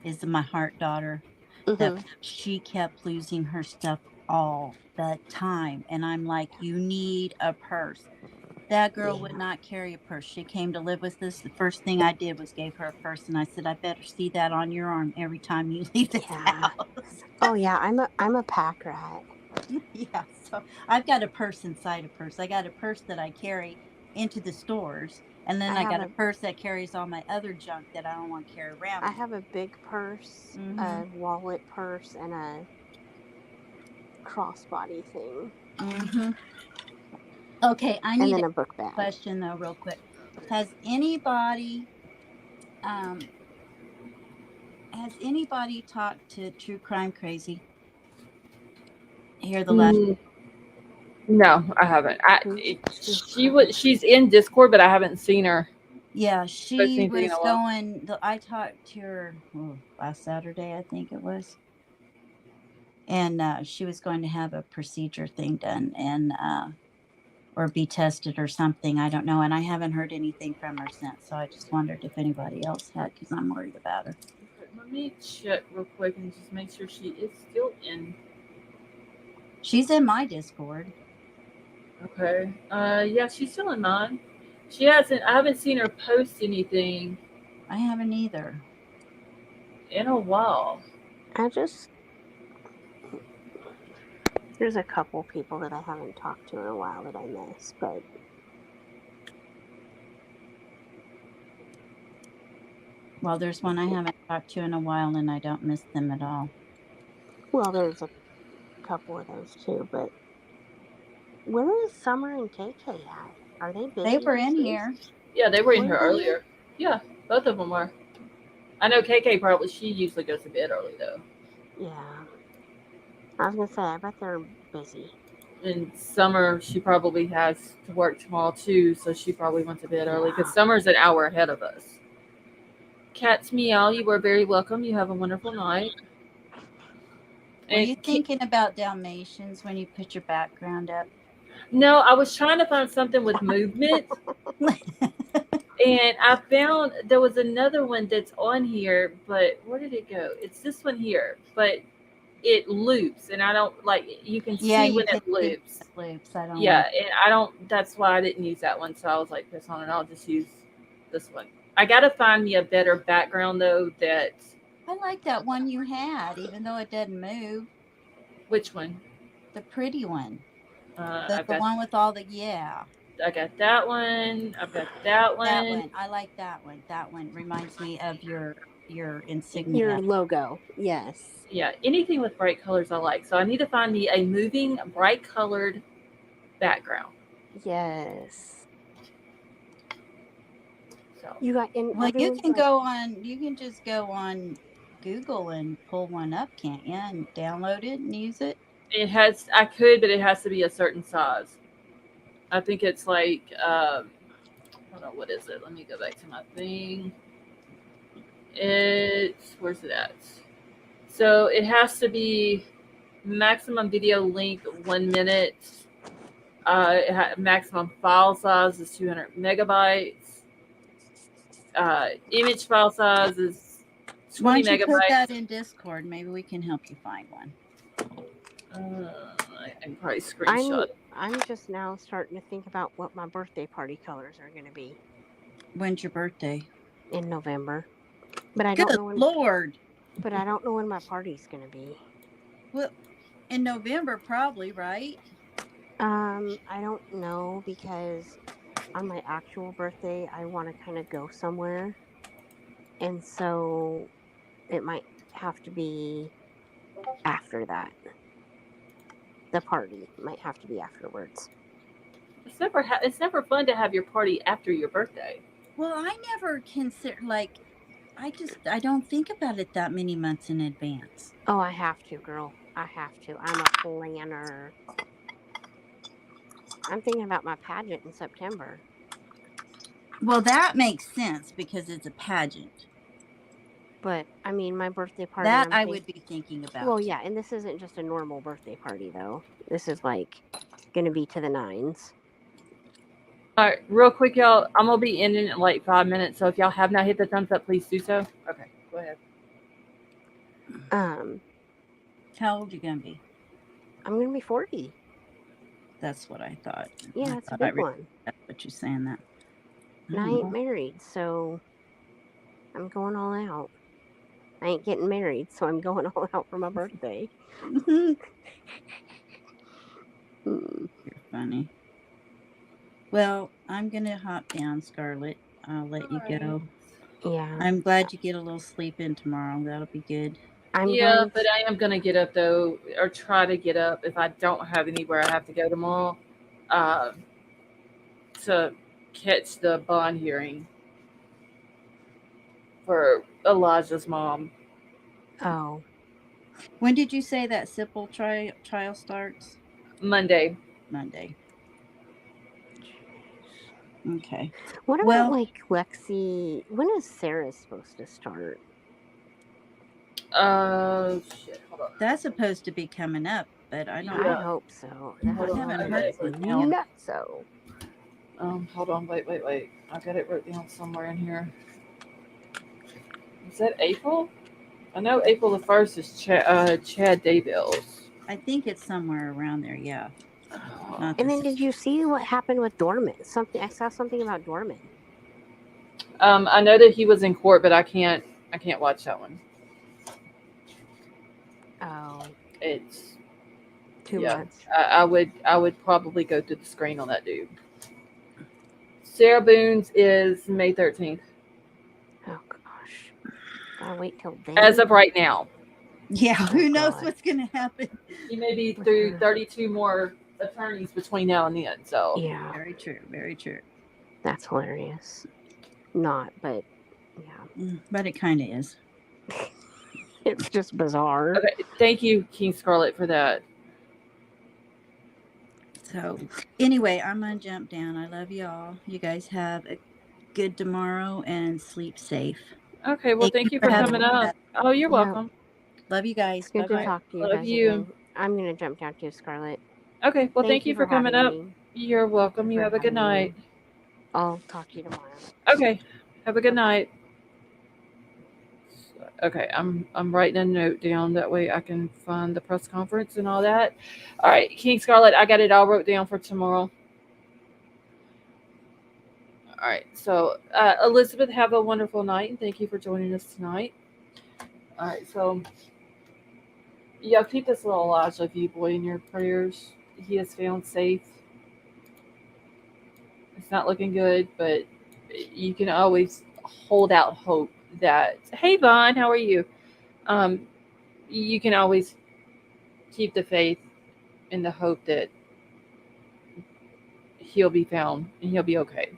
is my heart daughter that Mhm. she kept losing her stuff all the time, and I'm like, you need a purse. That girl would not carry a purse. She came to live with us. The first thing I did was gave her a purse, and I said, I better see that on your arm every time you leave this house. Oh yeah, I'm a pack rat. Yeah, so I've got a purse inside a purse. I got a purse that I carry into the stores, and then I got a purse that carries all my other junk that I don't want to carry around. I have a big purse, a wallet purse, and a crossbody thing. Okay, I And need then a a book bag. question though, real quick. Has anybody talked to True Crime Crazy here the last? No, I haven't. She's in Discord, but I haven't seen her. Yeah, post she anything in was a while. going. I talked to her last Saturday, I think it was, and she was going to have a procedure thing done and or be tested or something. I don't know, and I haven't heard anything from her since. So I just wondered if anybody else had, because I'm worried about her. Let me check real quick and just make sure she is still in. She's in my Discord. Okay. Yeah, she's still in mine. She hasn't. I haven't seen her post anything. I haven't either. In a while. There's a couple people that I haven't talked to in a while that I miss, but Well, there's one I haven't talked to in a while, and I don't miss them at all. well, there's a couple of those too. But where is Summer and KK at? Are they busy? They were these in days? here. Yeah, they were in Were here they? earlier. Yeah, both of them were. I know KK probably. She usually goes to bed early though. Yeah. I was gonna say, I bet they're busy. In Summer, she probably has to work tomorrow too, so she probably went to bed early because Summer's an hour ahead of us. Cats meow. You were very welcome. You have a wonderful night. Were you thinking about Dalmatians when you put your background up? No, I was trying to find something with movement. And I found there was another one that's on here, but where did it go? It's this one here, but it loops, and I don't like. You can see when it loops. I don't. Yeah, and I don't. That's why I didn't use that one. So I was like, this on, and I'll just use this one. I gotta find me a better background though. That I like that one you had, even though it doesn't move. Which one? The pretty one. The one with all the I got that one. I've got that one. That one. I like that one. That one reminds me of your insignia. Your logo. Yes. Yeah, anything with bright colors I like. So I need to find me a moving, bright colored background. Yes. So you got in. Well, you can go on. You can just go on Google and pull one up, can't you? And download it and use it. It has. I could, but it has to be a certain size. I think it's like. Hold on. What is it? Let me go back to my thing. Where's it at? So it has to be maximum video length 1 minute. Maximum file size is 200 megabytes. Image file size is 20 Why don't you megabytes. put that in Discord? Maybe we can help you find one. I can probably screenshot. I'm just now starting to think about what my birthday party colors are going to be. When's your birthday? In November. But I don't know when. Lord. But I don't know when my party's going to be. Well, in November, probably, right? I don't know, because on my actual birthday, I want to kind of go somewhere. And so it might have to be after that. The party might have to be afterwards. It's never fun to have your party after your birthday. Well, I never consider like I don't think about it that many months in advance. Oh, I have to, girl. I have to. I'm a planner. I'm thinking about my pageant in September. Well, that makes sense because it's a pageant. But I mean, my birthday party, That I would be thinking about. Well, yeah, and this isn't just a normal birthday party though. This is like going to be to the nines. All right, real quick, y'all. I'm gonna be ending in like 5 minutes. So if y'all have not hit the thumbs up, please do so. Okay, go ahead. How old you gonna be? I'm gonna be 40. That's what I thought. Yeah, I it's a thought I big one. But you're saying that. And I ain't married, so I'm going all out. I ain't getting married, so I'm going all out for my birthday. You're funny. Well, I'm gonna hop down, Scarlett. I'll let you go. Yeah. I'm glad you get a little sleep in tomorrow. That'll be good. Yeah, but I am gonna get up though, or try to get up if I don't have anywhere I have to go tomorrow, uh, to catch the bond hearing for Elijah's mom. Oh. When did you say that SIPL trial starts? Monday. Monday. Okay. What about Well, like Lexi? When is Sarah supposed to start? Shit, hold on. That's supposed to be coming up, but I don't I know. hope so. I That haven't heard makes me anything. nuts. So. Hold on, wait. I got it wrote down somewhere in here. Is that April? I know April the 1st is Chad Daybell's. I think it's somewhere around there. Yeah. Not And this. then did you see what happened with Dorman? I saw something about Dorman. I know that he was in court, but I can't watch that one. Oh. It's too much. I would probably go through the screen on that dude. Sarah Boone's is May 13th. Oh gosh. Gotta wait till then. As of right now. Yeah, Oh, who knows God. what's gonna happen? He may be through 32 more attorneys between now and then. So Yeah. Very true. Very true. That's hilarious. Not, but yeah. But it kind of is. It's just bizarre. Okay, thank you, King Scarlet, for that. So anyway, I'm gonna jump down. I love y'all. You guys have a good tomorrow and sleep safe. Okay, well, thank you for coming up. Oh, you're welcome. Love you guys. It's good to Bye-bye. talk to you Love guys you. again. I'm gonna jump down to Scarlett. Okay, well, thank you for coming up. having me. You're welcome. You For have a good having me. night. I'll talk to you tomorrow. Okay, have a good night. Okay, I'm writing a note down that way I can find the press conference and all that. All right, King Scarlet, I got it all wrote down for tomorrow. All right, so Elizabeth, have a wonderful night and thank you for joining us tonight. All right, so yeah, keep this little Elijah view boy in your prayers. He is found safe. It's not looking good, but you can always hold out hope that, hey, Vaughn, how are you? You can always keep the faith and the hope that he'll be found and he'll be okay.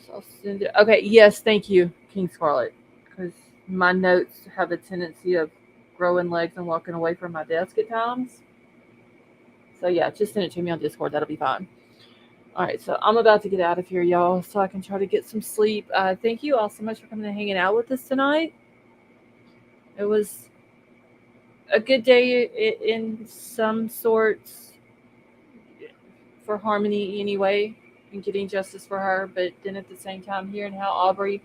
So I'll send it. Okay, yes, thank you, King Scarlet, because my notes have a tendency of growing legs and walking away from my desk at times. So yeah, just send it to me on Discord. That'll be fine. All right, so I'm about to get out of here, y'all, so I can try to get some sleep. Thank you all so much for coming and hanging out with us tonight. It was a good day in some sorts for Harmony anyway, and getting justice for her, but then at the same time hearing how Audrey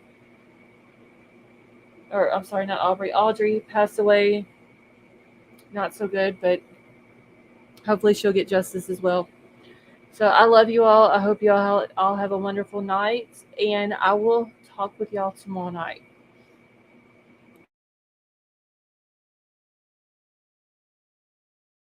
passed away, not so good, but hopefully she'll get justice as well. So I love you all. I hope you all have a wonderful night, and I will talk with y'all tomorrow night.